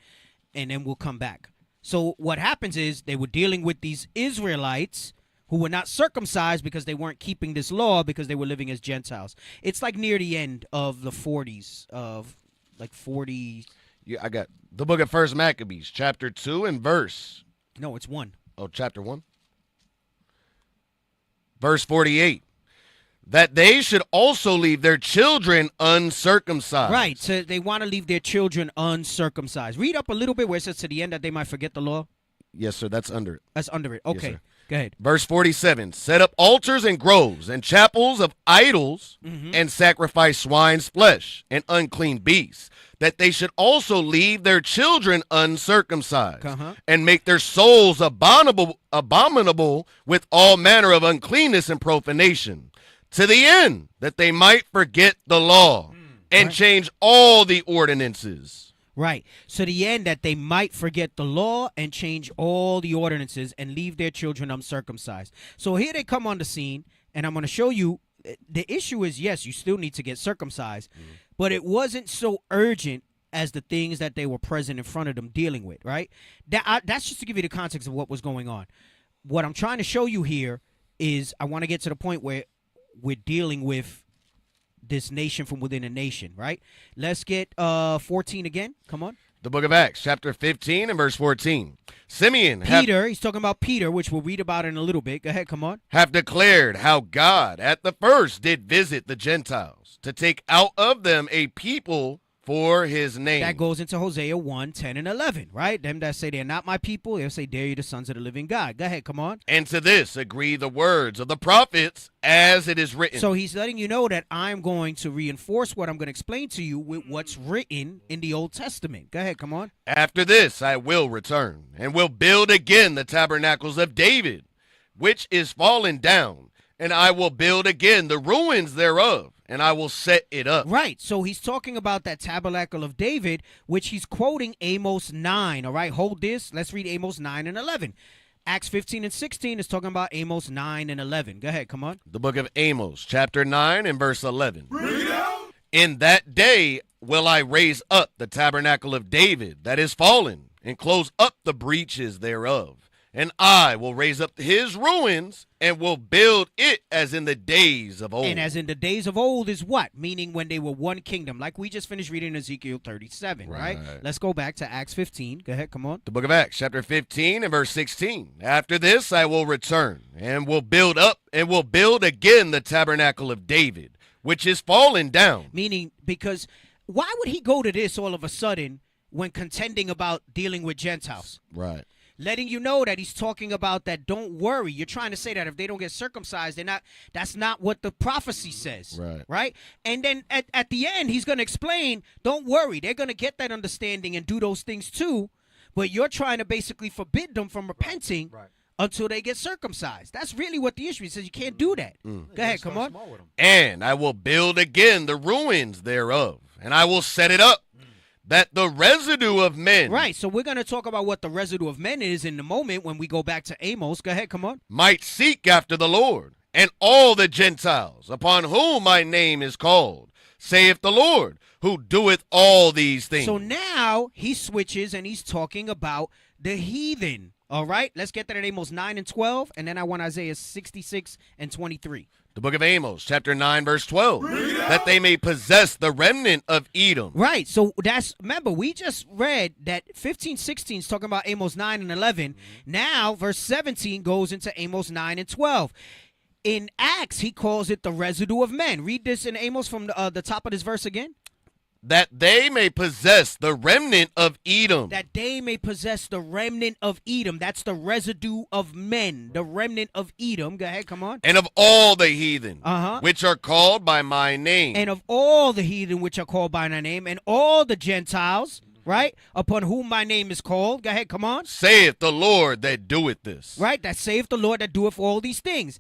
And then we'll come back. So what happens is they were dealing with these Israelites who were not circumcised because they weren't keeping this law because they were living as Gentiles. It's like near the end of the 40s, of like 40. Yeah, I got the book of 1 Maccabees, chapter 2 and verse. No, it's 1. Oh, chapter 1. Verse 48. That they should also leave their children uncircumcised. Right, so they want to leave their children uncircumcised. Read up a little bit where it says to the end that they might forget the law. Yes, sir, that's under it. That's under it. Okay, yes, go ahead. Verse 47, set up altars and groves and chapels of idols and sacrifice swine's flesh and unclean beasts, that they should also leave their children uncircumcised and make their souls abominable with all manner of uncleanness and profanation, to the end that they might forget the law and change all the ordinances. Right. So the end that they might forget the law and change all the ordinances and leave their children uncircumcised. So here they come on the scene, and I'm going to show you the issue is, yes, you still need to get circumcised, but it wasn't so urgent as the things that they were present in front of them dealing with, right? That's just to give you the context of what was going on. What I'm trying to show you here is I want to get to the point where we're dealing with this nation from within a nation, right? Let's get 14 again. Come on. The book of Acts, chapter 15 and verse 14. Simeon. Peter, he's talking about Peter, which we'll read about in a little bit. Go ahead, come on. Have declared how God at the first did visit the Gentiles to take out of them a people for his name. That goes into Hosea 1, 10, and 11, right? Them that say they're not my people, they'll say, dare you the sons of the living God. Go ahead, come on. And to this agree the words of the prophets as it is written. So he's letting you know that I'm going to reinforce what I'm going to explain to you with what's written in the Old Testament. Go ahead, come on. After this I will return, and will build again the tabernacles of David, which is fallen down, and I will build again the ruins thereof, and I will set it up. Right. So he's talking about that tabernacle of David, which he's quoting Amos 9. All right, hold this. Let's read Amos 9 and 11. Acts 15 and 16 is talking about Amos 9 and 11. Go ahead, come on. The book of Amos, chapter 9 and verse 11. Read out. In that day will I raise up the tabernacle of David that is fallen, and close up the breaches thereof, And I will raise up his ruins and will build it as in the days of old. And as in the days of old is what? Meaning when they were one kingdom. Like we just finished reading Ezekiel 37, right? Let's go back to Acts 15. Go ahead, come on. The book of Acts, chapter 15 and verse 16. After this I will return and will build up and will build again the tabernacle of David, which is fallen down. Meaning, because why would he go to this all of a sudden when contending about dealing with Gentiles? Right. Letting you know that he's talking about that. Don't worry. You're trying to say that if they don't get circumcised, they're not. That's not what the prophecy says. Right. And then at the end, he's going to explain, don't worry. They're going to get that understanding and do those things too. But you're trying to basically forbid them from repenting until they get circumcised. That's really what the issue is. He says you can't do that. Go ahead. Come on. And I will build again the ruins thereof, and I will set it up, that the residue of men. Right, so we're going to talk about what the residue of men is in the moment when we go back to Amos. Go ahead, come on. Might seek after the Lord, and all the Gentiles, upon whom my name is called, saith the Lord, who doeth all these things. So now he switches and he's talking about the heathen. All right, let's get that at Amos 9 and 12, and then I want Isaiah 66 and 23. The book of Amos, chapter 9, verse 12, that they may possess the remnant of Edom. Right, so remember, we just read that 15:16 is talking about Amos 9 and 11. Now, verse 17 goes into Amos 9 and 12. In Acts, he calls it the residue of men. Read this in Amos from the top of this verse again. That they may possess the remnant of Edom. That they may possess the remnant of Edom. That's the residue of men. The remnant of Edom. Go ahead, come on. And of all the heathen, which are called by my name. And of all the heathen which are called by my name. And all the Gentiles, right, upon whom my name is called. Go ahead, come on. Saith the Lord that doeth this. Right, that saith the Lord that doeth all these things.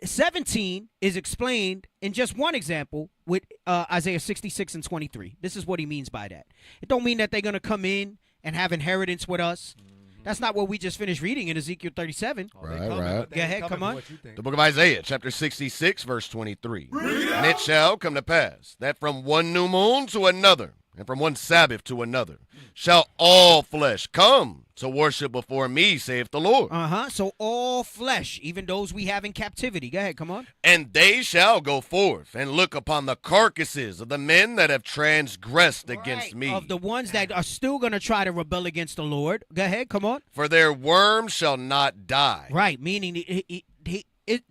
17 is explained in just one example with Isaiah 66 and 23. This is what he means by that. It don't mean that they're going to come in and have inheritance with us. That's not what we just finished reading in Ezekiel 37. Right. Go ahead, come on. The book of Isaiah, chapter 66, verse 23. And it shall come to pass that from one new moon to another, and from one Sabbath to another, shall all flesh come to worship before me, saith the Lord. So all flesh, even those we have in captivity. Go ahead, come on. And they shall go forth and look upon the carcasses of the men that have transgressed against me. Of the ones that are still going to try to rebel against the Lord. Go ahead, come on. For their worm shall not die. Right, meaning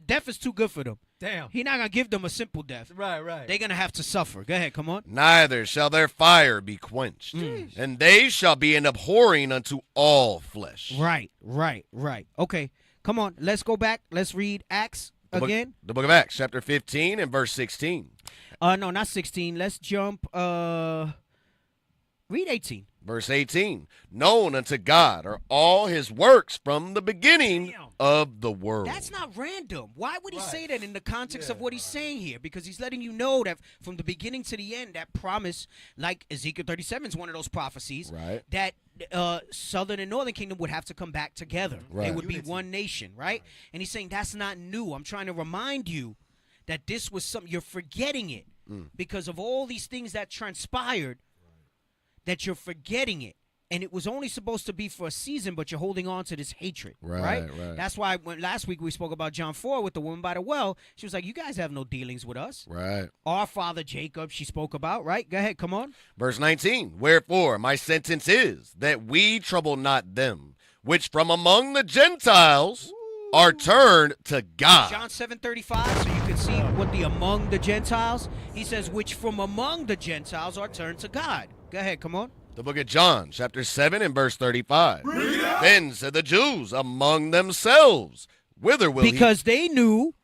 death is too good for them. Damn. He's not going to give them a simple death. Right. They're going to have to suffer. Go ahead, come on. Neither shall their fire be quenched. And they shall be an abhorring unto all flesh. Right. Okay, come on. Let's go back. Let's read Acts again. The book of Acts, chapter 15 and verse 16. No, not 16. Let's jump. Read 18. Verse 18, known unto God are all his works from the beginning of the world. That's not random. Why would he say that in the context of what he's saying here? Because he's letting you know that from the beginning to the end, that promise, like Ezekiel 37 is one of those prophecies, that southern and northern kingdom would have to come back together. They would be one nation, right? And he's saying that's not new. I'm trying to remind you that this was something, you're forgetting it because of all these things that transpired. That you're forgetting it. And it was only supposed to be for a season, but you're holding on to this hatred. Right. That's why when last week we spoke about John 4 with the woman by the well, she was like, you guys have no dealings with us. Right. Our father Jacob, she spoke about, right? Go ahead, come on. Verse 19, wherefore my sentence is that we trouble not them, which from among the Gentiles are turned to God. John 7:35, so you can see what the among the Gentiles, he says, which from among the Gentiles are turned to God. Go ahead, come on. The book of John, chapter 7 and verse 35. Then said the Jews among themselves, whither will Because they knew,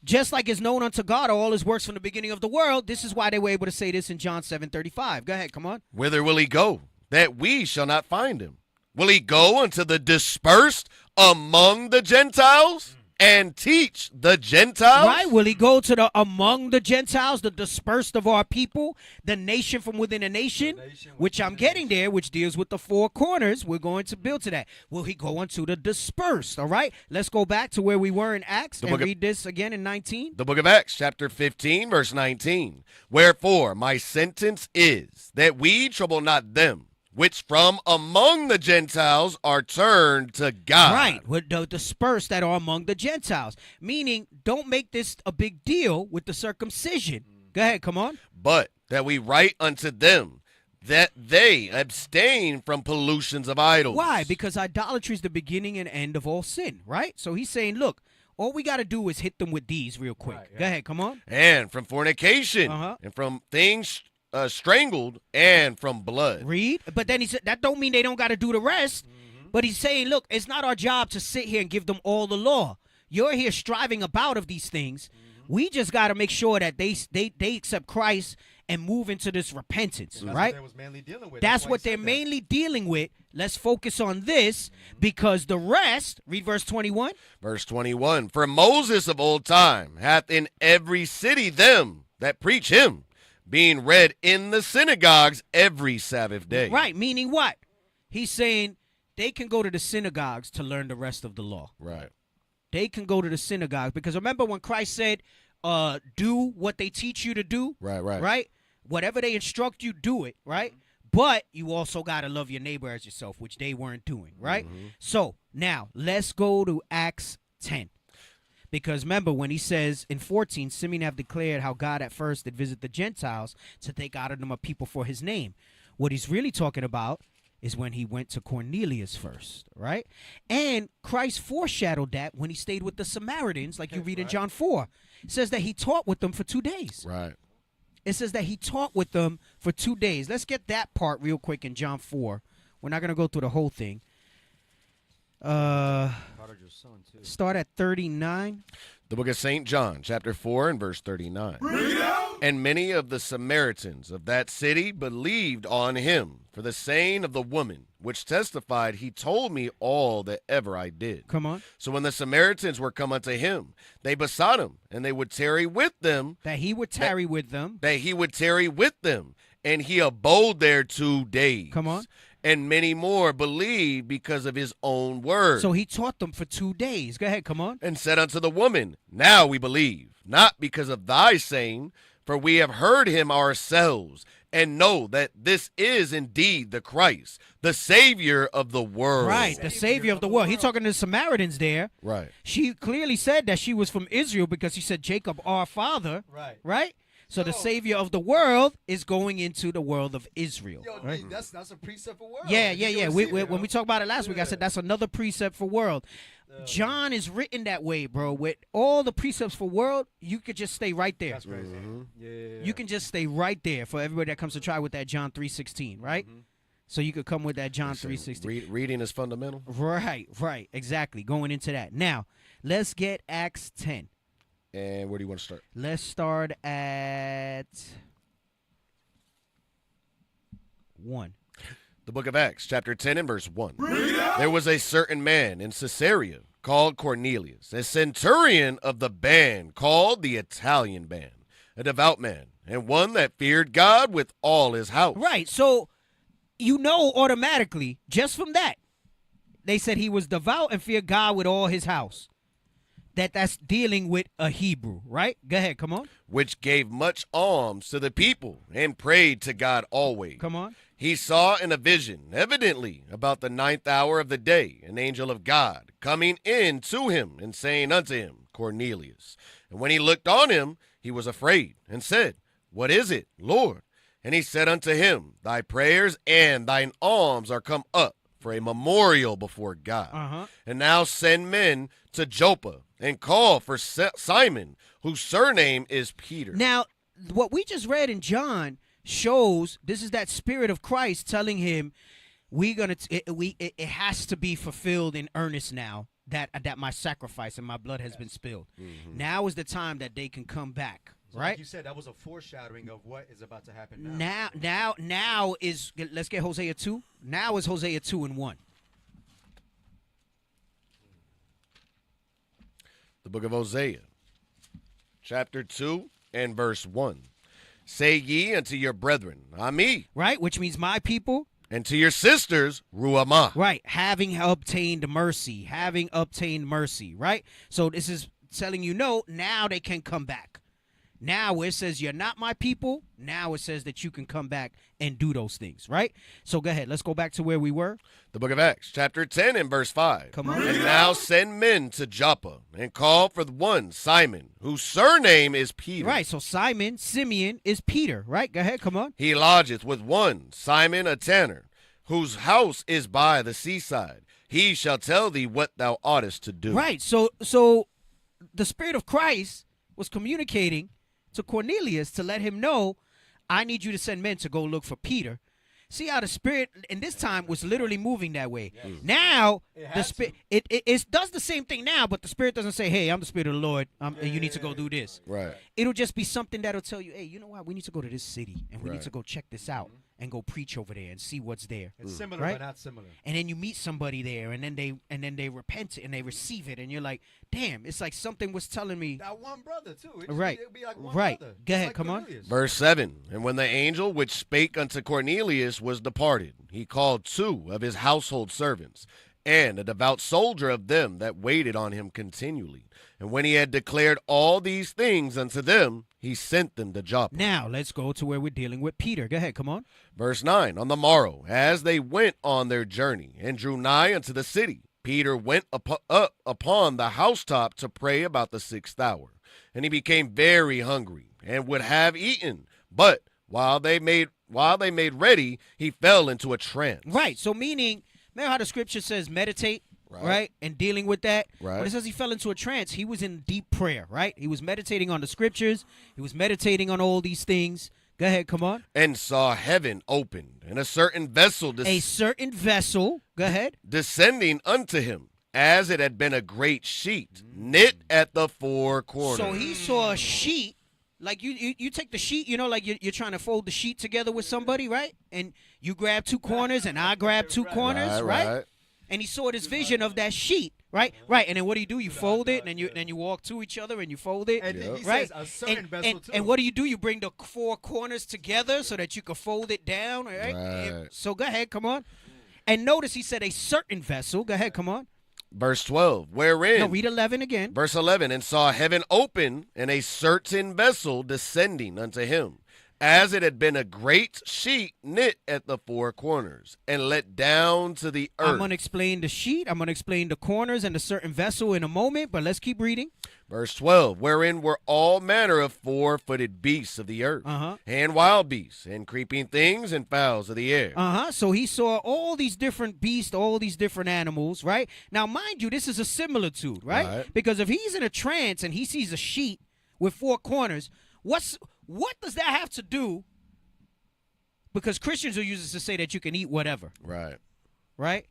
just like is known unto God all his works from the beginning of the world, this is why they were able to say this in John 7:35. Go ahead, come on. Whither will he go, that we shall not find him? Will he go unto the dispersed among the Gentiles? And teach the Gentiles? Right. Will he go to the among the Gentiles, the dispersed of our people, the nation from within a nation, which I'm getting there, which deals with the four corners. We're going to build to that. Will he go unto the dispersed? All right. Let's go back to where we were in Acts and read this again in 19. The book of Acts, chapter 15, verse 19. Wherefore my sentence is that we trouble not them which from among the Gentiles are turned to God. Right, with the dispersed that are among the Gentiles. Meaning, don't make this a big deal with the circumcision. Go ahead, come on. But that we write unto them that they abstain from pollutions of idols. Why? Because idolatry is the beginning and end of all sin, right? So he's saying, look, all we got to do is hit them with these real quick. Right, yeah. Go ahead, come on. And from fornication, and from things strangled, and from blood. Read. But then he said, that don't mean they don't got to do the rest. But he's saying, look, it's not our job to sit here and give them all the law. You're here striving about of these things. We just got to make sure that they accept Christ and move into this repentance, right? That's what they're mainly dealing with. Let's focus on this because the rest, read verse 21. Verse 21, for Moses of old time hath in every city them that preach him, being read in the synagogues every Sabbath day. Right, meaning what? He's saying they can go to the synagogues to learn the rest of the law. Right. They can go to the synagogues because remember when Christ said, do what they teach you to do. Right. Whatever they instruct you, do it. Right. But you also got to love your neighbor as yourself, which they weren't doing. Right. So now let's go to Acts 10. Because remember when he says in 14, Simeon have declared how God at first did visit the Gentiles to take out of them a people for his name. What he's really talking about is when he went to Cornelius first, right? And Christ foreshadowed that when he stayed with the Samaritans, like you read in John 4. It says that he taught with them for 2 days. Right. It says that he taught with them for 2 days. Let's get that part real quick in John 4. We're not going to go through the whole thing. Start at 39. The book of St. John, chapter 4 and verse 39. And many of the Samaritans of that city believed on him for the saying of the woman, which testified, he told me all that ever I did. Come on. So when the Samaritans were come unto him, they besought him, and they would tarry with them. That he would tarry with them. That he would tarry with them. And he abode there 2 days. Come on. And many more believed because of his own word. So he taught them for 2 days. Go ahead, come on. And said unto the woman, now we believe, not because of thy saying, for we have heard him ourselves, and know that this is indeed the Christ, the Savior of the world. Right, the Savior of the world. He's talking to the Samaritans there. Right. She clearly said that she was from Israel because she said, Jacob, our father. Right. Right? So the Savior of the world is going into the world of Israel. Yo, right? that's a precept for world. Yeah. When we talk about it last week, I said that's another precept for world. John is written that way, bro. With all the precepts for world, you could just stay right there. That's crazy. Yeah. You can just stay right there for everybody that comes to try with that John 3:16, right? So you could come with that John 3:16. Reading is fundamental. Right, exactly. Going into that. Now, let's get Acts 10. And where do you want to start? Let's start at 1. The book of Acts, chapter 10 and verse 1. There was a certain man in Caesarea called Cornelius, a centurion of the band called the Italian band, a devout man, and one that feared God with all his house. Right, so you know automatically, just from that, they said he was devout and feared God with all his house. That's dealing with a Hebrew, right? Go ahead, come on. Which gave much alms to the people and prayed to God always. Come on. He saw in a vision, evidently about the 9th hour of the day, an angel of God coming in to him and saying unto him, Cornelius. And when he looked on him, he was afraid and said, what is it, Lord? And he said unto him, thy prayers and thine alms are come up for a memorial before God. And now send men to Joppa and call for Simon, whose surname is Peter. Now, what we just read in John shows this is that Spirit of Christ telling him it has to be fulfilled in earnest now that my sacrifice and my blood has been spilled. Now is the time that they can come back. So right? Like you said, that was a foreshadowing of what is about to happen now. Now is, let's get Hosea 2. Now is Hosea 2 and 1. The book of Hosea, chapter 2 and verse 1. Say ye unto your brethren, Ami. Right, which means my people. And to your sisters, Ruamah. Right, having obtained mercy, right? So this is telling you, no, now they can come back. Now it says you're not my people. Now it says that you can come back and do those things, right? So go ahead. Let's go back to where we were. The book of Acts, chapter 10 and verse 5. Come on. And now send men to Joppa and call for the one Simon, whose surname is Peter. Right. So Simeon is Peter, right? Go ahead. Come on. He lodgeth with one Simon a tanner, whose house is by the seaside. He shall tell thee what thou oughtest to do. Right. So the Spirit of Christ was communicating to Cornelius to let him know, I need you to send men to go look for Peter. See how the Spirit in this time was literally moving that way. Yes. Now the Spirit it does the same thing now, but the Spirit doesn't say, hey, I'm the Spirit of the Lord. You need to go do this. Right. It'll just be something that'll tell you, hey, you know what? We need to go to this city and we need to go check this out and go preach over there and see what's there. It's similar, right? but not similar. And then you meet somebody there, and then they repent and they receive it, and you're like, damn, it's like something was telling me. That one brother too. Right. It'll be like one right. brother. Go ahead. Like Come Cornelius. on. Verse 7, and when the angel which spake unto Cornelius was departed, he called 2 of his household servants, and a devout soldier of them that waited on him continually. And when he had declared all these things unto them, he sent them to Joppa. Now, let's go to where we're dealing with Peter. Go ahead, come on. Verse 9, on the morrow, as they went on their journey, and drew nigh unto the city, Peter went up upon the housetop to pray about the 6th hour. And he became very hungry, and would have eaten. But while they made ready, he fell into a trance. Right, so meaning, remember how the scripture says meditate? Right. And dealing with that. Right. When it says he fell into a trance, he was in deep prayer, right? He was meditating on the scriptures. He was meditating on all these things. Go ahead, come on. And saw heaven opened, and a certain vessel go ahead, descending unto him, as it had been a great sheet, knit at the 4 corners. So he saw a sheet. Like you take the sheet, you know, like you're trying to fold the sheet together with somebody, right? And you grab 2 corners and I grab 2 corners, right? And he saw this vision of that sheet, right? Right. And then what do? You fold it, and then you walk to each other and you fold it, and he right? Says a certain vessel too. And what do? You bring the 4 corners together so that you can fold it down, right? So go ahead, come on. And notice he said a certain vessel. Go ahead, come on. Verse 12, wherein. No, read 11 again. Verse 11, and saw heaven open, and a certain vessel descending unto him, as it had been a great sheet knit at the 4 corners, and let down to the earth. I'm going to explain the sheet. I'm going to explain the corners and the certain vessel in a moment, but let's keep reading. Verse 12, wherein were all manner of 4-footed beasts of the earth, and wild beasts, and creeping things, and fowls of the air. So he saw all these different beasts, all these different animals, right? Now, mind you, this is a similitude, right? Because if he's in a trance and he sees a sheet with 4 corners, what does that have to do? Because Christians will use this to say that you can eat whatever. Right?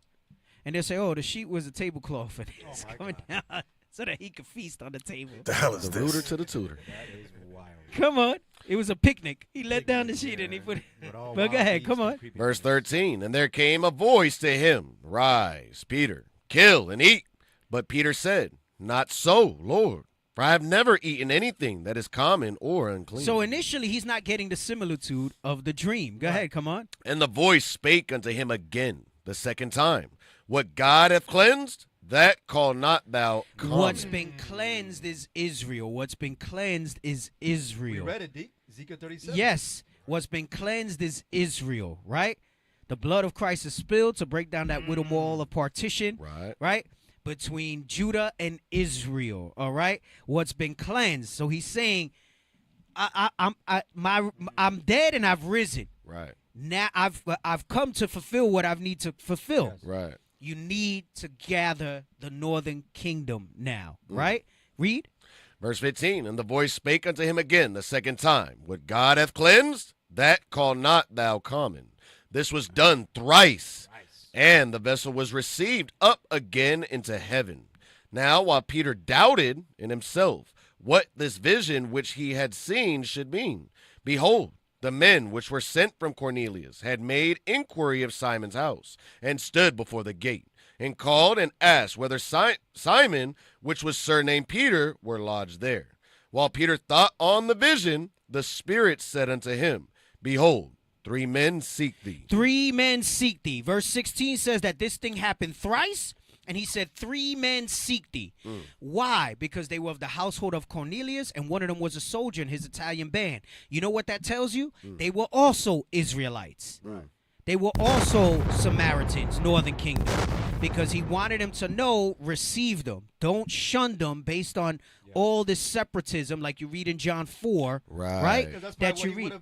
And they'll say, oh, the sheet was a tablecloth, and it's coming down so that he could feast on the table. The hell is the this? rooter to the tutor. That is wild. Come on. It was a picnic. He let down the sheet and he put it. But go ahead. Come on. Verse 13, and there came a voice to him, Rise, Peter, kill and eat. But Peter said, Not so, Lord. For I have never eaten anything that is common or unclean. So initially, he's not getting the similitude of the dream. Go ahead, come on. And the voice spake unto him again the 2nd time. What God hath cleansed, that call not thou common. What's been cleansed is Israel. What's been cleansed is Israel. We read it, Ezekiel 37. Yes. What's been cleansed is Israel, right? The blood of Christ is spilled to break down that widow wall of partition. Right? Between Judah and Israel, all right? What's been cleansed. So he's saying, I'm dead and I've risen. Right. Now I've come to fulfill what I need to fulfill. Yes. Right. You need to gather the northern kingdom now, right? Read. Verse 15, and the voice spake unto him again the 2nd time. What God hath cleansed, that call not thou common. This was done thrice. And the vessel was received up again into heaven. Now, while Peter doubted in himself what this vision which he had seen should mean, behold, the men which were sent from Cornelius had made inquiry of Simon's house, and stood before the gate, and called and asked whether Simon, which was surnamed Peter, were lodged there. While Peter thought on the vision, the Spirit said unto him, Behold, 3 men seek thee. 3 men seek thee. Verse 16 says that this thing happened thrice. And he said, 3 men seek thee. Why? Because they were of the household of Cornelius, and one of them was a soldier in his Italian band. You know what that tells you? They were also Israelites. They were also Samaritans, northern kingdom. Because he wanted them to know, receive them. Don't shun them based on all this separatism like you read in John 4. Right? That's you read.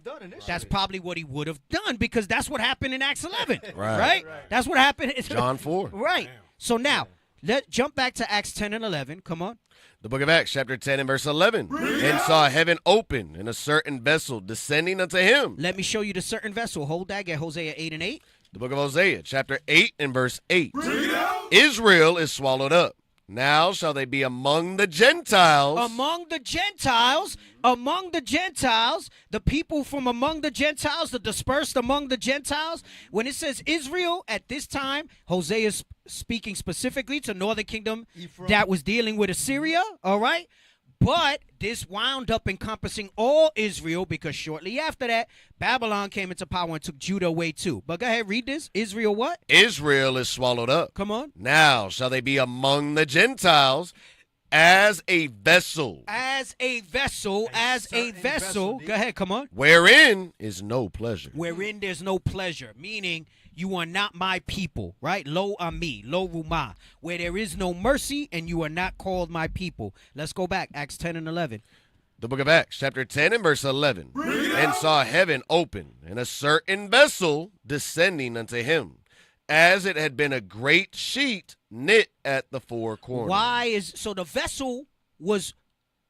That's probably what he would have done, because that's what happened in Acts 11. Right. That's what happened. John 4. Right. So now, let's jump back to Acts 10 and 11. Come on. The book of Acts, chapter 10 and verse 11. And saw heaven open, and a certain vessel descending unto him. Let me show you the certain vessel. Hold that. Get Hosea 8 and 8. The book of Hosea, chapter 8 and verse 8. Israel is swallowed up. Now shall they be among the Gentiles. Among the Gentiles, the people from among the Gentiles, the dispersed among the Gentiles. When it says Israel at this time, Hosea is speaking specifically to northern kingdom that was dealing with Assyria, all right? But this wound up encompassing all Israel, because shortly after that, Babylon came into power and took Judah away too. But go ahead, read this. Israel what? Israel is swallowed up. Come on. Now shall they be among the Gentiles as a vessel. As a vessel. Go ahead, come on. Wherein is no pleasure. Wherein there's no pleasure, meaning you are not my people, right? Lo ami, lo ruma, where there is no mercy and you are not called my people. Let's go back, Acts 10 and 11. The book of Acts, chapter 10 and verse 11. And saw heaven open, and a certain vessel descending unto him, as it had been a great sheet knit at the 4 corners. So the vessel was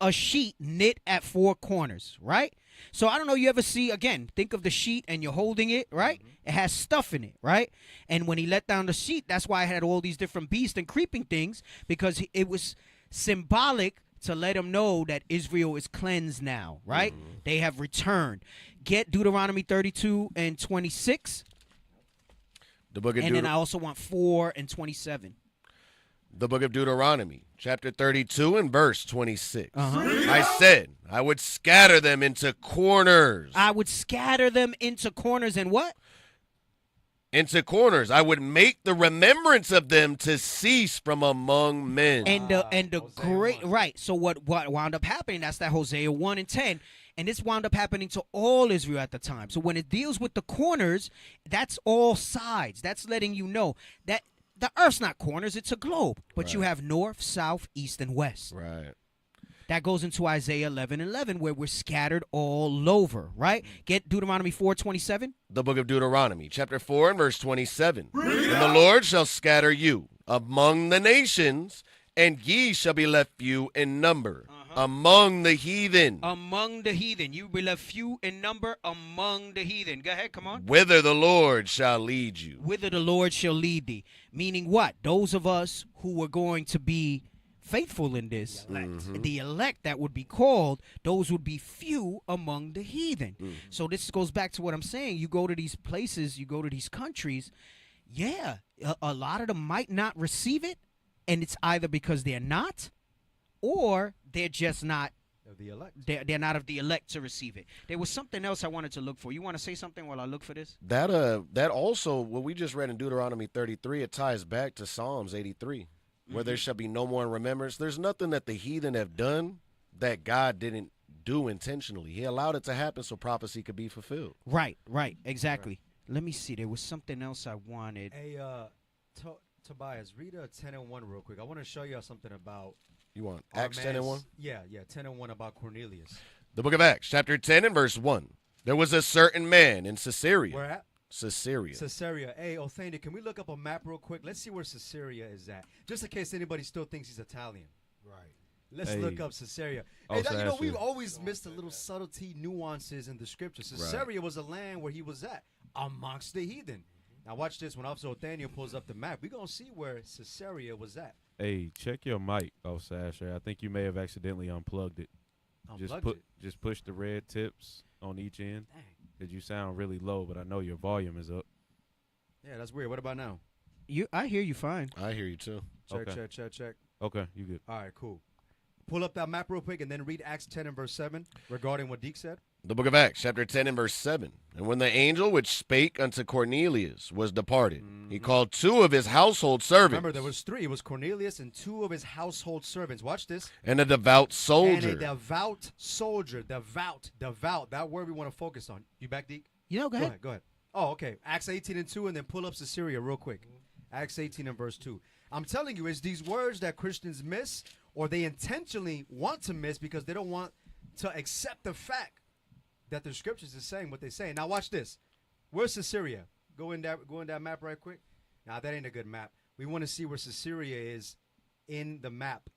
a sheet knit at 4 corners, right? So I don't know, you ever see, again, think of the sheet and you're holding it, right? It has stuff in it, right? And when he let down the sheet, that's why it had all these different beasts and creeping things, because it was symbolic to let him know that Israel is cleansed now, right? They have returned. Get Deuteronomy 32 and 26. The book of and then I also want 4 and 27. The book of Deuteronomy, chapter 32 and verse 26. Uh-huh. I said, I would scatter them into corners. I would scatter them into corners and what? Into corners. I would make the remembrance of them to cease from among men. And the great, right. So what wound up happening, that's that Hosea 1 and 10. And this wound up happening to all Israel at the time. So when it deals with the corners, that's all sides. That's letting you know that the earth's not corners, it's a globe. But you have north, south, east, and west. Right. That goes into Isaiah 11:11, where we're scattered all over, right? Get Deuteronomy 4:27. The book of Deuteronomy, chapter 4 and verse 27. And the Lord shall scatter you among the nations, and ye shall be left few in number among the heathen. Among the heathen. You will be left few in number among the heathen. Go ahead, come on. Whither the Lord shall lead you. Whither the Lord shall lead thee. Meaning what? Those of us who were going to be faithful in this, the elect that would be called, those would be few among the heathen. So this goes back to what I'm saying. You go to these places, you go to these countries, a lot of them might not receive it, and it's either because they're not, or they're just not the elect. They're not of the elect to receive it. There was something else I wanted to look for. You want to say something while I look for this? That also, what we just read in Deuteronomy 33, it ties back to Psalms 83, where there shall be no more remembrance. There's nothing that the heathen have done that God didn't do intentionally. He allowed it to happen so prophecy could be fulfilled. Right, exactly. Right. Let me see. There was something else I wanted. Hey, Tobias, read 10 and 1 real quick. I want to show you something about. You want Acts 10 and 1? Yeah, 10 and 1 about Cornelius. The book of Acts, chapter 10 and verse 1. There was a certain man in Caesarea. Where at? Caesarea. Hey, Othania, can we look up a map real quick? Let's see where Caesarea is at. Just in case anybody still thinks he's Italian. Right. Let's look up Caesarea. Hey, we've always missed a little subtlety, nuances in the scriptures. Caesarea was a land where he was at, amongst the heathen. Now watch this. When Officer Othania pulls up the map, we're going to see where Caesarea was at. Hey, check your mic, Sasha. I think you may have accidentally unplugged it. Just push the red tips on each end. Because you sound really low, but I know your volume is up. Yeah, that's weird. What about now? I hear you fine. I hear you too. Check. Okay, you good. All right, cool. Pull up that map real quick and then read Acts 10 and verse 7 regarding what Deke said. The book of Acts, chapter 10 and verse 7. And when the angel which spake unto Cornelius was departed, he called 2 of his household servants. Remember, there was 3. It was Cornelius and 2 of his household servants. Watch this. And a devout soldier. And a devout soldier. Devout. That word we want to focus on. You back, Deke? Go ahead. Go ahead. Oh, okay. Acts 18 and 2, and then pull up Caesarea real quick. Acts 18 and verse 2. I'm telling you, it's these words that Christians miss, or they intentionally want to miss because they don't want to accept the fact that the scriptures is saying what they say. Now watch this. Where's Caesarea? Go in that map right quick. Now that ain't a good map. We want to see where Caesarea is in the map,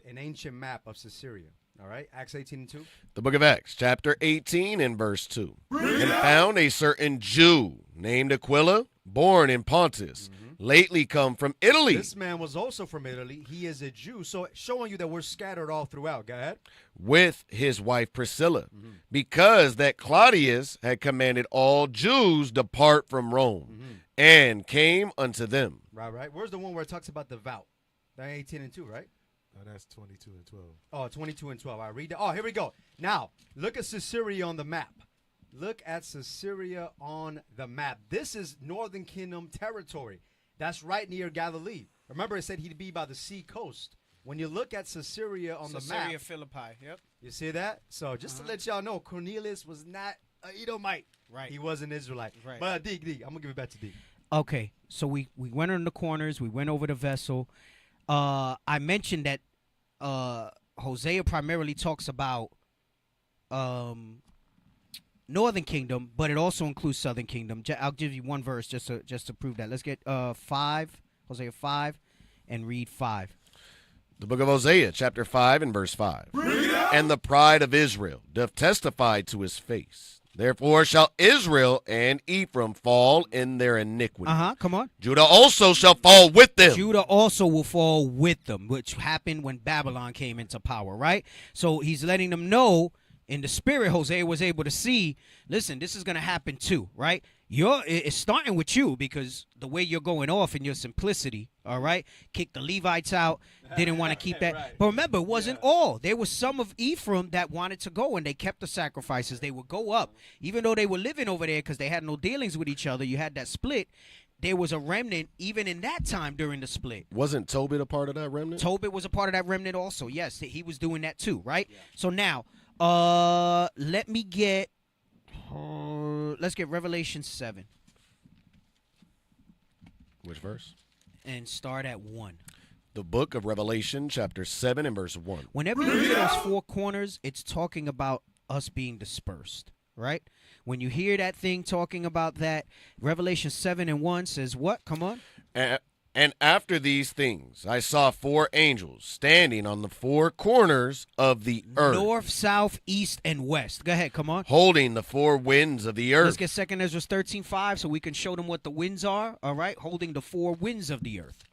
an ancient map of Caesarea. All right, Acts 18 and 2. The book of Acts, chapter 18 and verse 2. And found a certain Jew named Aquila, born in Pontus, lately come from Italy. This man was also from Italy. He is a Jew. So showing you that we're scattered all throughout. Go ahead. With his wife Priscilla, because that Claudius had commanded all Jews depart from Rome, and came unto them. Right. Where's the one where it talks about devout? That 18 and 2, right? No, that's 22 and 12. Oh, 22 and 12. I read that. Oh, here we go. Now, look at Caesarea on the map. Look at Caesarea on the map. This is Northern Kingdom territory. That's right near Galilee. Remember, it said he'd be by the sea coast. When you look at Caesarea on the map. Caesarea Philippi, yep. You see that? So just to let y'all know, Cornelius was not an Edomite. Right. He was an Israelite. Right. But Deke, I'm going to give it back to Deke. Okay, so we went on the corners. We went over the vessel. I mentioned that Hosea primarily talks about Northern Kingdom, but it also includes Southern Kingdom. I'll give you one verse just to prove that. Let's get 5, Hosea 5, and read 5. The book of Hosea, chapter 5 and verse 5. And the pride of Israel doth testify to his face. Therefore shall Israel and Ephraim fall in their iniquity. Come on. Judah also shall fall with them. Judah also will fall with them, which happened when Babylon came into power, right? So he's letting them know in the spirit. Hosea was able to see, listen, this is going to happen too, right? It's starting with you because the way you're going off in your simplicity, all right? Kick the Levites out, didn't want to keep that. Right. But remember, it wasn't all. There was some of Ephraim that wanted to go, and they kept the sacrifices. They would go up. Even though they were living over there because they had no dealings with each other, you had that split. There was a remnant even in that time during the split. Wasn't Tobit a part of that remnant? Tobit was a part of that remnant also. Yes, he was doing that too, right? Yeah. So now, let me get... let's get Revelation 7. Which verse? And start at 1. The book of Revelation, chapter 7 and verse 1. Whenever you hear those 4 corners, it's talking about us being dispersed, right? When you hear that thing talking about that, Revelation 7 and 1 says what? Come on. And after these things, I saw 4 angels standing on the 4 corners of the earth. North, south, east, and west. Go ahead, come on. Holding the 4 winds of the earth. Let's get 2 Ezra 13:5 so we can show them what the winds are, all right? Holding the 4 winds of the earth.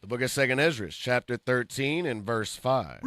The book of 2 Ezra, chapter 13 and verse 5.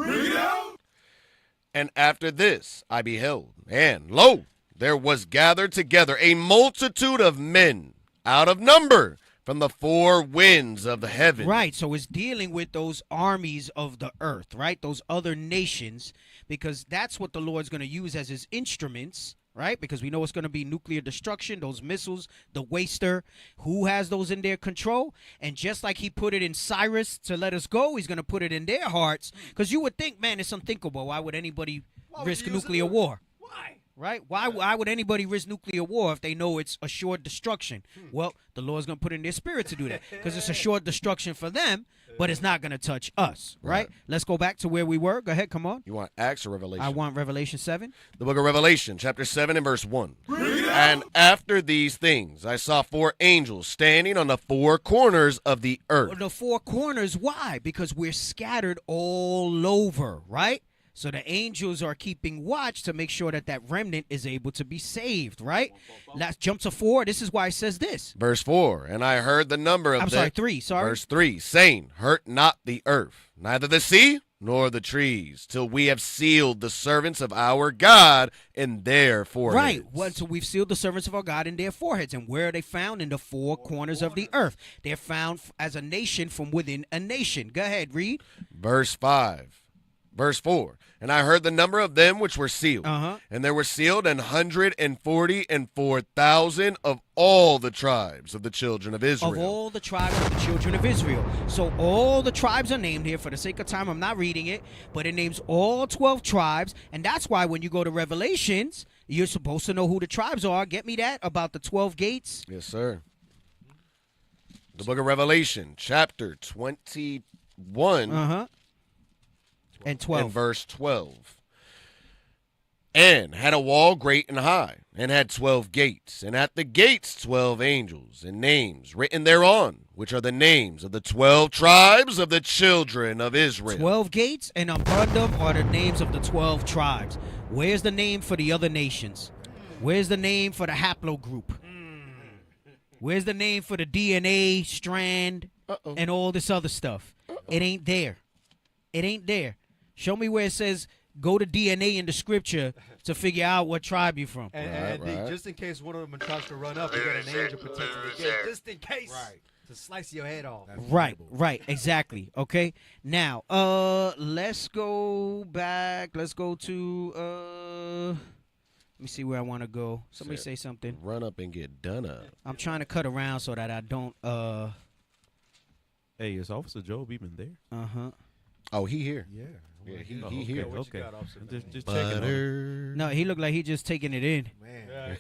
And after this I beheld, and lo, there was gathered together a multitude of men out of number, from the 4 winds of the heaven. Right, so it's dealing with those armies of the earth, right? Those other nations, because that's what the Lord's going to use as his instruments, right? Because we know it's going to be nuclear destruction, those missiles, the waster. Who has those in their control? And just like he put it in Cyrus to let us go, he's going to put it in their hearts. Because you would think, man, it's unthinkable. Why would anybody risk nuclear war? Why? Right? Why would anybody risk nuclear war if they know it's assured destruction? Well, the Lord's going to put it in their spirit to do that because it's assured destruction for them, but it's not going to touch us, right? Let's go back to where we were. Go ahead, come on. You want Acts or Revelation? I want Revelation 7. The book of Revelation, chapter 7 and verse 1. And after these things, I saw 4 angels standing on the 4 corners of the earth. Well, the 4 corners, why? Because we're scattered all over, right? So the angels are keeping watch to make sure that that remnant is able to be saved, right? Let's jump to 4. This is why it says this. Verse 4, and I heard the number of 3, sorry. Verse 3, saying, hurt not the earth, neither the sea, nor the trees, till we have sealed the servants of our God in their foreheads. Right. Well, so we've sealed the servants of our God in their foreheads. And where are they found? In the 4 corners of the earth. They're found as a nation from within a nation. Go ahead, read. Verse 5. Verse 4, and I heard the number of them which were sealed. Uh-huh. And there were sealed 144,000 of all the tribes of the children of Israel. Of all the tribes of the children of Israel. So all the tribes are named here. For the sake of time, I'm not reading it, but it names all 12 tribes. And that's why when you go to Revelations, you're supposed to know who the tribes are. Get me that about the 12 gates? Yes, sir. The book of Revelation, chapter 21. Uh-huh. And 12. And verse 12. And had a wall great and high, and had 12 gates, and at the gates 12 angels, and names written thereon, which are the names of the 12 tribes of the children of Israel. 12 gates, and upon them are the names of the 12 tribes. Where's the name for the other nations? Where's the name for the haplogroup? Where's the name for the DNA strand and all this other stuff? It ain't there. It ain't there. Show me where it says go to DNA in the scripture to figure out what tribe you're from. And just in case one of them tries to run up, you got an angel protecting the gate. Just in case. Right. To slice your head off. Right, exactly. Okay. Now, let's go back. Let's go to let me see where I want to go. Somebody say something. Run up and get done up. I'm trying to cut around so that I don't Hey, is Officer Job even there? Uh-huh. Oh, he here. Yeah. Yeah, he here. Okay. Just checking on him. No, he looked like he just taking it in. Man.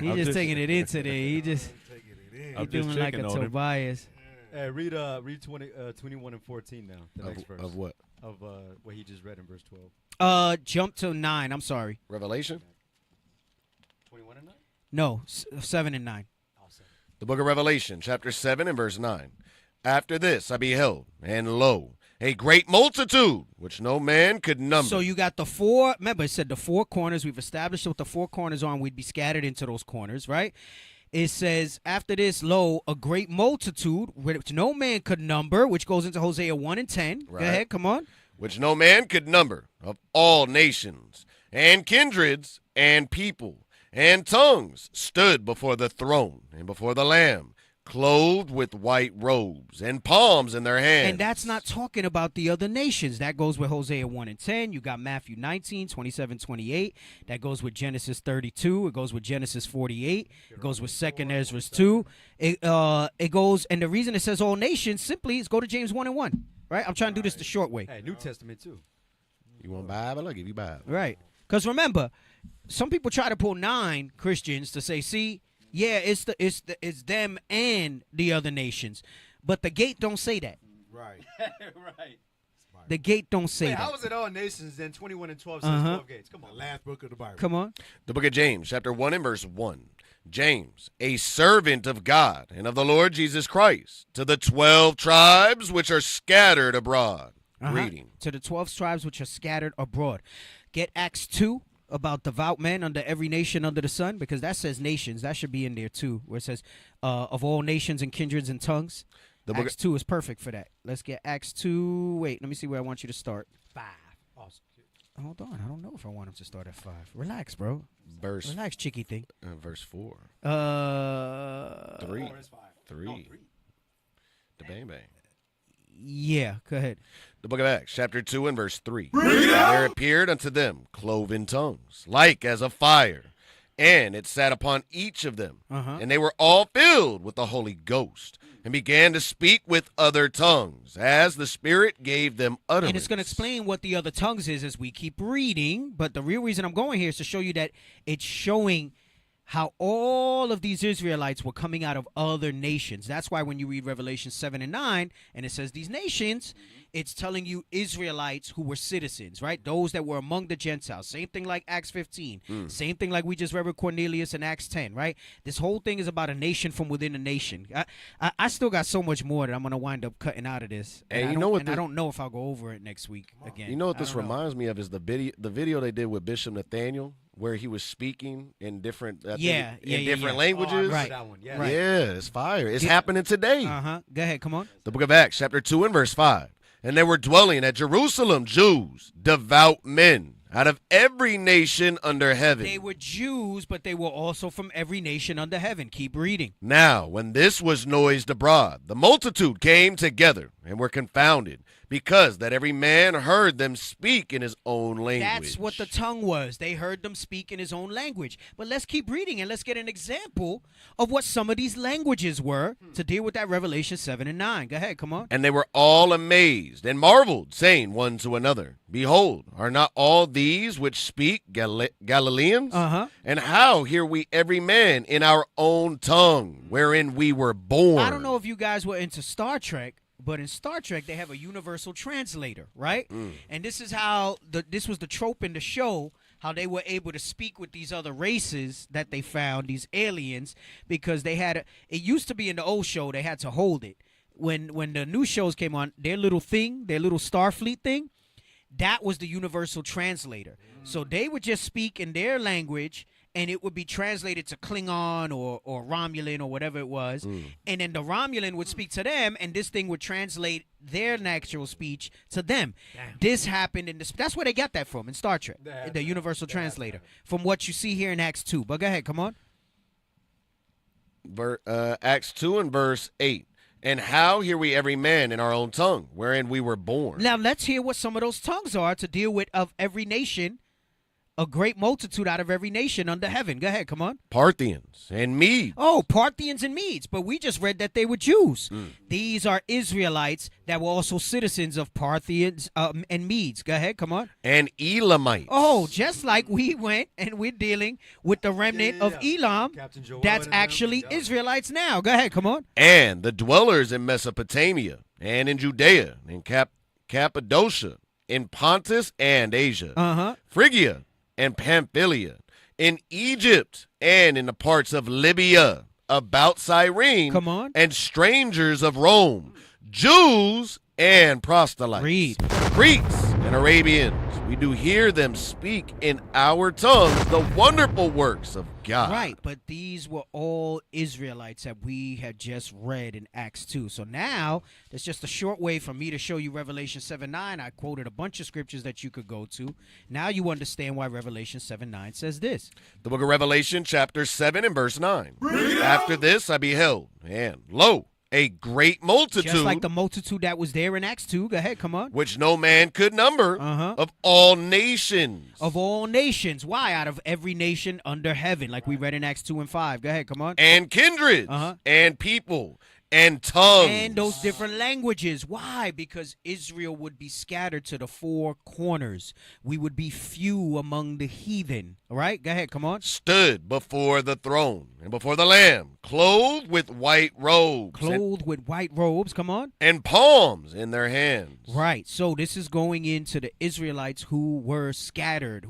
He just taking it in today. He just I'm doing just like a checking on him. Tobias. Hey, read 21 and 14 now. The next verse. Of what? Of what he just read in verse 12. Jump to 9. I'm sorry. Revelation? 21 and 9? No, 7 and 9. The book of Revelation, chapter 7 and verse 9. After this I beheld, and lo, a great multitude, which no man could number. So you got the four, remember it said the four corners. We've established what the four corners are, and we'd be scattered into those corners, right? It says, after this, lo, a great multitude, which no man could number, which goes into Hosea 1 and 10. Right. Go ahead, come on. Which no man could number, of all nations, and kindreds, and people, and tongues, stood before the throne, and before the Lamb, clothed with white robes, and palms in their hands. And that's not talking about the other nations. That goes with Hosea 1 and 10. You got Matthew 19, 27, 28. That goes with Genesis 32. It goes with Genesis 48. It goes with 2nd Ezra 2. It goes, and the reason it says all nations simply is go to James 1 and 1. Right? I'm trying to do this the short way. Hey, New Testament too. You want Bible? I'll give you Bible. Right. Because remember, some people try to pull 9 Christians to say, see, yeah, it's them and the other nations, but the gate don't say that. Right. Right. The gate don't say Wait, that. how is it all nations then 21 and 12 says 12 gates? Come on. The last book of the Bible. Come on. The book of James, chapter 1 and verse 1. James, a servant of God and of the Lord Jesus Christ, to the 12 tribes which are scattered abroad. Reading. To the 12 tribes which are scattered abroad. Get Acts 2 about devout men under every nation under the sun, because that says nations. That should be in there too, where it says of all nations and kindreds and tongues. Acts 2 is perfect for that. Let's get Acts 2. Wait, let me see where I want you to start. 5. Awesome. Hold on. I don't know if I want him to start at 5. Relax, bro. Relax, chicky thing. Verse 4. 3. 3. The bang bang. Yeah, go ahead. The book of Acts, chapter 2 and verse 3. There appeared unto them cloven tongues, like as of fire, and it sat upon each of them. And they were all filled with the Holy Ghost, and began to speak with other tongues, as the Spirit gave them utterance. And it's going to explain what the other tongues is as we keep reading, but the real reason I'm going here is to show you that it's showing how all of these Israelites were coming out of other nations. That's why when you read Revelation 7 and 9, and it says these nations, it's telling you Israelites who were citizens, right? Those that were among the Gentiles. Same thing like Acts 15. Same thing like we just read with Cornelius in Acts 10, right? This whole thing is about a nation from within a nation. I still got so much more that I'm going to wind up cutting out of this. And I you know what? I don't know if I'll go over it next week again. You know what this reminds me of is the video they did with Bishop Nathaniel, where he was speaking in different different languages. Right. That one. Yeah. Right. Yeah, it's fire. It's happening today. Go ahead, come on. The book of Acts, chapter 2 and verse 5. And there were dwelling at Jerusalem Jews, devout men, out of every nation under heaven. They were Jews, but they were also from every nation under heaven. Keep reading. Now, when this was noised abroad, the multitude came together and were confounded, because that every man heard them speak in his own language. That's what the tongue was. They heard them speak in his own language. But let's keep reading and let's get an example of what some of these languages were to deal with that Revelation 7 and 9. Go ahead, come on. And they were all amazed and marveled, saying one to another, Behold, are not all these which speak Galileans? And how hear we every man in our own tongue, wherein we were born? I don't know if you guys were into Star Trek, but in Star Trek, they have a universal translator, right? And this is how this was the trope in the show, how they were able to speak with these other races that they found, these aliens, because they had it used to be in the old show, they had to hold it. When the new shows came on, their little Starfleet thing, that was the universal translator. So they would just speak in their language, and it would be translated to Klingon or Romulan or whatever it was. And then the Romulan would speak to them, and this thing would translate their natural speech to them. This happened in this. That's where they got that from in Star Trek, the universal translator, from what you see here in Acts 2. But go ahead, come on. Acts 2 and verse 8. And how hear we every man in our own tongue, wherein we were born? Now let's hear what some of those tongues are to deal with of every nation, a great multitude out of every nation under heaven. Go ahead, come on. Parthians and Medes. Oh, Parthians and Medes, but we just read that they were Jews. These are Israelites that were also citizens of Parthians and Medes. Go ahead, come on. And Elamites. Oh, just like we went and we're dealing with the remnant of Elam, that's actually Israelites now. Go ahead, come on. And the dwellers in Mesopotamia and in Judea and Cappadocia, in Pontus and Asia, Phrygia and Pamphylia, in Egypt and in the parts of Libya, about Cyrene, and strangers of Rome, Jews and proselytes, Greeks and Arabians. We do hear them speak in our tongues the wonderful works of God. Right, but these were all Israelites that we had just read in Acts 2. So now, there's just a short way for me to show you Revelation 7:9. I quoted a bunch of scriptures that you could go to. Now you understand why Revelation 7:9 says this. The book of Revelation, chapter 7 and verse 9. After this I beheld, and lo, a great multitude. Just like the multitude that was there in Acts 2. Go ahead, come on. Which no man could number, of all nations. Of all nations. Why? Out of every nation under heaven, like we read in Acts 2 and 5. Go ahead, come on. And kindreds, and people, and tongues. And those different languages. Why? Because Israel would be scattered to the four corners. We would be few among the heathen. All right? Go ahead. Come on. Stood before the throne and before the Lamb, clothed with white robes. Clothed with white robes. Come on. And palms in their hands. Right. So this is going into the Israelites who were scattered.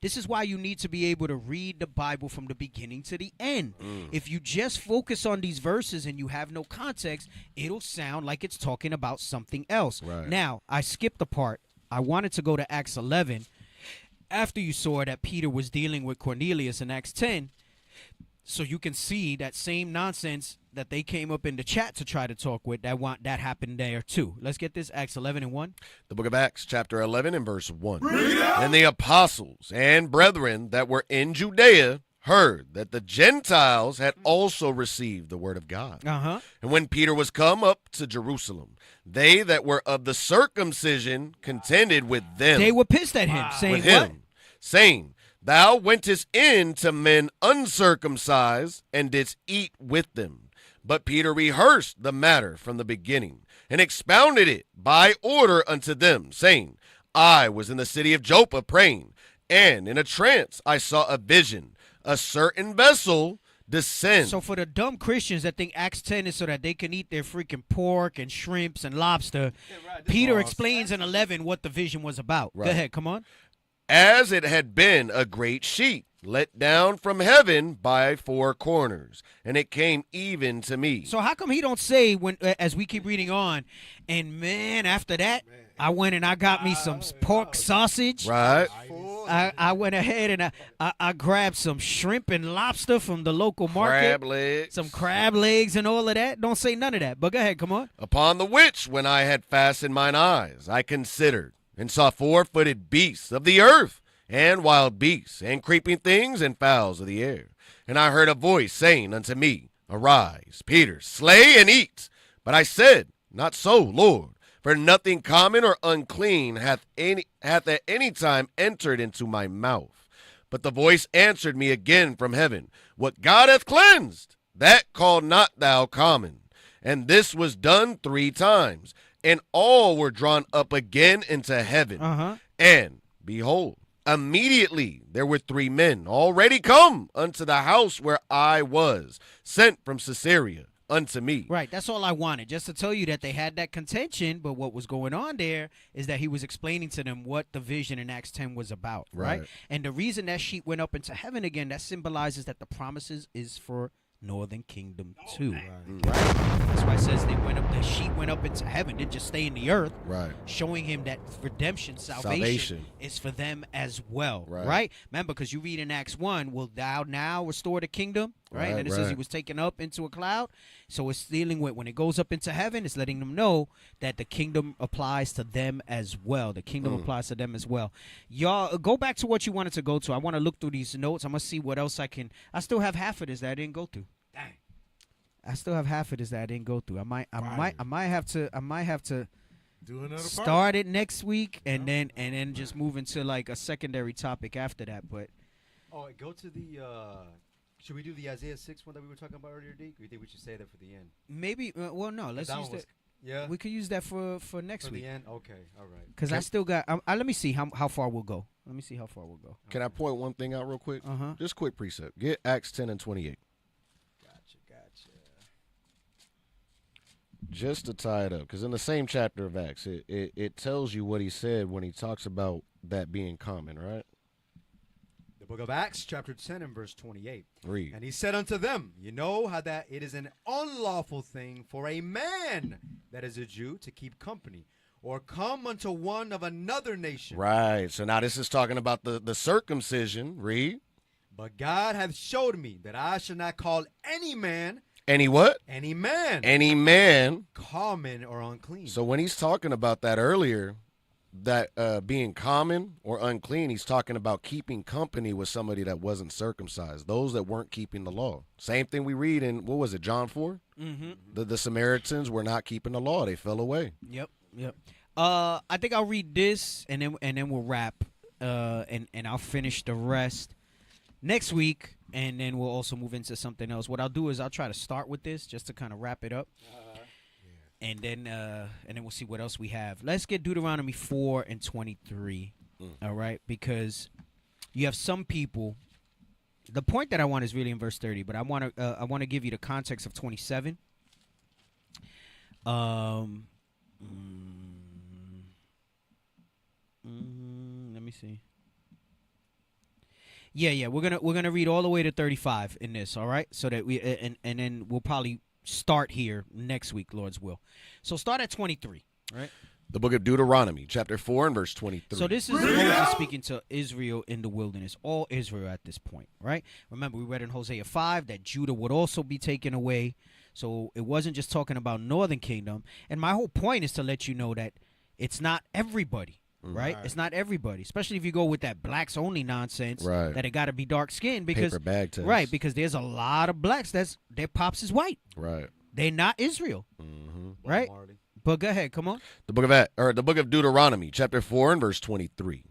This is why you need to be able to read the Bible from the beginning to the end. If you just focus on these verses and you have no context, it'll sound like it's talking about something else. Right. Now, I skipped the part. I wanted to go to Acts 11 after you saw that Peter was dealing with Cornelius in Acts 10, so you can see that same nonsense that they came up in the chat to try to talk with, that happened there too. Let's get this, Acts 11 and 1. The book of Acts, chapter 11 and verse 1. And the apostles and brethren that were in Judea heard that the Gentiles had also received the word of God. And when Peter was come up to Jerusalem, they that were of the circumcision contended with them. They were pissed at him, saying what? Saying, Thou wentest in to men uncircumcised, and didst eat with them. But Peter rehearsed the matter from the beginning, and expounded it by order unto them, saying, I was in the city of Joppa praying, and in a trance I saw a vision, a certain vessel descend. So for the dumb Christians that think Acts 10 is so that they can eat their freaking pork and shrimps and lobster, Peter explains in 11 what the vision was about. Go ahead, come on. As it had been a great sheet let down from heaven by four corners, and it came even to me. So how come he don't say, when as we keep reading on, and man, after that, I went and I got me some pork sausage. Right. I went ahead and I grabbed some shrimp and lobster from the local market. Crab legs. Some crab legs and all of that. Don't say none of that. But go ahead, come on. Upon the which, when I had fastened mine eyes, I considered, and saw four-footed beasts of the earth, and wild beasts, and creeping things, and fowls of the air. And I heard a voice saying unto me, Arise, Peter, slay and eat. But I said, Not so, Lord. For nothing common or unclean hath at any time entered into my mouth. But the voice answered me again from heaven, What God hath cleansed, that call not thou common. And this was done 3 times, and all were drawn up again into heaven. And, behold, immediately there were 3 men already come unto the house where I was, sent from Caesarea unto me. Right, that's all I wanted, just to tell you that they had that contention, but what was going on there is that he was explaining to them what the vision in Acts 10 was about, right? And the reason that sheet went up into heaven again, that symbolizes that the promises is for northern kingdom too, right? That's why it says the sheet went up into heaven, didn't just stay in the earth, right? Showing him that redemption, salvation is for them as well, right? Remember, because you read in Acts 1, will thou now restore the kingdom, right? And it says he was taken up into a cloud. So it's dealing with when it goes up into heaven, it's letting them know that the kingdom applies to them as well. The kingdom applies to them as well. Y'all, go back to what you wanted to go to. I want to look through these notes. I'm gonna see what else I can. I still have half of this that I didn't go through. Dang. I still have half of this that I didn't go through. I might have to do another start it next week and then just move into like a secondary topic after that. But go to the. Should we do the Isaiah 6 one that we were talking about earlier, Deke? Or you think we should say that for the end? Maybe. Well, no. Let's use that. Yeah. We could use that for next week. For the end? Okay. All right. Because I still got. Let me see how far we'll go. Let me see how far we'll go. Can I point one thing out real quick? Just quick precept. Get Acts 10 and 28. Gotcha. Just to tie it up, because in the same chapter of Acts, it tells you what he said when he talks about that being common, right? The book of Acts, chapter 10 and verse 28. Read. And he said unto them, you know how that it is an unlawful thing for a man that is a Jew to keep company, or come unto one of another nation. Right. So now this is talking about the circumcision. Read. But God hath showed me that I should not call any man. Any what? Any man. Any man. Common or unclean. So when he's talking about that earlier, that being common or unclean, he's talking about keeping company with somebody that wasn't circumcised, those that weren't keeping the law. Same thing we read in, what was it, John 4? The Samaritans were not keeping the law. They fell away. Yep. I think I'll read this and then we'll wrap and I'll finish the rest next week, and then we'll also move into something else. What I'll do is I'll try to start with this just to kind of wrap it up. And then we'll see what else we have. Let's get Deuteronomy 4 and 23. All right, because you have some people. The point that I want is really in verse 30, but I want to give you the context of 27. Let me see. Yeah, we're gonna read all the way to 35 in this. All right, so that we and then we'll probably start here next week, Lord's will. So start at 23, right? The book of Deuteronomy, chapter 4 and verse 23. So this is Moses speaking to Israel in the wilderness, all Israel at this point, right? Remember, we read in Hosea 5 that Judah would also be taken away. So it wasn't just talking about northern kingdom. And my whole point is to let you know that it's not everybody, right? It's not everybody, especially if you go with that blacks only nonsense, that it got to be dark skinned because paper bag test. Right, because there's a lot of blacks their pops is white. Right. They're not Israel. Right? But go ahead, come on. The book of Deuteronomy, chapter 4 and verse 23.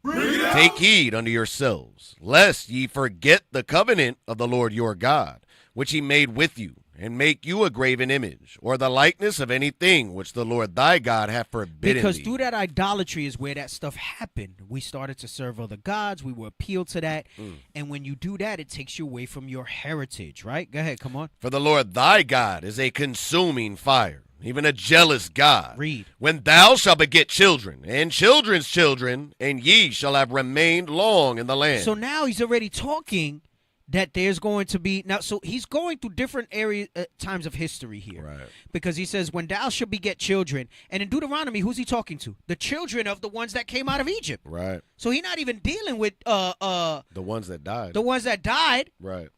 Take heed unto yourselves, lest ye forget the covenant of the Lord your God, which he made with you, and make you a graven image, or the likeness of anything which the Lord thy God hath forbidden Because thee. through that idolatry is where that stuff happened. We started to serve other gods. We were appealed to that. And when you do that, it takes you away from your heritage, right? Go ahead, come on. For the Lord thy God is a consuming fire, even a jealous God. Read. When thou shalt beget children, and children's children, and ye shall have remained long in the land. So now he's already talking that there's going to be now. So he's going through different times of history here, right? Because he says, "When thou shalt beget children," and in Deuteronomy, who's he talking to? The children of the ones that came out of Egypt, right? So he's not even dealing with the ones that died. The ones that died, right?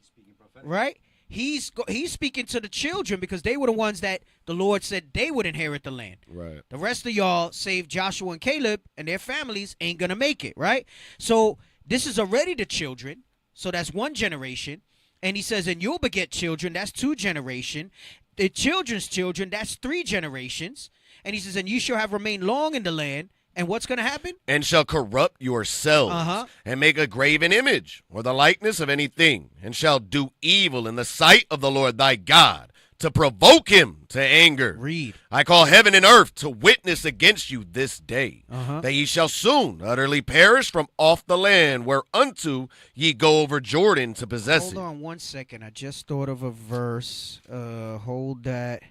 Right. He's speaking to the children because they were the ones that the Lord said they would inherit the land. Right. The rest of y'all, save Joshua and Caleb and their families, ain't gonna make it. Right. So this is already the children. So that's one generation. And he says, and you'll beget children. That's 2 generations. The children's children, that's 3 generations. And he says, and you shall have remained long in the land. And what's going to happen? And shall corrupt yourselves, and make a graven image, or the likeness of anything, and shall do evil in the sight of the Lord thy God, to provoke him to anger. Read. I call heaven and earth to witness against you this day, that ye shall soon utterly perish from off the land whereunto ye go over Jordan to possess it. Hold on 1 second. I just thought of a verse. Hold that.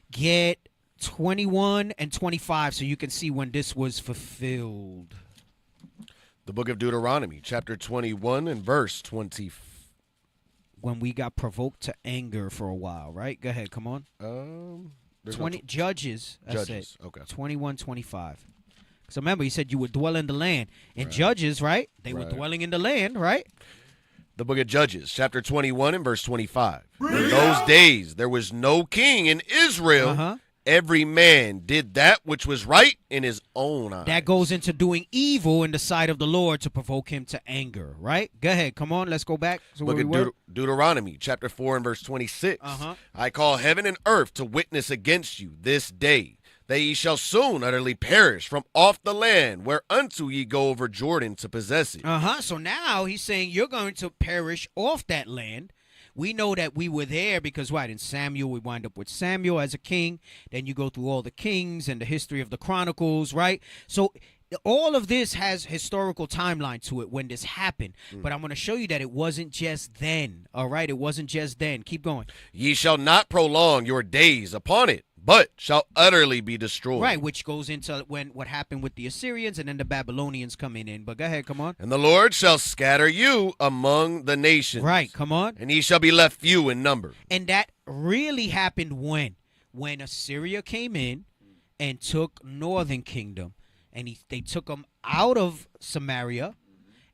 Get 21 and 25 so you can see when this was fulfilled. The book of Deuteronomy, chapter 21 and verse 20. When we got provoked to anger for a while, right? Go ahead, come on. 20 Judges. Judges, okay. 21, 25. So remember, he said you would dwell in the land. And Judges, right? They were dwelling in the land, right? The book of Judges, chapter 21 and verse 25. In those days there was no king in Israel. Every man did that which was right in his own eyes. That goes into doing evil in the sight of the Lord to provoke him to anger, right? Go ahead. Come on. Let's go back. So Book of Deuteronomy, chapter 4 and verse 26. I call heaven and earth to witness against you this day, that ye shall soon utterly perish from off the land whereunto ye go over Jordan to possess it. So now he's saying you're going to perish off that land. We know that we were there because, what, in Samuel, we wind up with Samuel as a king. Then you go through all the kings and the history of the Chronicles, right? So all of this has historical timeline to it when this happened. But I'm going to show you that it wasn't just then, all right? It wasn't just then. Keep going. Ye shall not prolong your days upon it, but shall utterly be destroyed. Right, which goes into what happened with the Assyrians and then the Babylonians coming in. But go ahead, come on. And the Lord shall scatter you among the nations. Right, come on. And ye shall be left few in number. And that really happened when? When Assyria came in and took northern kingdom. And they took them out of Samaria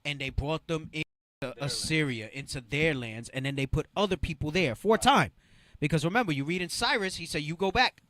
and they brought them into Assyria, into their lands. And then they put other people there for a time. Because remember, you read in Cyrus, he said, you go back.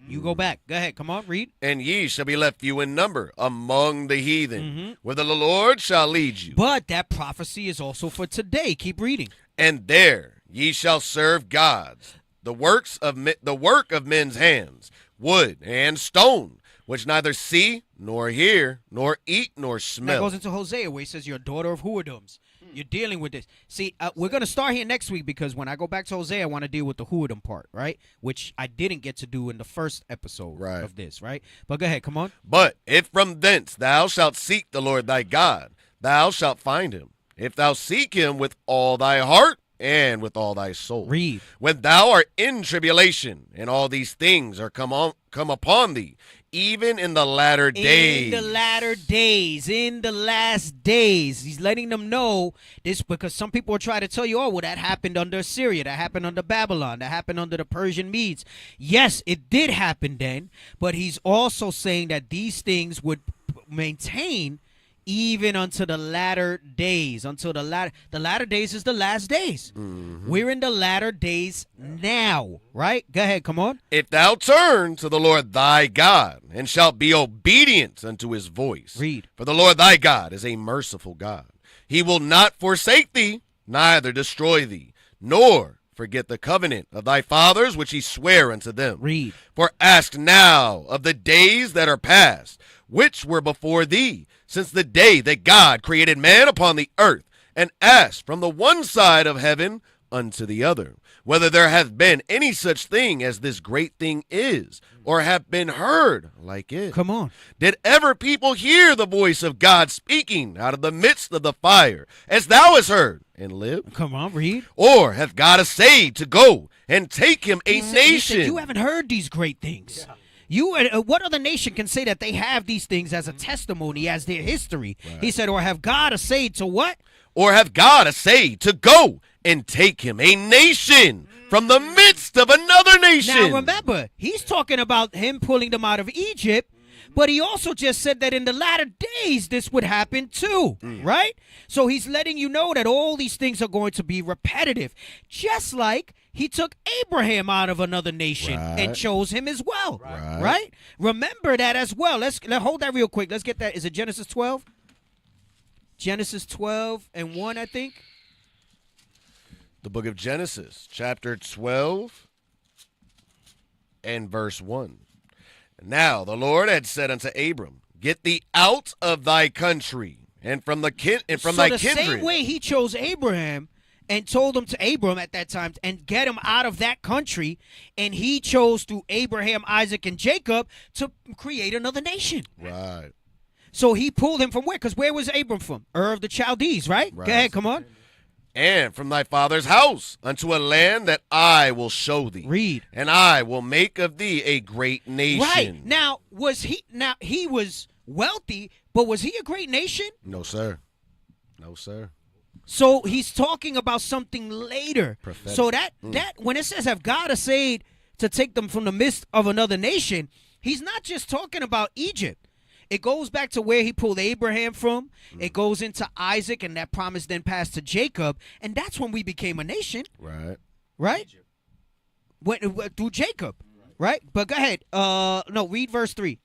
You go back. Go ahead. Come on, read. And ye shall be left few in number among the heathen, whither the Lord shall lead you. But that prophecy is also for today. Keep reading. And there ye shall serve gods, the work of men's hands, wood and stone, which neither see, nor hear, nor eat, nor smell. That goes into Hosea, where he says, you're a daughter of whoredoms. You're dealing with this. See, we're going to start here next week because when I go back to Hosea, I want to deal with the whoredom part, right? Which I didn't get to do in the first episode of this, right? But go ahead, come on. But if from thence thou shalt seek the Lord thy God, thou shalt find him. If thou seek him with all thy heart and with all thy soul. Read. When thou art in tribulation, and all these things are come upon thee, even in the latter days. In the latter days, in the last days. He's letting them know this because some people are trying to tell you, oh, well, that happened under Assyria, that happened under Babylon, that happened under the Persian Medes. Yes, it did happen then, but he's also saying that these things would maintain even unto the latter days. Until the latter days is the last days. We're in the latter days now, right? Go ahead, come on. If thou turn to the Lord thy God, and shalt be obedient unto his voice. Read. For the Lord thy God is a merciful God. He will not forsake thee, neither destroy thee, nor forget the covenant of thy fathers which he sware unto them. Read. For ask now of the days that are past, which were before thee, since the day that God created man upon the earth, and ask from the one side of heaven unto the other, whether there hath been any such thing as this great thing is, or have been heard like it. Come on. Did ever people hear the voice of God speaking out of the midst of the fire, as thou hast heard, and live? Come on, read. Or hath God essayed to go and take him a nation? He said, you haven't heard these great things. Yeah. What other nation can say that they have these things as a testimony, as their history? Right. He said, or have God essayed to what? Or have God essayed to go and take him a nation from the midst of another nation? Now remember, he's talking about him pulling them out of Egypt, but he also just said that in the latter days this would happen too, right? So he's letting you know that all these things are going to be repetitive, just like he took Abraham out of another nation and chose him as well, right? Remember that as well. Let's hold that real quick. Let's get that. Is it Genesis 12? Genesis 12 and 1, I think. The book of Genesis, chapter 12 and verse 1. Now the Lord had said unto Abram, get thee out of thy country and from thy kindred. So the same way he chose Abraham and told him to Abram at that time and get him out of that country, and he chose through Abraham, Isaac, and Jacob to create another nation. Right. So he pulled him from where? Because where was Abram from? Ur of the Chaldees, right? Go ahead, come on. And from thy father's house unto a land that I will show thee. Read. And I will make of thee a great nation. Right. Now, he was wealthy, but was he a great nation? No, sir. No, sir. So he's talking about something later. Prophetic. So that when it says have God essayed to take them from the midst of another nation, he's not just talking about Egypt. It goes back to where he pulled Abraham from. It goes into Isaac, and that promise then passed to Jacob, and that's when we became a nation. Right. Right? Through Jacob. Right? But go ahead. No, read verse 3.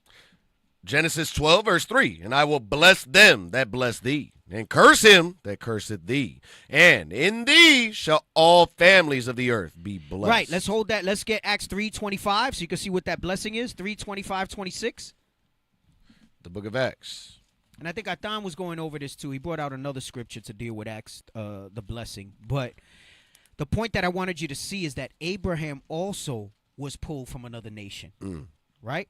Genesis 12, verse 3. And I will bless them that bless thee, and curse him that curseth thee. And in thee shall all families of the earth be blessed. Right. Let's hold that. Let's get Acts 3:25 so you can see what that blessing is. 3:25-26. The book of Acts. And I think Atan was going over this too. He brought out another scripture to deal with Acts, the blessing. But the point that I wanted you to see is that Abraham also was pulled from another nation. Right?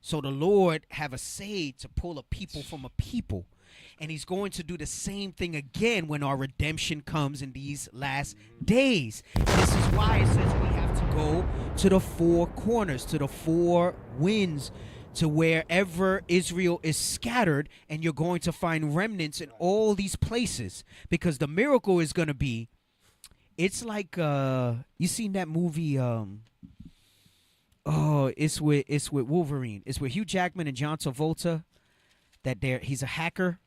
So the Lord have essayed to pull a people from a people. And he's going to do the same thing again when our redemption comes in these last days. This is why it says we have to go to the four corners, to the four winds, to wherever Israel is scattered, and you're going to find remnants in all these places, because the miracle is going to be, it's like you seen that movie it's with Wolverine. It's with Hugh Jackman and John Travolta, that he's a hacker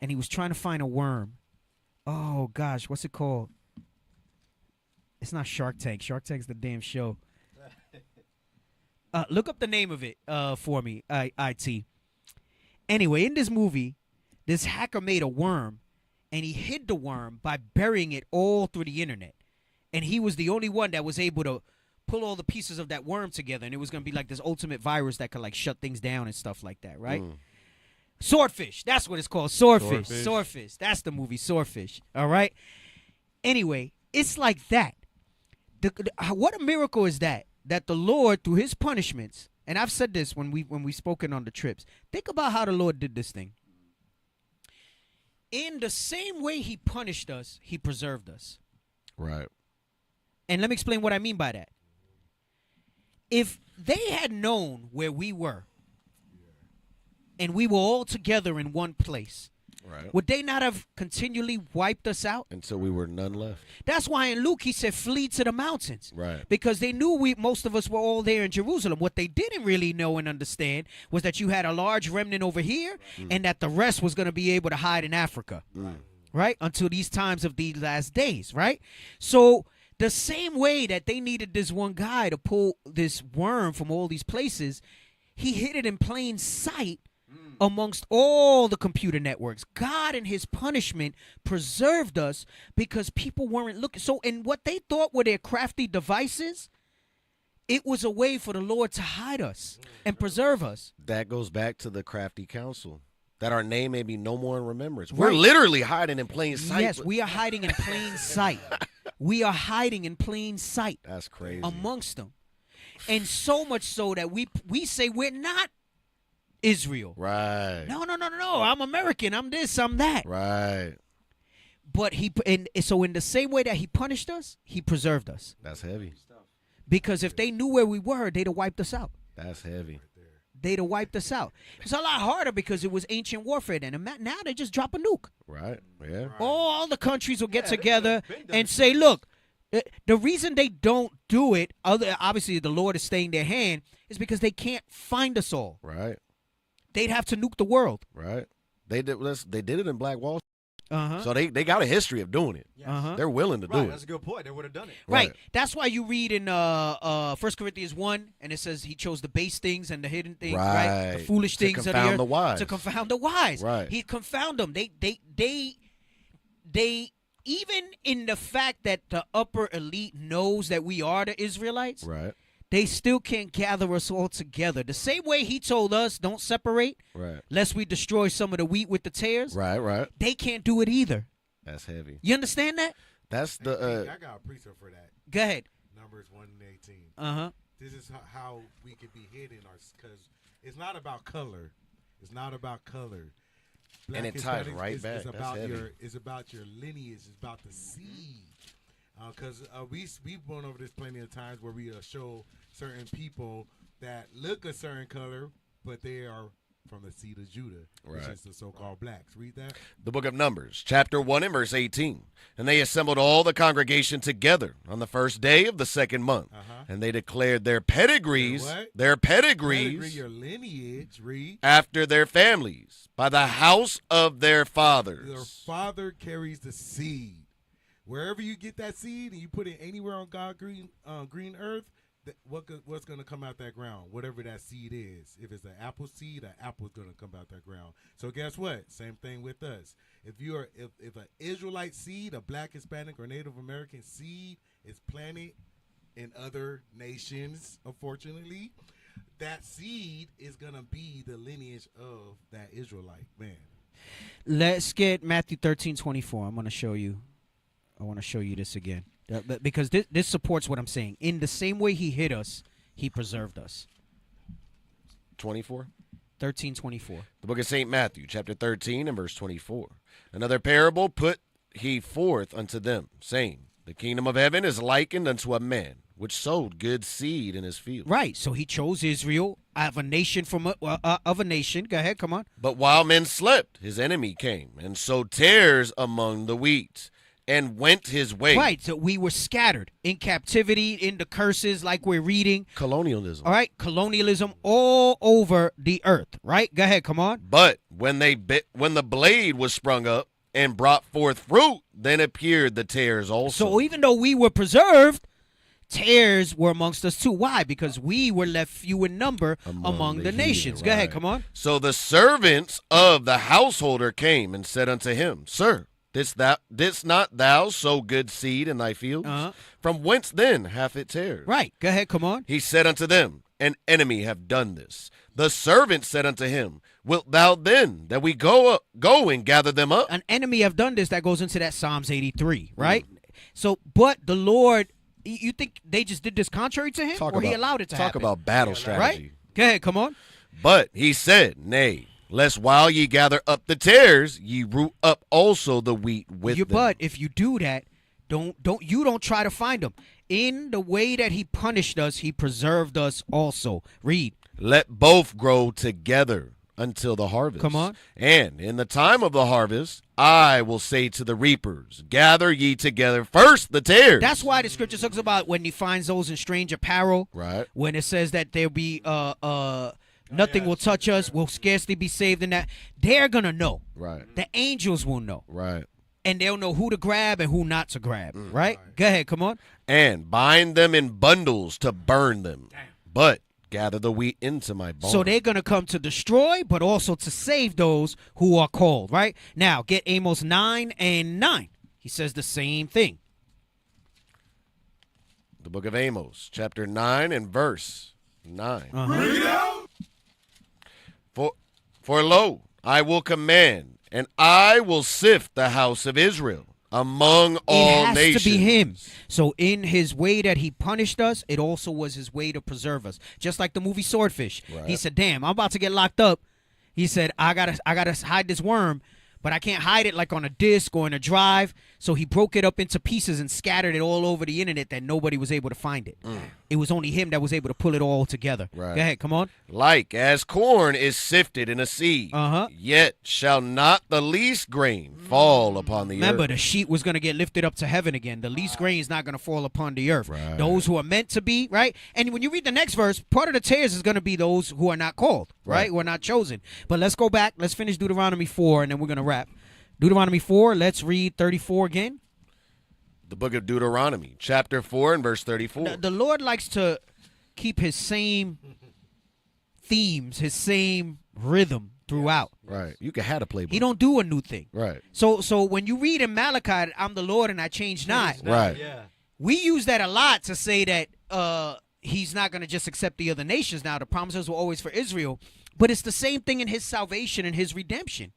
and he was trying to find a worm. Oh gosh, what's it called? It's not Shark Tank. Shark Tank's the damn show. Look up the name of it for me, IT. Anyway, in this movie, this hacker made a worm, and he hid the worm by burying it all through the internet. And he was the only one that was able to pull all the pieces of that worm together, and it was going to be like this ultimate virus that could like shut things down and stuff like that, right? Swordfish. That's what it's called. Swordfish. Swordfish. That's the movie, Swordfish. All right? Anyway, it's like that. What a miracle is that the Lord, through his punishments, and I've said this when we spoken on the trips, think about how the Lord did this thing. In the same way he punished us, he preserved us. Right. And let me explain what I mean by that. If they had known where we were, and we were all together in one place, right, would they not have continually wiped us out? Until we were none left. That's why in Luke he said, flee to the mountains. Right. Because they knew most of us were all there in Jerusalem. What they didn't really know and understand was that you had a large remnant over here, and that the rest was going to be able to hide in Africa. Right? Until these times of these last days, right? So the same way that they needed this one guy to pull this worm from all these places, he hid it in plain sight amongst all the computer networks. God in his punishment preserved us because people weren't looking. So in what they thought were their crafty devices, it was a way for the Lord to hide us and preserve us. That goes back to the crafty counsel, that our name may be no more in remembrance. Right. We're literally hiding in plain sight. Yes, we are hiding in plain sight. We are hiding in plain sight. That's crazy. Amongst them. And so much so that we say we're not Israel. Right. No. I'm American. I'm this, I'm that. Right. But so in the same way that he punished us, he preserved us. That's heavy. Because if they knew where we were, they'd have wiped us out. That's heavy. They'd have wiped us out. It's a lot harder because it was ancient warfare then. And now they just drop a nuke. Right. Yeah. All the countries will get together and say, look, the reason they don't do it, obviously the Lord is staying their hand, is because they can't find us all. Right. They'd have to nuke the world. Right. They did it in Black Wall Street. Uh-huh. So they got a history of doing it. Uh-huh. They're willing to do it. That's a good point. They would have done it. Right. That's why you read in 1 Corinthians 1, and it says he chose the base things and the hidden things, right? The foolish things of the earth. To confound the wise. To confound the wise. Right. He confound them. They even in the fact that the upper elite knows that we are the Israelites, right, they still can't gather us all together. The same way he told us, don't separate, Right. lest we destroy some of the wheat with the tares. Right. They can't do it either. That's heavy. You understand that? That's I the got a precept for that. Go ahead. Numbers 1:18. Uh-huh. This is how we could be hidden, because it's not about color. It's not about color. And it ties Hispanics right is back. That's about heavy. it's about your lineage. It's about the seed. Because we've gone over this plenty of times where we show certain people that look a certain color, but they are from the seed of Judah, which Right. is the so-called blacks. Read that. The book of Numbers, chapter 1 and verse 18. And they assembled all the congregation together on the first day of the second month. And they declared their pedigrees, Pedigree, your lineage, read. after their families, by the house of their fathers. Your father carries the seed. Wherever you get that seed and you put it anywhere on God's green earth, what's going to come out that ground? Whatever that seed is. If it's an apple seed, an apple's going to come out that ground. So guess what? Same thing with us. If an Israelite seed, a black, Hispanic, or Native American seed is planted in other nations, unfortunately, that seed is going to be the lineage of that Israelite man. Let's get Matthew 13:24. I want to show you this again. Because this supports what I'm saying. In the same way he hid us, he preserved us. 24? 13:24. The book of St. Matthew, chapter 13 and verse 24. Another parable put he forth unto them, saying, the kingdom of heaven is likened unto a man, which sowed good seed in his field. Right. So he chose Israel of a nation of a nation. Go ahead. Come on. But while men slept, his enemy came and sowed tares among the wheat, and went his way. Right. So we were scattered in captivity, in the curses, like we're reading. Colonialism. All right. Colonialism all over the earth. Right. Go ahead. Come on. But when the blade was sprung up and brought forth fruit, then appeared the tares also. So even though we were preserved, tares were amongst us too. Why? Because we were left few in number among the nations. Right. Go ahead. Come on. So the servants of the householder came and said unto him, Sir, didst not thou sow good seed in thy fields? From whence then hath it tares? Right. Go ahead. Come on. He said unto them, An enemy have done this. The servant said unto him, Wilt thou then that we go and gather them up? An enemy have done this. That goes into that Psalms 83, right? So, but the Lord, you think they just did this contrary to him, he allowed it to happen? Talk about battle strategy. Right? Go ahead. Come on. But he said, Nay, lest while ye gather up the tares, ye root up also the wheat with them. But if you do that, don't try to find them. In the way that he punished us, he preserved us also. Read. Let both grow together until the harvest. Come on. And in the time of the harvest, I will say to the reapers, gather ye together first the tares. That's why the scripture talks about when he finds those in strange apparel. Right. When it says that there'll be nothing will touch us, we'll scarcely be saved in that. They're going to know. Right. The angels will know. Right. And they'll know who to grab and who not to grab. Right? Go ahead. Come on. And bind them in bundles to burn them. But gather the wheat into my barn. So they're going to come to destroy, but also to save those who are called. Right? Now, get Amos 9 and 9. He says the same thing. The book of Amos, chapter 9 and verse 9. Bring it out. For lo, I will command, and I will sift the house of Israel among all nations. It has to be him. So in his way that he punished us, it also was his way to preserve us. Just like the movie Swordfish. Right. He said, damn, I'm about to get locked up. He said, I gotta hide this worm, but I can't hide it like on a disc or in a drive. So he broke it up into pieces and scattered it all over the internet that nobody was able to find it. It was only him that was able to pull it all together. Right. Go ahead, come on. Like as corn is sifted in a sieve, yet shall not the least grain fall upon the Remember, earth. the sheet was going to get lifted up to heaven again. The least grain is not going to fall upon the earth. Right. Those who are meant to be, right? And when you read the next verse, part of the tares is going to be those who are not called, right? Who are not chosen. But let's go back. Let's finish Deuteronomy 4, and then we're going to wrap. Deuteronomy 4, let's read 34 again. The book of Deuteronomy, chapter 4 and verse 34. The Lord likes to keep his same themes, his same rhythm throughout. Right. You can have a playbook. He don't do a new thing. Right. So when you read in Malachi, I'm the Lord and I change not. Right. We use that a lot to say that he's not going to just accept the other nations now. The promises were always for Israel. But it's the same thing in his salvation and his redemption.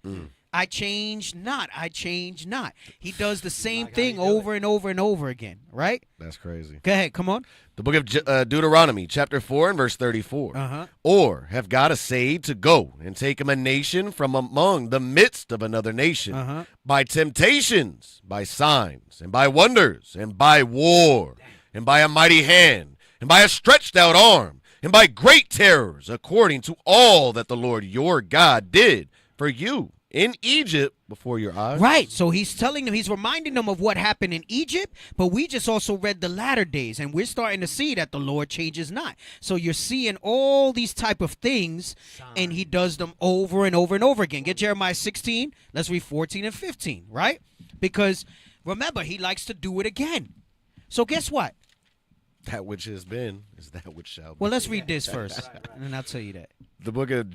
I change not. I change not. He does the same thing over and over and over again, right? That's crazy. Go ahead. Come on. The book of Deuteronomy, chapter 4 and verse 34. Uh-huh. Or have God essayed to go and take him a nation from among the midst of another nation by temptations, by signs, and by wonders, and by war, and by a mighty hand, and by a stretched out arm, and by great terrors, according to all that the Lord your God did for you in Egypt before your eyes. Right. So he's telling them, he's reminding them of what happened in Egypt, but we just also read the latter days, and we're starting to see that the Lord changes not. So you're seeing all these type of things, and he does them over and over and over again. Get Jeremiah 16. Let's read 14 and 15, right? Because remember, he likes to do it again. So guess what? That which has been is that which shall be. Well, let's read this first, and then I'll tell you that. The book of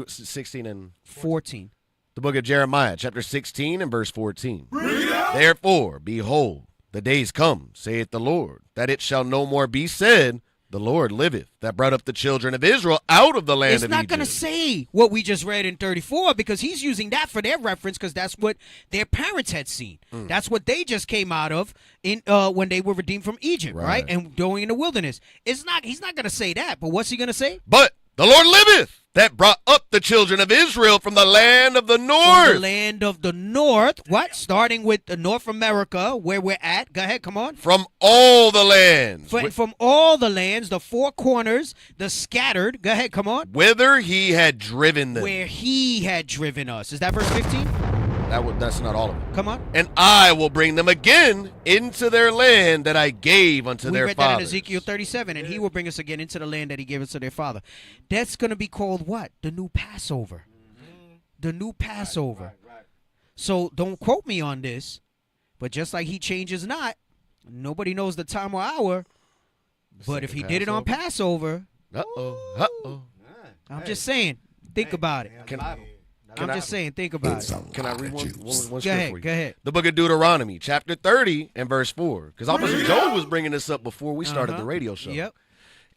16 and 14. The book of Jeremiah, chapter 16 and verse 14. Therefore, behold, the days come, saith the Lord, that it shall no more be said, the Lord liveth, that brought up the children of Israel out of the land of Egypt. It's not going to say what we just read in 34, because he's using that for their reference, because that's what their parents had seen. That's what they just came out of in when they were redeemed from Egypt, right? And going in the wilderness. He's not going to say that, but what's he going to say? But the Lord liveth, that brought up the children of Israel from the land of the north. From the land of the north. What? Starting with the North America, where we're at. Go ahead, come on. From all the lands. From all the lands, the four corners, the scattered. Go ahead, come on. Whither he had driven them. Where he had driven us. Is that verse 15? That's not all of it. Come on. And I will bring them again into their land that I gave unto their fathers. We read that in Ezekiel 37, and he will bring us again into the land that he gave us to their father. That's going to be called what? The new Passover. The new Passover. Right. So don't quote me on this, but just like he changes not, nobody knows the time or hour, but if he did it on Passover, I'm just saying, think about it. I'm just saying, think about it. Can I read one scripture for you? Go ahead. The book of Deuteronomy, chapter 30 and verse 4. Because Officer Joe was bringing this up before we started the radio show. Yep.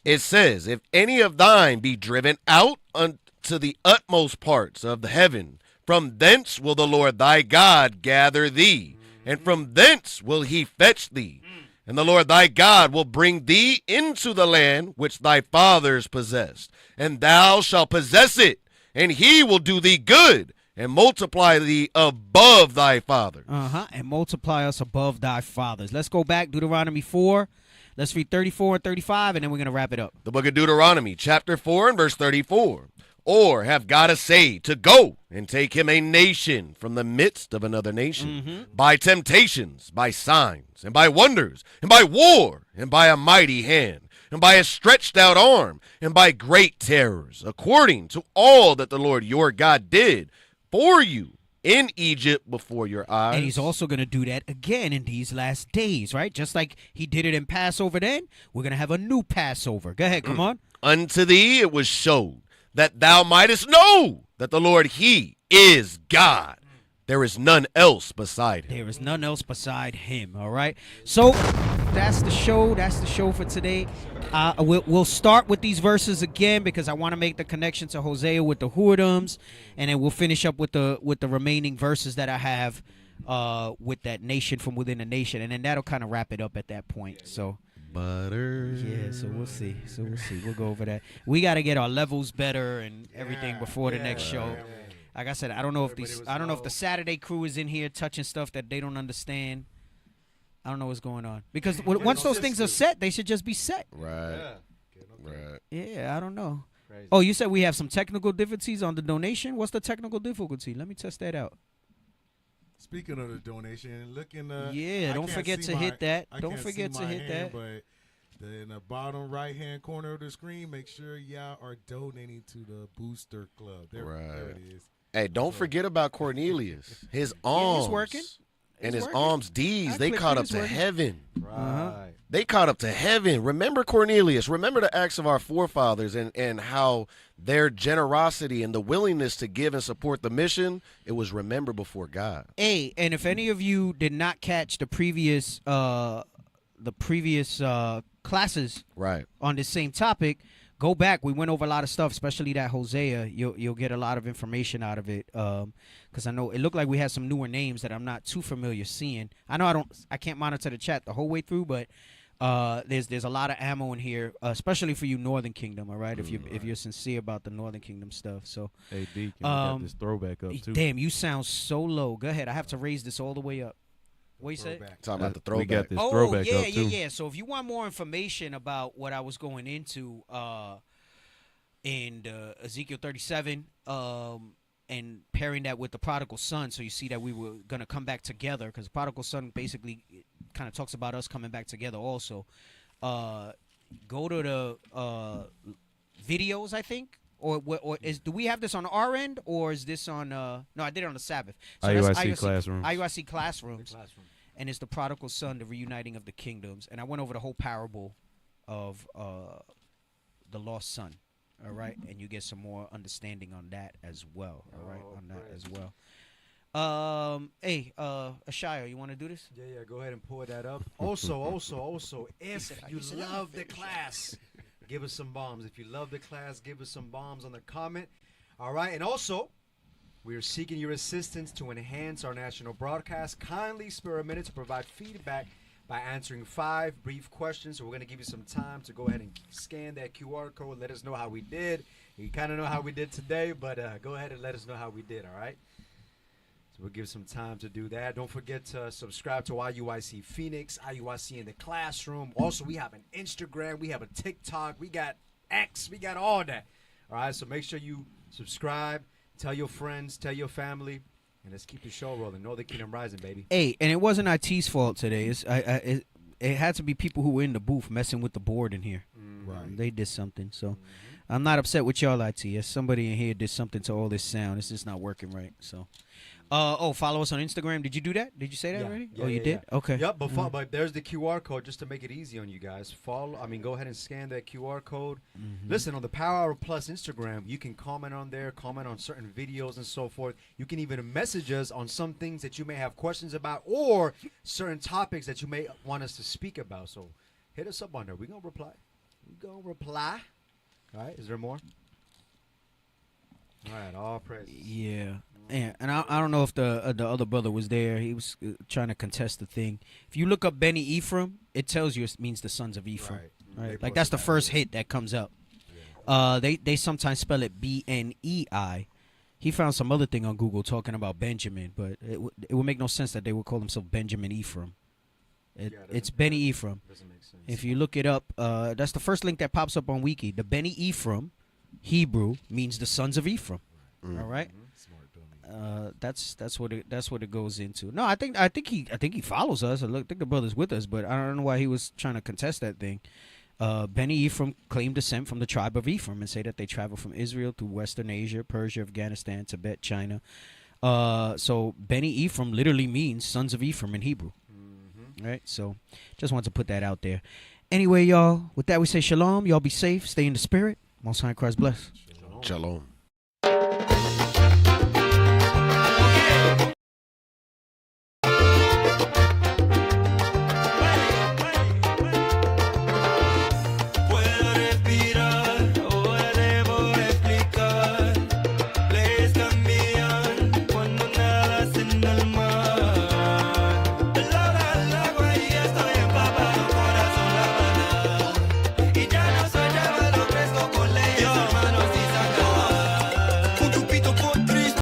It says, if any of thine be driven out unto the utmost parts of the heaven, from thence will the Lord thy God gather thee, and from thence will he fetch thee. And the Lord thy God will bring thee into the land which thy fathers possessed, and thou shalt possess it. And he will do thee good and multiply thee above thy fathers. And multiply us above thy fathers. Let's go back, Deuteronomy 4. Let's read 34 and 35, and then we're going to wrap it up. The book of Deuteronomy, chapter 4 and verse 34. Or have God essayed to go and take him a nation from the midst of another nation by temptations, by signs, and by wonders, and by war, and by a mighty hand, and by a stretched out arm, and by great terrors, according to all that the Lord your God did for you in Egypt before your eyes. And he's also going to do that again in these last days, right? Just like he did it in Passover then, we're going to have a new Passover. Go ahead, come on. Unto thee it was showed that thou mightest know that the Lord, he is God. There is none else beside him. There is none else beside him, all right? So that's the show. That's the show for today. We'll start with these verses again because I want to make the connection to Hosea with the whoredoms, and then we'll finish up with the remaining verses that I have with that nation from within a nation, and then that'll kind of wrap it up at that point. So butter. Yeah, so we'll see. We'll go over that. We got to get our levels better and everything before the next show. Like I said, I don't know if the Saturday crew is in here touching stuff that they don't understand. I don't know what's going on. Because once those things are set, they should just be set. Right. Yeah, I don't know. Crazy. Oh, you said we have some technical difficulties on the donation? What's the technical difficulty? Let me test that out. Speaking of the donation, looking don't forget to hit that. Don't forget to hit that. But in the bottom right-hand corner of the screen, make sure y'all are donating to the Booster Club. There it is. Hey, don't forget about Cornelius. His alms. He's working. And his alms deeds, they caught up to heaven. Right. They caught up to heaven. Remember Cornelius. Remember the acts of our forefathers and how their generosity and the willingness to give and support the mission, it was remembered before God. Hey, and if any of you did not catch the previous the previous classes Right. on this same topic, go back. We went over a lot of stuff, especially that Hosea. You'll get a lot of information out of it. Because I know it looked like we had some newer names that I'm not too familiar seeing. I know I can't monitor the chat the whole way through, but there's a lot of ammo in here, especially for you Northern Kingdom. All right, if you're sincere about the Northern Kingdom stuff. So, hey, Deacon, we got this throwback up too. Damn, you sound so low. Go ahead. I have to raise this all the way up. What you say? Talking about the throwback. We got this Oh, throwback yeah, up too. yeah. So if you want more information about what I was going into in Ezekiel 37, and pairing that with the prodigal son, so you see that we were going to come back together, because the prodigal son basically kind of talks about us coming back together also. Go to the videos, I think. Or do we have this on our end, or is this on? No, I did it on the Sabbath. So IUIC classrooms. IUIC classrooms. And it's the prodigal son, the reuniting of the kingdoms. And I went over the whole parable of the lost son. All right, and you get some more understanding on that as well. All right, on that as well. Hey, Ashaya, you want to do this? Yeah, go ahead and pull that up. Also, if you love the class, give us some bombs. If you love the class, give us some bombs on the comment. All right, and also, we are seeking your assistance to enhance our national broadcast. Kindly spare a minute to provide feedback by answering 5 brief questions. So we're going to give you some time to go ahead and scan that QR code. Let us know how we did. You kind of know how we did today, but go ahead and let us know how we did, all right? So we'll give some time to do that. Don't forget to subscribe to IUIC Phoenix, IUIC in the Classroom. Also, we have an Instagram. We have a TikTok. We got X. We got all that. All right, so make sure you subscribe. Tell your friends. Tell your family. And let's keep the show rolling. Northern Kingdom Rising, baby. Hey, and it wasn't IT's fault today. It had to be people who were in the booth messing with the board in here. Right. They did something. So I'm not upset with y'all, IT. If somebody in here did something to all this sound, it's just not working right. So, follow us on Instagram. Did you do that? Did you say that already? Yeah, you did? Yeah. Okay. Yep, but there's the QR code just to make it easy on you guys. Go ahead and scan that QR code. Listen, on the Power Hour Plus Instagram, you can comment on there, comment on certain videos and so forth. You can even message us on some things that you may have questions about or certain topics that you may want us to speak about. So hit us up on there. We're going to reply. All right, is there more? All right, all praise. Yeah. And I don't know if the other brother was there. He was trying to contest the thing. If you look up Beni Ephraim, it tells you it means the sons of Ephraim. Right. Like that's the first hit that comes up. Yeah. They sometimes spell it BNEI. He found some other thing on Google talking about Benjamin, but it would make no sense that they would call themselves Benjamin Ephraim. It's Beni Ephraim. Doesn't make sense. If you look it up, that's the first link that pops up on Wiki. The Beni Ephraim, Hebrew, means the sons of Ephraim. All right. That's what it goes into. No, I think he follows us. I think the brother's with us, but I don't know why he was trying to contest that thing. Beni Ephraim claim descent from the tribe of Ephraim and say that they travel from Israel through Western Asia, Persia, Afghanistan, Tibet, China. So Beni Ephraim literally means sons of Ephraim in Hebrew. Right? So just wanted to put that out there. Anyway, y'all, with that we say shalom. Y'all be safe. Stay in the spirit. Most High in Christ bless. Shalom.